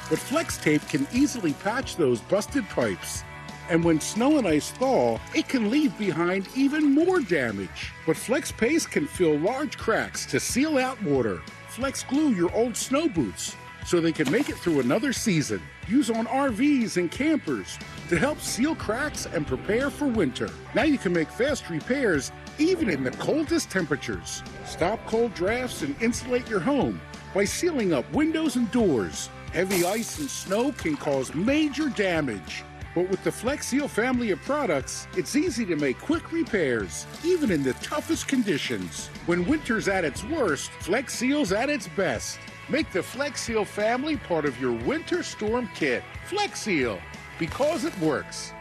but Flex Tape can easily patch those busted pipes. And when snow and ice thaw, it can leave behind even more damage. But Flex Paste can fill large cracks to seal out water. Flex Glue your old snow boots so they can make it through another season. Use on RVs and campers to help seal cracks and prepare for winter. Now you can make fast repairs even in the coldest temperatures. Stop cold drafts and insulate your home by sealing up windows and doors. Heavy ice and snow can cause major damage. But with the Flex Seal family of products, it's easy to make quick repairs, even in the toughest conditions. When winter's at its worst, Flex Seal's at its best. Make the Flex Seal family part of your winter storm kit. Flex Seal, because it works.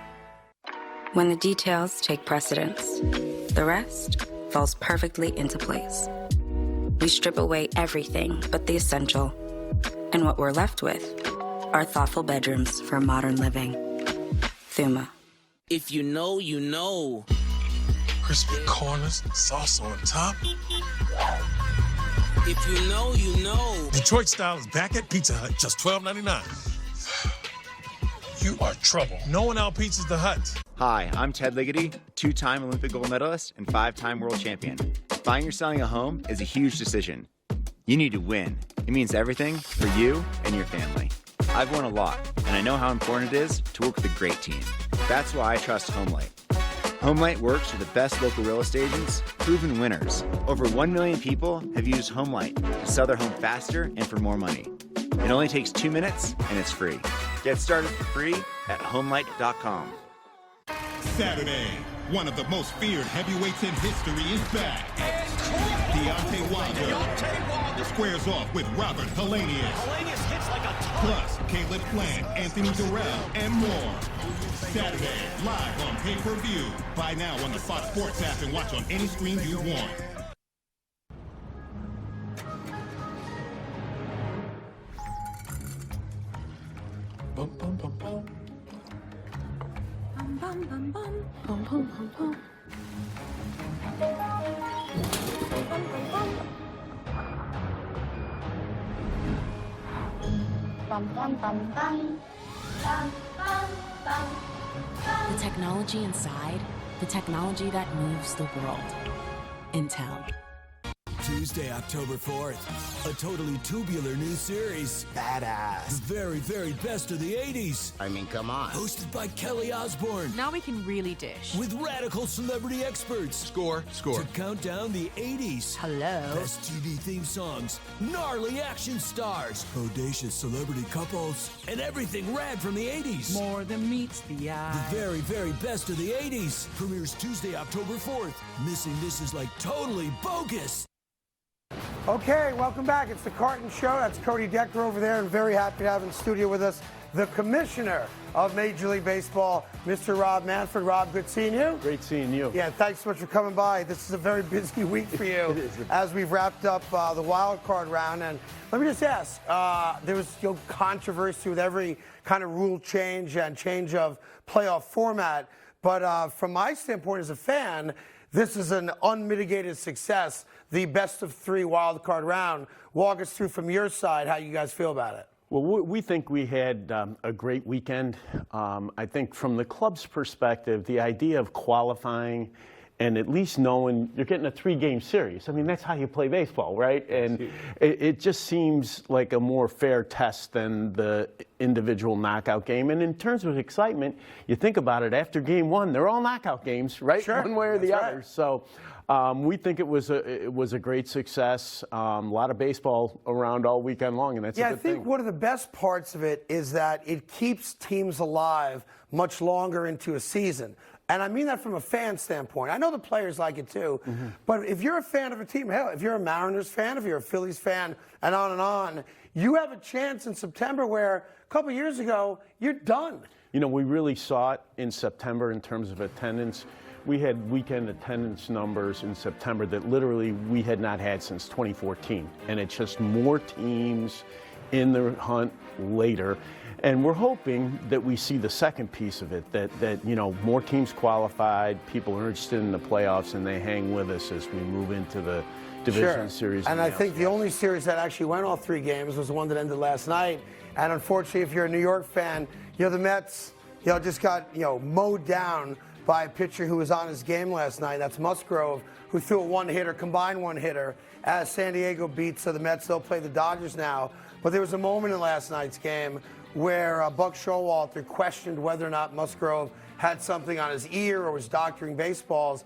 When the details take precedence, the rest falls perfectly into place. We strip away everything but the essential. And what we're left with are thoughtful bedrooms for modern living. Thuma. If you know, you know. Crispy corners, sauce on top. If you know, you know. Detroit style is back at Pizza Hut, just $12.99. You are trouble. No one out-pizzas the Hut. Hi, I'm Ted Ligety, two-time Olympic gold medalist and five-time world champion. Buying or selling a home is a huge decision. You need to win. It means everything for you and your family. I've won a lot, and I know how important it is to work with a great team. That's why I trust HomeLight. HomeLight works with the best local real estate agents, proven winners. Over 1 million people have used HomeLight to sell their home faster and for more money. It only takes 2 minutes, and it's free. Get started for free at HomeLight.com. Saturday, one of the most feared heavyweights in history is back. Deontay Wilder squares off with Robert Helenius. Helenius hits like a ton. Plus, Caleb Plant, Anthony Durrell, and more. Saturday, live on pay-per-view. Buy now on the Fox Sports app and watch on any screen you want. Bum bum bum bum. Bum bum bum bum. Bum bum bum bum. Bum bum bum bum. Bum bum bum. The technology inside, the technology that moves the world. Intel. Tuesday, October 4th, a totally tubular new series. Badass. The very, very best of the 80s. I mean, come on. Hosted by Kelly Osbourne. Now we can really dish. With radical celebrity experts. Score. To count down the 80s. Hello. Best TV theme songs, gnarly action stars, audacious celebrity couples, and everything rad from the 80s. More than meets the eye. The very, very best of the 80s. Premieres Tuesday, October 4th. Missing this is like totally bogus. Okay, welcome back. It's the Carton Show. That's Cody Decker over there, and very happy to have in the studio with us the commissioner of Major League Baseball, Mr. Rob Manfred. Rob, good seeing you. Great seeing you. Yeah, thanks so much for coming by. This is a very busy week for you as we've wrapped up the wild card round. And let me just ask, there was controversy with every kind of rule change and change of playoff format. But from my standpoint as a fan, this is an unmitigated success, the best of three wild card round. Walk us through from your side how you guys feel about it. Well, we think we had a great weekend. I think from the club's perspective, the idea of qualifying and at least knowing you're getting a 3-game series. I mean, that's how you play baseball, right? And it just seems like a more fair test than the individual knockout game. And in terms of excitement, you think about it, after game one, they're all knockout games, right? Sure. One way or the That's other. right. So we think it was a great success. A lot of baseball around all weekend long, and that's a good thing. I think one of the best parts of it is that it keeps teams alive much longer into a season. And I mean that from a fan standpoint. I know the players like it too, but if you're a fan of a team, hell, if you're a Mariners fan, if you're a Phillies fan, and on, you have a chance in September where a couple years ago, you're done. You know, we really saw it in September in terms of attendance. We had weekend attendance numbers in September that literally we had not had since 2014. And it's just more teams in the hunt later. And we're hoping that we see the second piece of it, that you know, more teams qualified, people are interested in the playoffs, and they hang with us as we move into the division series. And I think the only series that actually went all 3 games was the one that ended last night. And unfortunately, if you're a New York fan, you know, the Mets, you know, just got, you know, mowed down by a pitcher who was on his game last night. That's Musgrove, who threw a one-hitter, combined one-hitter, as San Diego beats the Mets. They'll play the Dodgers now. But there was a moment in last night's game where Buck Showalter questioned whether or not Musgrove had something on his ear or was doctoring baseballs.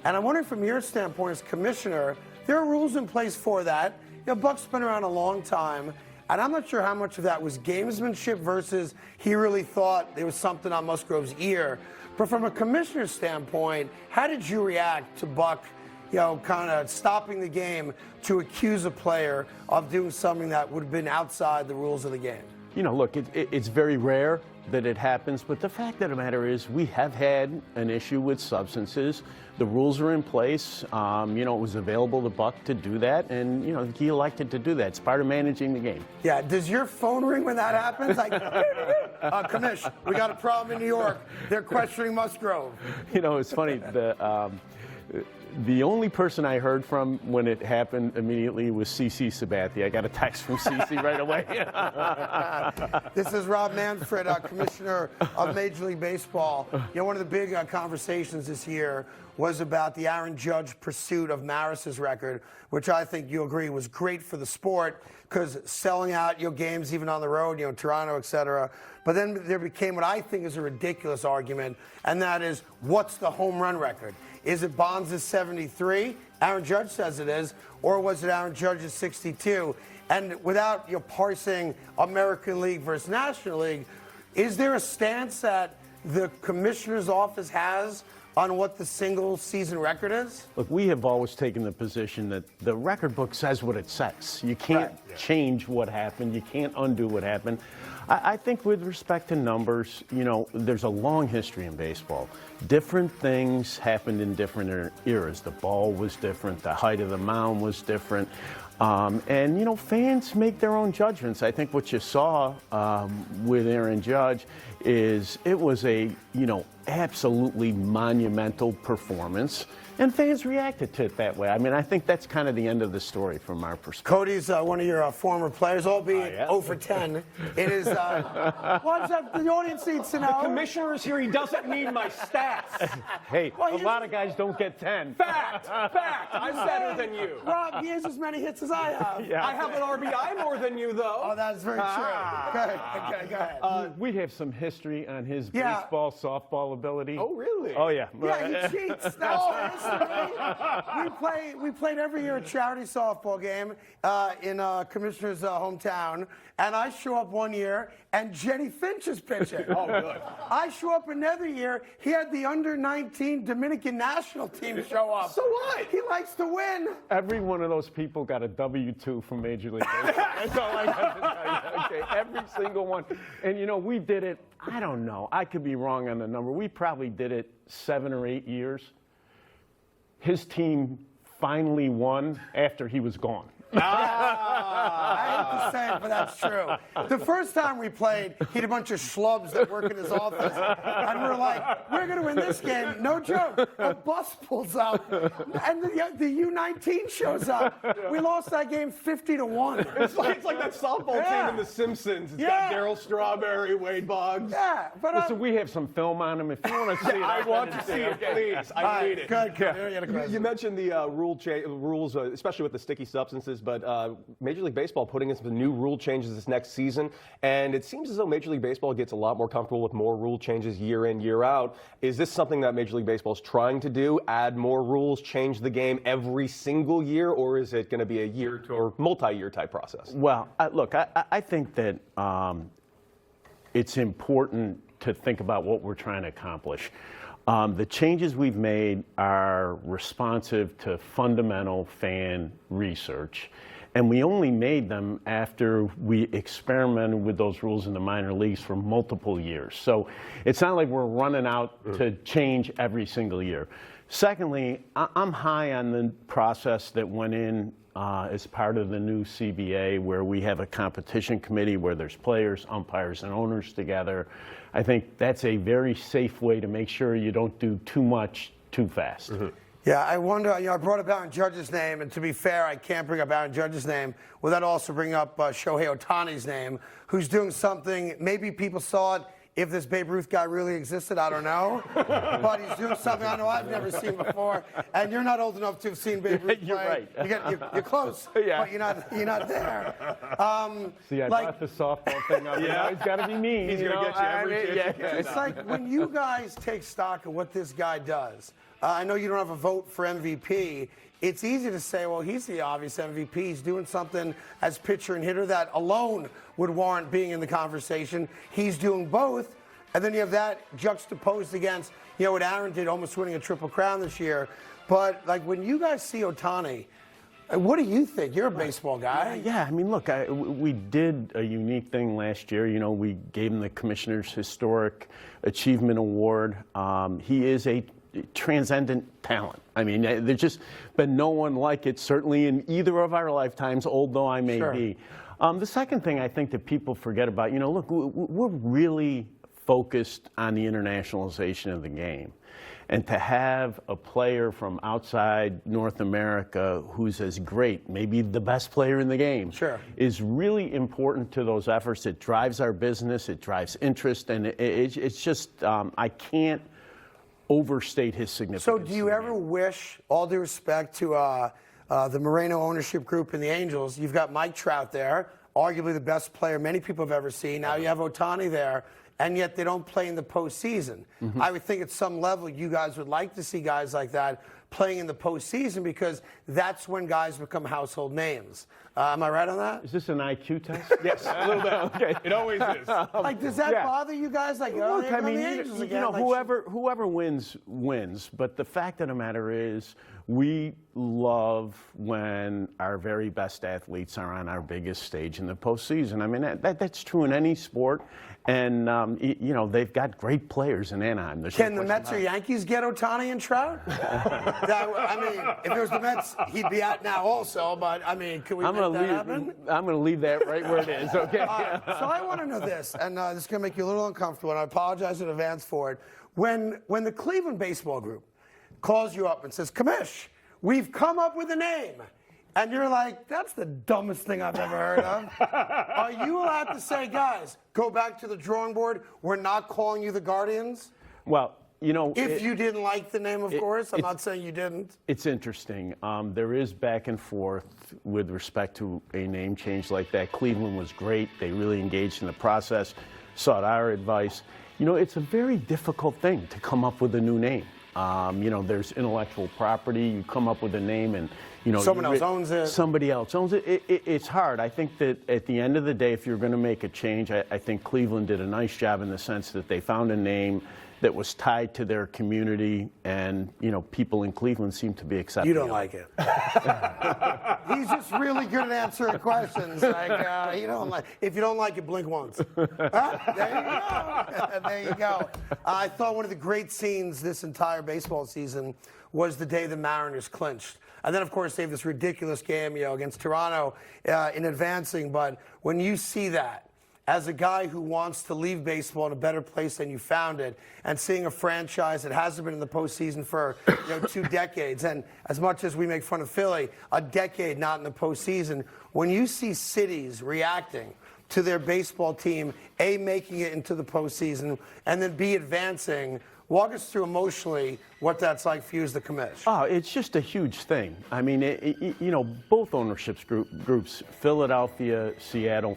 And I'm wondering, from your standpoint as commissioner, there are rules in place for that. You know, Buck's been around a long time, and I'm not sure how much of that was gamesmanship versus he really thought there was something on Musgrove's ear. But from a commissioner's standpoint, how did you react to Buck, you know, kind of stopping the game to accuse a player of doing something that would have been outside the rules of the game? You know, look, it's very rare that it happens, but the fact of the matter is we have had an issue with substances. The rules are in place. You know, it was available to Buck to do that, and, you know, he elected to do that. It's part of managing the game. Yeah, does your phone ring when that happens? Like, Commish, we got a problem in New York. They're questioning Musgrove. You know, it's funny, the only person I heard from when it happened immediately was CC Sabathia. I got a text from CC right away. This is Rob Manfred, Commissioner of Major League Baseball. You know, one of the big conversations this year was about the Aaron Judge pursuit of Maris's record, which I think you agree was great for the sport because selling out your games even on the road, you know, Toronto, et cetera. But then there became what I think is a ridiculous argument, and that is, what's the home run record? Is it Bonds' 73? Aaron Judge says it is. Or was it Aaron Judge's 62? And without parsing American League versus National League, is there a stance that the commissioner's office has on what the single season record is? Look, we have always taken the position that the record book says what it says. You can't change what happened. You can't undo what happened. I think with respect to numbers, you know, there's a long history in baseball. Different things happened in different eras. The ball was different. The height of the mound was different. And, you know, fans make their own judgments. I think what you saw with Aaron Judge is it was a, you know, absolutely monumental performance. And fans reacted to it that way. I mean, I think that's kind of the end of the story from our perspective. Cody's one of your former players, albeit 0 for 10. It is, what's up? The audience needs to know. The commissioner is here. He doesn't need my stats. Hey, a lot of guys don't get 10. Fact. I'm better than you. Rob, he has as many hits as I have. Yeah. I have an RBI more than you, though. Oh, that's very true. Go ahead. We have some history on his baseball, softball ability. Oh, really? Oh, yeah. Yeah, he cheats. That's we played every year a charity softball game in Commissioner's hometown, and I show up one year, and Jenny Finch is pitching. Oh, good. I show up another year, he had the under-19 Dominican national team show up. So what? He likes to win. Every one of those people got a W-2 from Major League Baseball. That's all I got to tell you. Okay, every single one. And, you know, we did it, I don't know, I could be wrong on the number. We probably did it 7 or 8 years. His team finally won after he was gone. I hate to say it, but that's true. The first time we played, he had a bunch of schlubs that work in his office, and we're like, we're going to win this game. No joke. A bus pulls up, and the U-19 shows up. We lost that game 50-1. It's like that softball team in The Simpsons. It's got Darryl Strawberry, Wade Boggs. Yeah, but listen, we have some film on him. If you want to see it, I want to see it, please. I need it. Good. You mentioned the rules, especially with the sticky substances, but Major League Baseball putting in some new rule changes this next season, and it seems as though Major League Baseball gets a lot more comfortable with more rule changes year in, year out. Is this something that Major League Baseball is trying to do, add more rules, change the game every single year, or is it going to be a year or multi-year type process? Well, look, I think that it's important to think about what we're trying to accomplish. The changes we've made are responsive to fundamental fan research, and we only made them after we experimented with those rules in the minor leagues for multiple years. So it's not like we're running out to change every single year. Secondly, I'm high on the process that went in as part of the new CBA, where we have a competition committee where there's players, umpires, and owners together. I think that's a very safe way to make sure you don't do too much too fast. Yeah, I wonder, I brought up Aaron Judge's name, and to be fair, I can't bring up Aaron Judge's name without also bringing up Shohei Ohtani's name, who's doing something, maybe people saw it, if this Babe Ruth guy really existed, I don't know. But he's doing something I know I've never seen before. And you're not old enough to have seen Babe Ruth play. You're right. You're close, but you're not there. See, I brought the softball thing up. Yeah. He's got to be mean. He's going to get you every chance. It's like when you guys take stock of what this guy does. I know you don't have a vote for MVP. It's easy to say, well, he's the obvious MVP. He's doing something as pitcher and hitter that alone would warrant being in the conversation. He's doing both. And then you have that juxtaposed against, what Aaron did, almost winning a Triple Crown this year. But, like, when you guys see Ohtani, what do you think? You're a baseball guy. Yeah, I mean, look, we did a unique thing last year. We gave him the Commissioner's Historic Achievement Award. He is a transcendent talent. I mean, there's just been no one like it, certainly in either of our lifetimes, old though I may be. The second thing I think that people forget about, look, we're really focused on the internationalization of the game. And to have a player from outside North America who's as great, maybe the best player in the game, is really important to those efforts. It drives our business, it drives interest, and it's just, I can't overstate his significance. So do you ever wish, all due respect to the Moreno ownership group and the Angels, you've got Mike Trout there, arguably the best player many people have ever seen. Now you have Ohtani there, and yet they don't play in the postseason. I would think at some level you guys would like to see guys like that playing in the postseason because that's when guys become household names. Am I right on that? Is this an IQ test? Yes, a little bit. Okay. It always is. Like, does that bother you guys? Like, Look, they're I mean, the Angels you again. know, Like, whoever wins, wins. But the fact of the matter is, we love when our very best athletes are on our biggest stage in the postseason. I mean, that's true in any sport. And, you know, they've got great players in Anaheim. Can the Mets or Yankees get Ohtani and Trout? I mean, if it was the Mets, he'd be out now also. But, I mean, can we make that happen? I'm going to leave that right where it is, okay? So I want to know this, and this is going to make you a little uncomfortable, and I apologize in advance for it. When the Cleveland baseball group calls you up and says, Commish, we've come up with a name. And you're like, that's the dumbest thing I've ever heard of. Are you allowed to say, guys, go back to the drawing board? We're not calling you the Guardians? Well, you know. If you didn't like the name, of course. I'm not saying you didn't. It's interesting. There is back and forth with respect to a name change like that. Cleveland was great. They really engaged in the process, sought our advice. You know, it's a very difficult thing to come up with a new name. You know, there's intellectual property. You come up with a name and, you know. Someone else owns it. Somebody else owns it. It's hard. I think that at the end of the day, if you're going to make a change, I think Cleveland did a nice job in the sense that they found a name that was tied to their community, and, you know, people in Cleveland seem to be accepting. You don't like it. He's just really good at answering questions. Like, you don't like. If you don't like it, blink once. There you go. There you go. I thought one of the great scenes this entire baseball season was the day the Mariners clinched. And then, of course, they have this ridiculous game, you know, against Toronto in advancing. But when you see that, as a guy who wants to leave baseball in a better place than you found it, and seeing a franchise that hasn't been in the postseason for 2 decades, and as much as we make fun of Philly, a decade not in the postseason, when you see cities reacting to their baseball team, A, making it into the postseason, and then B, advancing, walk us through emotionally what that's like for you as the commish. Oh, it's just a huge thing. I mean, you know, both ownership groups, Philadelphia, Seattle,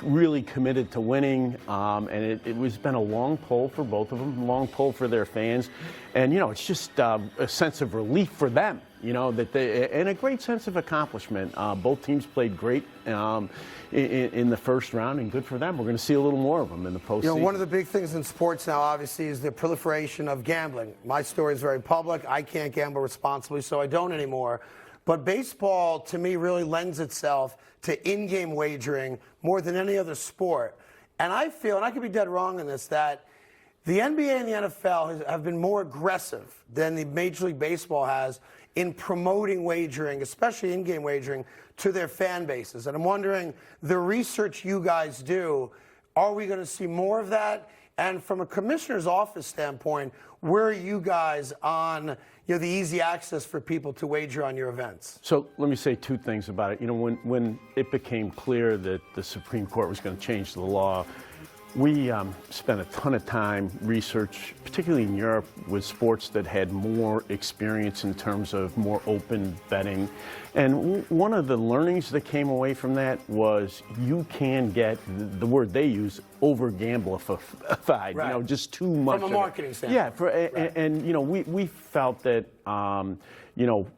really committed to winning, and it was been a long pull for both of them, long pull for their fans, and, you know, it's just a sense of relief for them, you know, that and a great sense of accomplishment. Both teams played great in the first round, and good for them. We're going to see a little more of them in the postseason. You know, one of the big things in sports now, obviously, is the proliferation of gambling. My story is very public. I can't gamble responsibly, so I don't anymore. But baseball, to me, really lends itself to in-game wagering more than any other sport. And I feel, and I could be dead wrong in this, that the NBA and the NFL have been more aggressive than the Major League Baseball has in promoting wagering, especially in-game wagering, to their fan bases. And I'm wondering, the research you guys do, are we going to see more of that? And from a commissioner's office standpoint, where are you guys on the easy access for people to wager on your events? So let me say 2 things about it. You know, when it became clear that the Supreme Court was going to change the law, we spent a ton of time research, particularly in Europe, with sports that had more experience in terms of more open betting. And one of the learnings that came away from that was you can get, the word they use, over-gamblified, right. You know, just too much. From a marketing standpoint. Yeah, and you know, we felt that, you know,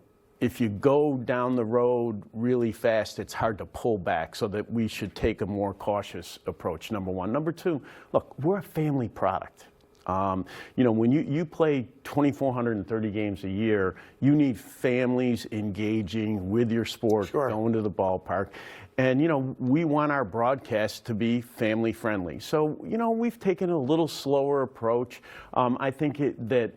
if you go down the road really fast, it's hard to pull back, so that we should take a more cautious approach, number one. Number two, look, we're a family product. You know, when you play 2,430 games a year, you need families engaging with your sport, going to the ballpark. And, you know, we want our broadcast to be family friendly. So, you know, we've taken a little slower approach. I think that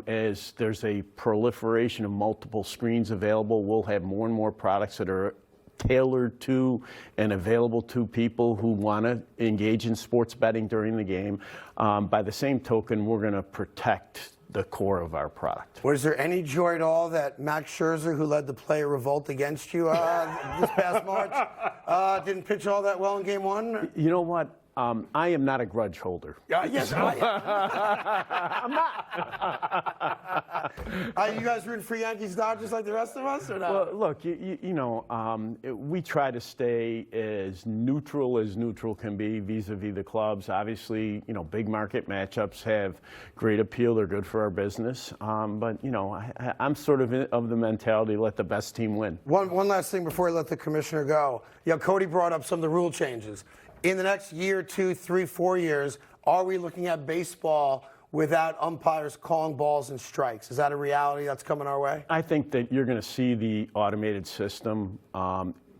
as there's a proliferation of multiple screens available, we'll have more and more products that are tailored to and available to people who want to engage in sports betting during the game. By the same token, we're going to protect the core of our product. Was there any joy at all that Max Scherzer, who led the player revolt against you this past March, didn't pitch all that well in Game 1? You know what? I am not a grudge holder. Yes, I am. I'm not. You guys rooting for Yankees Dodgers like the rest of us, or not? Well, look, we try to stay as neutral can be vis-a-vis the clubs. Obviously, big market matchups have great appeal. They're good for our business. But I'm sort of the mentality, let the best team win. One last thing before I let the commissioner go. Cody brought up some of the rule changes. In the next year, 2, 3, 4 years, are we looking at baseball without umpires calling balls and strikes? Is that a reality that's coming our way? I think that you're going to see the automated system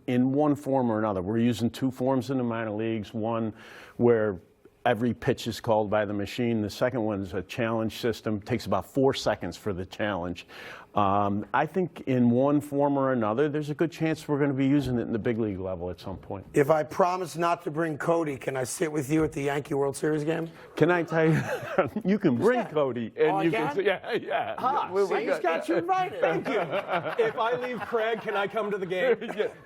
in one form or another. We're using 2 forms in the minor leagues, one where every pitch is called by the machine. The second one is a challenge system. It takes about 4 seconds for the challenge. I think in one form or another, there's a good chance we're going to be using it in the big league level at some point. If I promise not to bring Cody, can I sit with you at the Yankee World Series game? Can I tell you, you can bring Cody. And you can? Yeah. I just got you invited. Thank you. If I leave Craig, can I come to the game?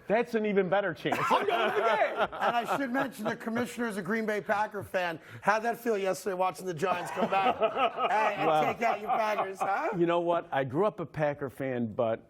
That's an even better chance. I'm going to the game. And I should mention the commissioner is a Green Bay Packer fan. How'd that feel yesterday watching the Giants come back and take out your Packers, huh? You know what? I grew up a Packer fan, but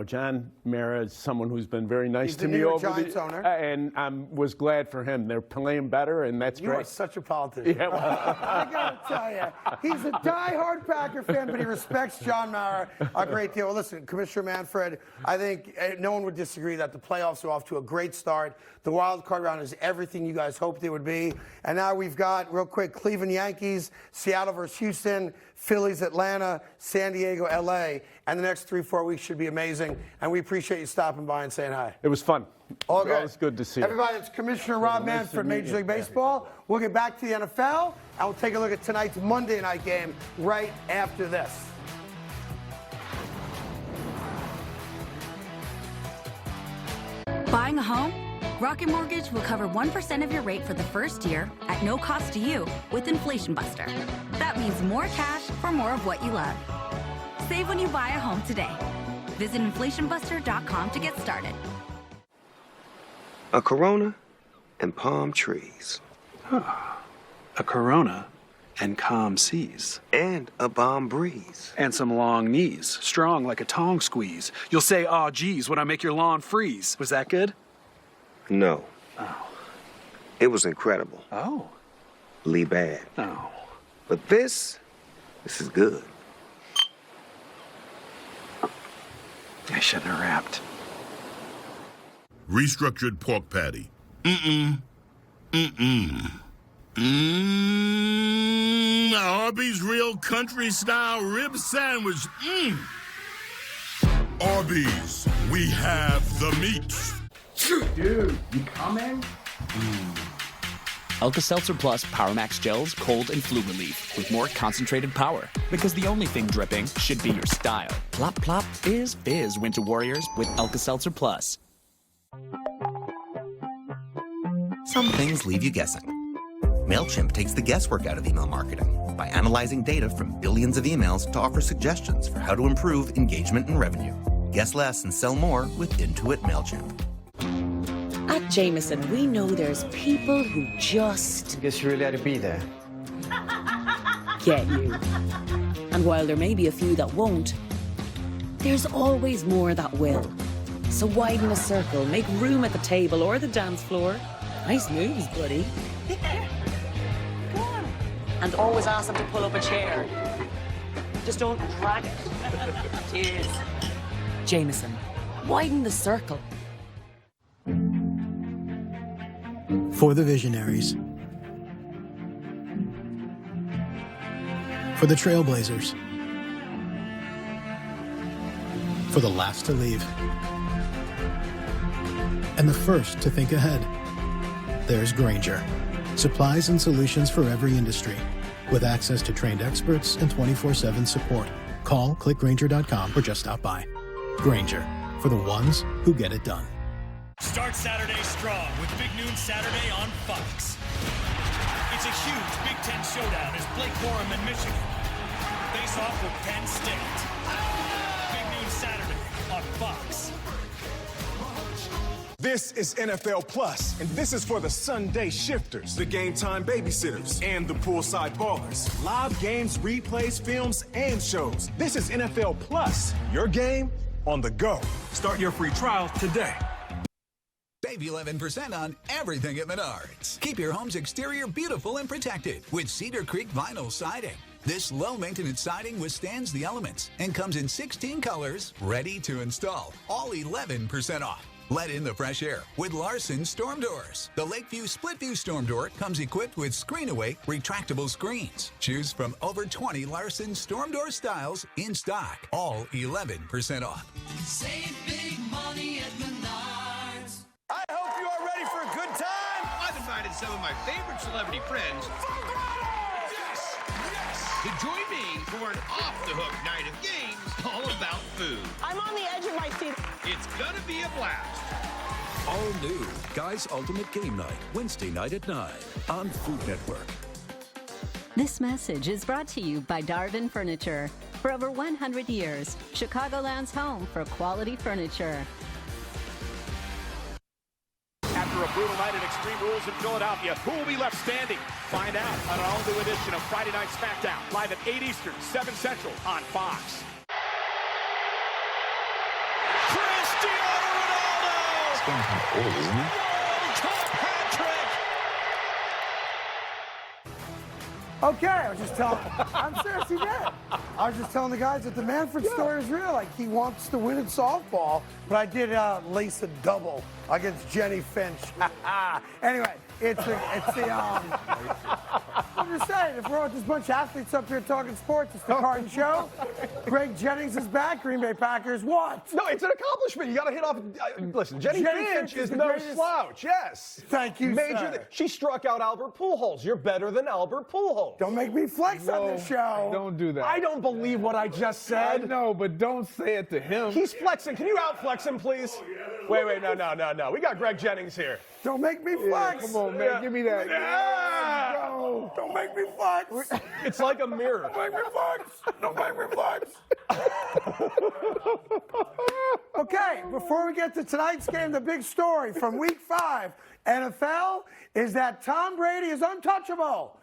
John Mara is someone who's been very nice to me over Giants owner. And I was glad for him. They're playing better, and that's great. great. You are such a politician. Yeah, well. I gotta tell you, he's a diehard Packer fan, but he respects John Mara a great deal. Well, listen, Commissioner Manfred, I think no one would disagree that the playoffs are off to a great start. The wild card round is everything you guys hoped it would be. And now we've got, real quick, Cleveland Yankees, Seattle versus Houston, Phillies, Atlanta, San Diego, LA. And the next 3-4 weeks should be amazing. And we appreciate you stopping by and saying hi. It was fun. All good. Always good to see you. Everybody, it's Commissioner Rob Manfred, Major League Baseball. We'll get back to the NFL, and we'll take a look at tonight's Monday night game right after this. Buying a home? Rocket Mortgage will cover 1% of your rate for the first year at no cost to you with Inflation Buster. That means more cash for more of what you love. Save when you buy a home today. Visit inflationbuster.com to get started. A Corona and palm trees. A Corona and calm seas. And a balm breeze. And some long knees, strong like a tong squeeze. You'll say, "Aw, geez," when I make your lawn freeze. Was that good? No. Oh. It was incredible. Oh. Lee bad. Oh. But this is good. I shouldn't have rapped. Restructured pork patty. Arby's real country style rib sandwich. Arby's, we have the meat. Dude, you coming? Alka-Seltzer Plus Power Max Gels Cold and Flu Relief with more concentrated power. Because the only thing dripping should be your style. Plop, plop, fizz, fizz, Winter Warriors with Alka-Seltzer Plus. Some things leave you guessing. MailChimp takes the guesswork out of email marketing by analyzing data from billions of emails to offer suggestions for how to improve engagement and revenue. Guess less and sell more with Intuit MailChimp. At Jameson, we know there's people who just... Guess you really had to be there. Get you. And while there may be a few that won't, there's always more that will. So widen a circle, make room at the table or the dance floor. Nice moves, buddy. Go on. And always ask them to pull up a chair. Just don't drag it. Cheers. Jameson, widen the circle. For the visionaries. For the trailblazers. For the last to leave. And the first to think ahead. There's Grainger. Supplies and solutions for every industry. With access to trained experts and 24/7 support. Call, click Grainger.com, or just stop by. Grainger, for the ones who get it done. Start Saturday strong with Big Noon Saturday on Fox. It's a huge Big Ten showdown as Blake Corum and Michigan face off with Penn State. Big Noon Saturday on Fox. This is NFL Plus, and this is for the Sunday shifters, the game time babysitters, and the poolside ballers. Live games, replays, films, and shows. This is NFL Plus, your game on the go. Start your free trial today. Save 11% on everything at Menards. Keep your home's exterior beautiful and protected with Cedar Creek vinyl siding. This low-maintenance siding withstands the elements and comes in 16 colors, ready to install. All 11% off. Let in the fresh air with Larson Storm Doors. The Lakeview Split View Storm Door comes equipped with screen-away retractable screens. Choose from over 20 Larson Storm Door styles in stock. All 11% off. Save big money at Menards. I hope you are ready for a good time. I've invited some of my favorite celebrity friends to join me for an off-the-hook night of games all about food. I'm on the edge of my seat. It's gonna be a blast. All new Guys Ultimate Game Night, Wednesday night at 9 on Food Network. This message is brought to you by Darvin Furniture. For over 100 years, Chicagoland's home for quality furniture. After a brutal night at Extreme Rules in Philadelphia, who will be left standing? Find out on an all-new edition of Friday Night SmackDown, live at 8 Eastern, 7 Central on Fox. Cristiano Ronaldo! It's getting kind of old, isn't it? Okay, I was just telling, I'm serious, he did. I was just telling the guys that the Manfred story is real. Like, he wants to win at softball, but I did lace a double against Jenny Finch. Anyway, I'm just saying, if we're all just a bunch of athletes up here talking sports, it's the Carton Show. Greg Jennings is back, Green Bay Packers, what? No, it's an accomplishment. You got to hit off. Listen, Jenny Finch is no slouch, yes. Thank you, sir. She struck out Albert Pujols. You're better than Albert Pujols. Don't make me flex on this show. Don't do that. I don't believe what I just said. No, but don't say it to him. He's flexing. Can you outflex him, please? Wait, no. We got Greg Jennings here. Don't make me flex. Come on, man. Give me that. Yeah. Don't make me flex. It's like a mirror. Don't make me flex. Don't make me flex. Okay, before we get to tonight's game, the big story from Week 5 NFL is that Tom Brady is untouchable.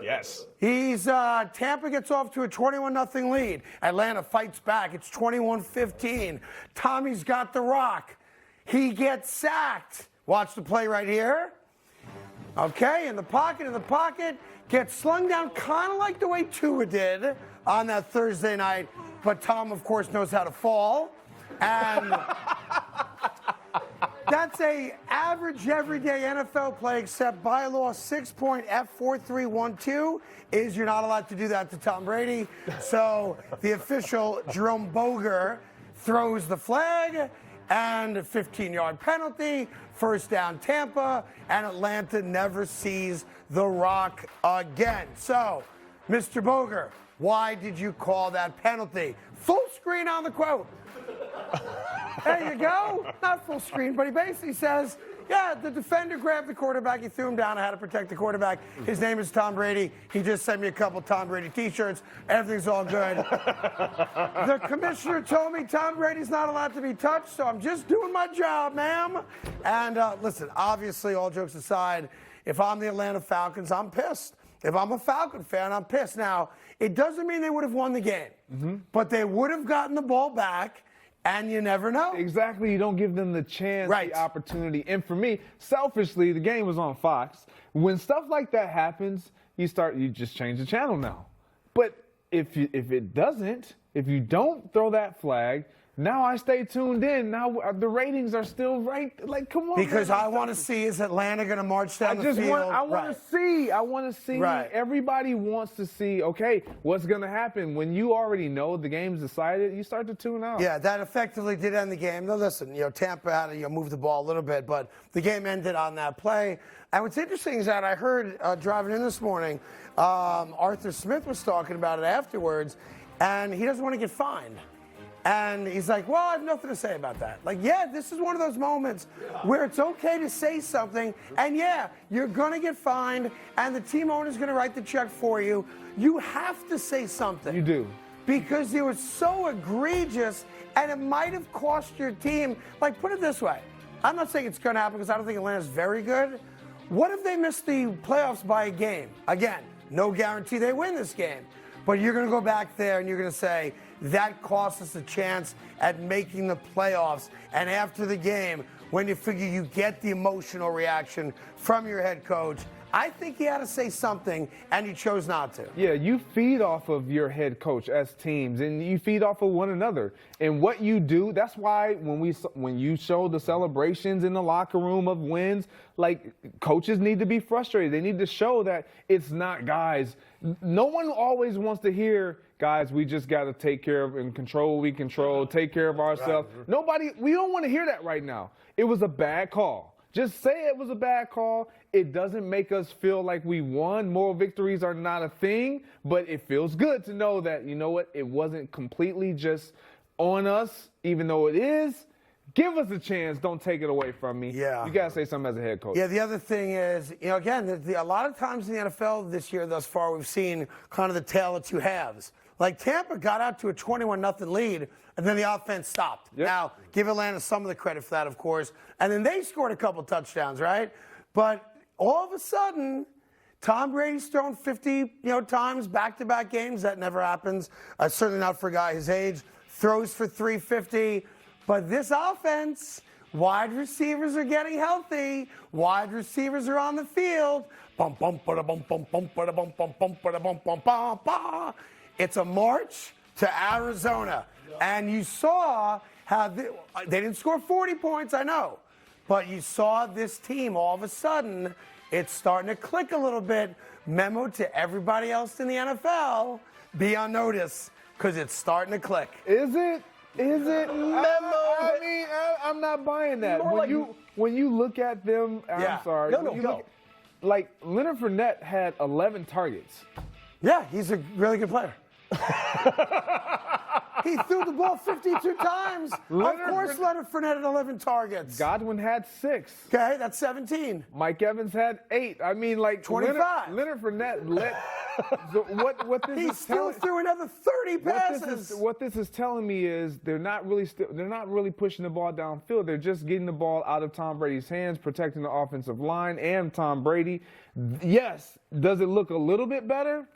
Yes. Tampa gets off to a 21-0 lead. Atlanta fights back. It's 21-15. Tommy's got the rock. He gets sacked. Watch the play right here. Okay, in the pocket, gets slung down kind of like the way Tua did on that Thursday night. But Tom, of course, knows how to fall. And that's a average everyday NFL play, except by law 6.F4312 is you're not allowed to do that to Tom Brady. So the official, Jerome Boger, throws the flag and a 15-yard penalty, first down Tampa, and Atlanta never sees the rock again. So, Mr. Boger, why did you call that penalty? Full screen on the quote. There you go. Not full screen, but he basically says, yeah, the defender grabbed the quarterback. He threw him down. I had to protect the quarterback. His name is Tom Brady. He just sent me a couple Tom Brady T-shirts. Everything's all good. The commissioner told me Tom Brady's not allowed to be touched, so I'm just doing my job, ma'am. And listen, obviously, all jokes aside, if I'm the Atlanta Falcons, I'm pissed. If I'm a Falcon fan, I'm pissed. Now, it doesn't mean they would have won the game, but they would have gotten the ball back. And you never know. Exactly. You don't give them the chance, the opportunity. And for me, selfishly, the game was on Fox. When stuff like that happens, you just change the channel now. But if it doesn't, if you don't throw that flag, now I stay tuned in. Now the ratings are still right. Like, come on. Because I want to see, is Atlanta going to march down the field? I want to see. I want to see. Right. Everybody wants to see, okay, what's going to happen? When you already know the game's decided, you start to tune out. Yeah, that effectively did end the game. Now, listen, Tampa had to move the ball a little bit, but the game ended on that play. And what's interesting is that I heard driving in this morning, Arthur Smith was talking about it afterwards, and he doesn't want to get fined. And he's like, well, I have nothing to say about that. Like, yeah, this is one of those moments where it's okay to say something. And, yeah, you're going to get fined, and the team owner's going to write the check for you. You have to say something. You do. Because it was so egregious, and it might have cost your team. Like, put it this way. I'm not saying it's going to happen because I don't think Atlanta's very good. What if they miss the playoffs by a game? Again, no guarantee they win this game. But you're going to go back there and you're going to say, that cost us a chance at making the playoffs. And after the game, when you figure you get the emotional reaction from your head coach, I think he had to say something, and he chose not to. Yeah, you feed off of your head coach as teams, and you feed off of one another. And what you do, that's why when you show the celebrations in the locker room of wins, like, coaches need to be frustrated. They need to show that it's not, guys. No one always wants to hear, guys, we just got to take care of and control what we control, take care of ourselves. Right. We don't want to hear that right now. It was a bad call. Just say it was a bad call. It doesn't make us feel like we won. Moral victories are not a thing, but it feels good to know that, you know what, it wasn't completely just on us, even though it is. Give us a chance. Don't take it away from me. Yeah. You got to say something as a head coach. Yeah, the other thing is, again, a lot of times in the NFL this year thus far, we've seen kind of the tale of two halves. Like Tampa got out to a 21-0 lead, and then the offense stopped. Yep. Now, give Atlanta some of the credit for that, of course. And then they scored a couple touchdowns, right? But all of a sudden, Tom Brady's thrown 50 times, back-to-back games. That never happens. Certainly not for a guy his age. Throws for 350. But this offense, wide receivers are getting healthy. Wide receivers are on the field. Bum, bum, bada, bum, bum, bum, bada, bum, bum, bum, bada, bum, bum, bum, bum. It's a march to Arizona. And you saw how they didn't score 40 points, I know. But you saw this team, all of a sudden, it's starting to click a little bit. Memo to everybody else in the NFL, be on notice, because it's starting to click. Is it? Is it? I mean, I'm not buying that. When you look at them, I'm sorry. Go. Like, Leonard Fournette had 11 targets. Yeah, he's a really good player. He threw the ball 52 times. Of course, Leonard Fournette had 11 targets. Godwin had 6. Okay, that's 17. Mike Evans had 8. I mean, like 25. Leonard Fournette let. what this he is still threw another 30 passes. What this is telling me is they're not really pushing the ball downfield. They're just getting the ball out of Tom Brady's hands, protecting the offensive line and Tom Brady. Yes, does it look a little bit better?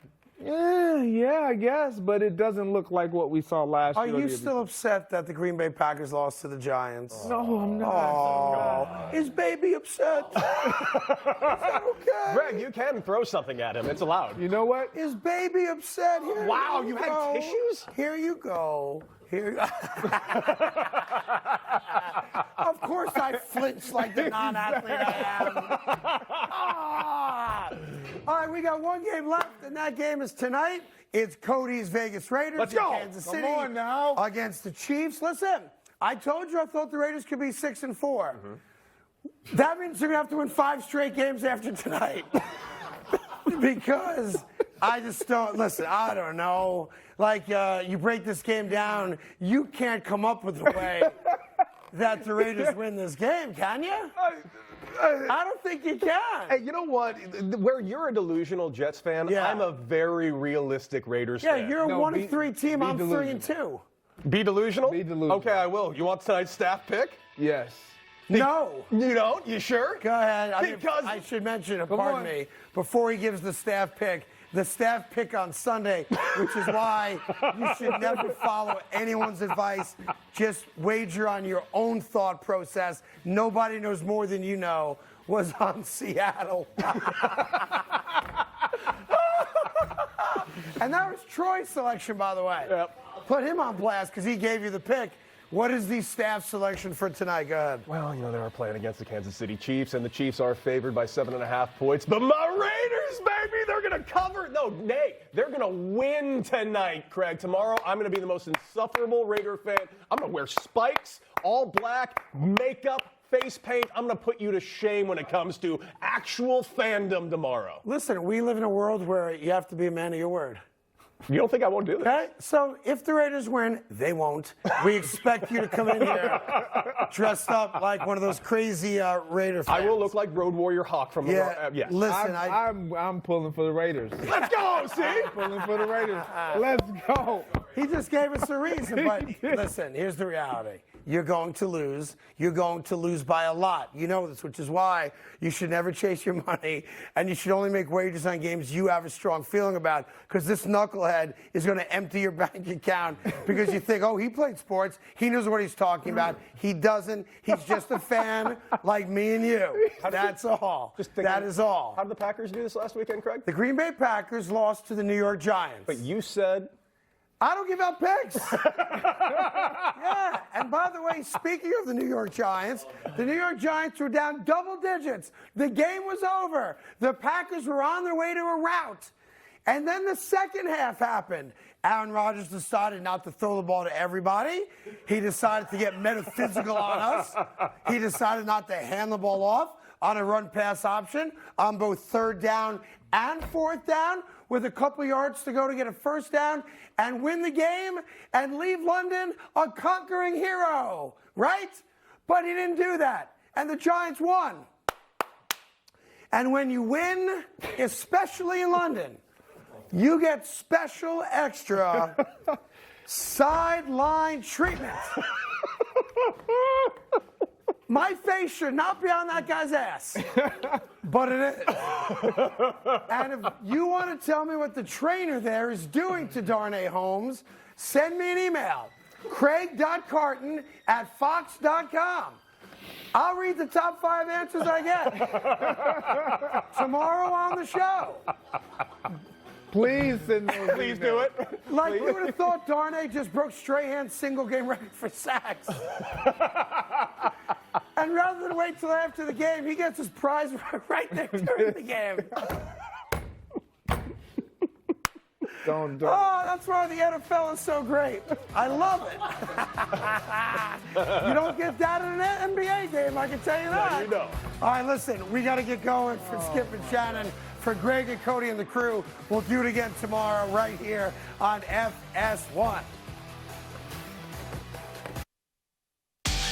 Yeah, I guess, but it doesn't look like what we saw last year. Are you still upset that the Green Bay Packers lost to the Giants? No, I'm not. Oh, is baby upset? Is that okay? Greg, you can throw something at him. It's allowed. You know what? Is baby upset? Here wow, you had tissues? Here you go. Of course I flinch like the non-athlete I am. All right, we got one game left, and that game is tonight. It's Cody's Vegas Raiders Let's in go. Kansas City. Come on now. Against the Chiefs. Listen, I told you I thought the Raiders could be 6-4. Mm-hmm. That means they're going to have to win 5 straight games after tonight. Because I just don't, listen, I don't know. Like, you break this game down, you can't come up with a way that the Raiders win this game, can you? I don't think you can. Hey, you know what? Where you're a delusional Jets fan, I'm a very realistic Raiders fan. Yeah, you're a 1-3 team. I'm 3-2. Be delusional? Be delusional. Okay, I will. You want tonight's staff pick? Yes. No. You don't? You sure? Go ahead. Because I should mention, pardon me, before he gives the staff pick on Sunday, which is why you should never follow anyone's advice. Just wager on your own thought process. Nobody knows more than you know, was on Seattle. And that was Troy's selection, by the way. Yep. Put him on blast because he gave you the pick. What is the staff selection for tonight? Go ahead. Well, they are playing against the Kansas City Chiefs, and the Chiefs are favored by 7.5 points. But my Raiders, baby, they're going to cover. They're going to win tonight, Craig. Tomorrow, I'm going to be the most insufferable Raider fan. I'm going to wear spikes, all black, makeup, face paint. I'm going to put you to shame when it comes to actual fandom tomorrow. Listen, we live in a world where you have to be a man of your word. You don't think I won't do that? Okay, so if the Raiders win, they won't. We expect you to come in here dressed up like one of those crazy Raider fans. I will look like Road Warrior Hawk from the yes. Listen, I'm pulling for the Raiders. Let's go, see? I'm pulling for the Raiders. Let's go. He just gave us a reason, but listen, here's the reality. you're going to lose. You're going to lose by a lot. You know this, which is why you should never chase your money, and you should only make wagers on games you have a strong feeling about, because this knucklehead is going to empty your bank account because you think, oh, he played sports. He knows what he's talking about. He doesn't. He's just a fan like me and you. That's all. That is all. How did the Packers do this last weekend, Craig? The Green Bay Packers lost to the New York Giants. But you said... I don't give out picks. Yeah, and by the way, speaking of the New York Giants, the New York Giants were down double digits. The game was over. The Packers were on their way to a rout. And then the second half happened. Aaron Rodgers decided not to throw the ball to everybody. He decided to get metaphysical on us. He decided not to hand the ball off on a run-pass option on both 3rd down and 4th down, with a couple yards to go to get a first down and win the game and leave London a conquering hero, right? But he didn't do that, and the Giants won. And when you win, especially in London, you get special extra sideline treatment. My face should not be on that guy's ass, but it is. And if you want to tell me what the trainer there is doing to Darnay Holmes, send me an email, craig.carton@fox.com. I'll read the top 5 answers I get tomorrow on the show. Please send those Please do it. Like, you would have thought Darnay just broke Strahan's single-game record for sacks. And rather than wait till after the game, he gets his prize right there during the game. Don't. Oh, that's why the NFL is so great. I love it. You don't get that in an NBA game, I can tell you that. No, you don't. All right, listen, we got to get going for Skip and Shannon. For Greg and Cody and the crew, we'll do it again tomorrow right here on FS1.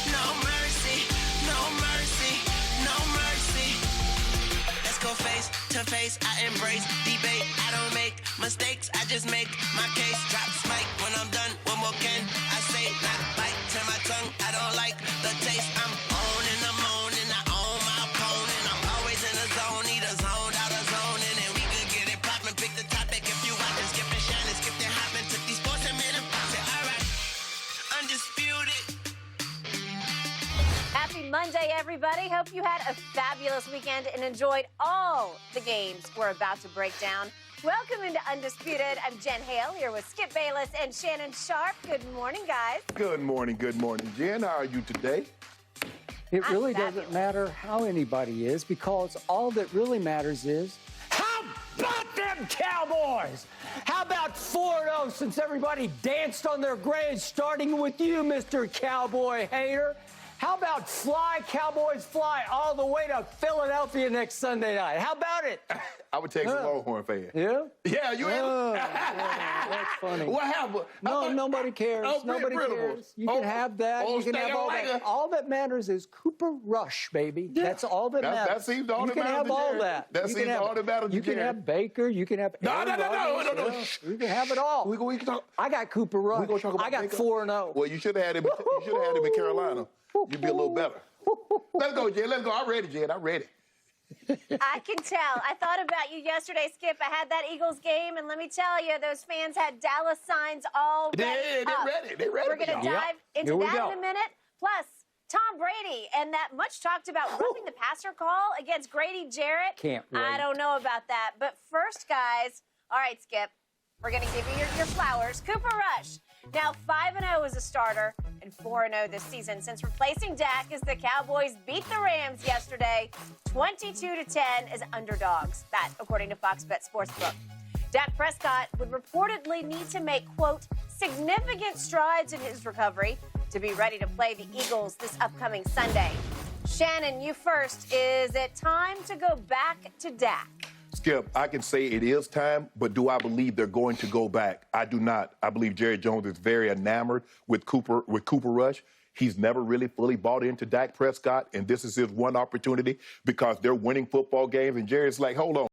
No mercy, no mercy, no mercy. Let's go face to face. I embrace debate. I don't make mistakes. I just make my case. Drops mic when I'm done. What more can I say? Not bite to my tongue. I don't like the taste. I'm on and I'm on and I own my opponent. I'm always in the zone. Need a zone out of zone. And then we could get it poppin'. Pick the topic if you want. Skip and Shannon, skip the hoppin'. Took these sports and made them pop it. All right. Undisputed. Happy Monday, everybody. Hope you had a fabulous weekend and enjoyed all the games we're about to break down. Welcome into Undisputed. I'm Jen Hale here with Skip Bayless and Shannon Sharp. Good morning, guys. Good morning, Jen. How are you today? It really doesn't matter how anybody is, because all that really matters is, how about them Cowboys? How about 4-0 since everybody danced on their graves, starting with you, Mr. Cowboy hater? How about fly, Cowboys fly, all the way to Philadelphia next Sunday night? How about it? I would take a Longhorn fan. Yeah? Yeah, you ain't. That's funny. What happened? No, nobody cares. Oh, nobody cares. You can have that. You can have all that. All that matters is Cooper Rush, baby. Yeah. That's all that matters. That seems all that matters. You can have all that. That seems all that matters. You can have Baker. You can have No. You can have it all. We can talk. I got Cooper Rush. We gonna talk about I got Baker? 4-0. Well, you should have had him. You should have had him in Carolina. You'd be a little better. Let's go, Jen. Let's go. I'm ready, Jen. I'm ready. I can tell. I thought about you yesterday, Skip. I had that Eagles game, and let me tell you, those fans had Dallas signs all ready. They're ready. They're ready. We're going to dive into that in a minute. Plus, Tom Brady and that much talked about roughing the passer call against Grady Jarrett. Can't wait. I don't know about that. But first, guys, all right, Skip, we're going to give you your flowers. Cooper Rush, now 5-0 as a starter and 4-0 this season since replacing Dak as the Cowboys beat the Rams yesterday 22-10 as underdogs. That, according to Fox Bet Sportsbook. Dak Prescott would reportedly need to make, quote, significant strides in his recovery to be ready to play the Eagles this upcoming Sunday. Shannon, you first. Is it time to go back to Dak? Skip, I can say it is time, but do I believe they're going to go back? I do not. I believe Jerry Jones is very enamored with Cooper Rush. He's never really fully bought into Dak Prescott, and this is his one opportunity because they're winning football games. And Jerry's like, hold on.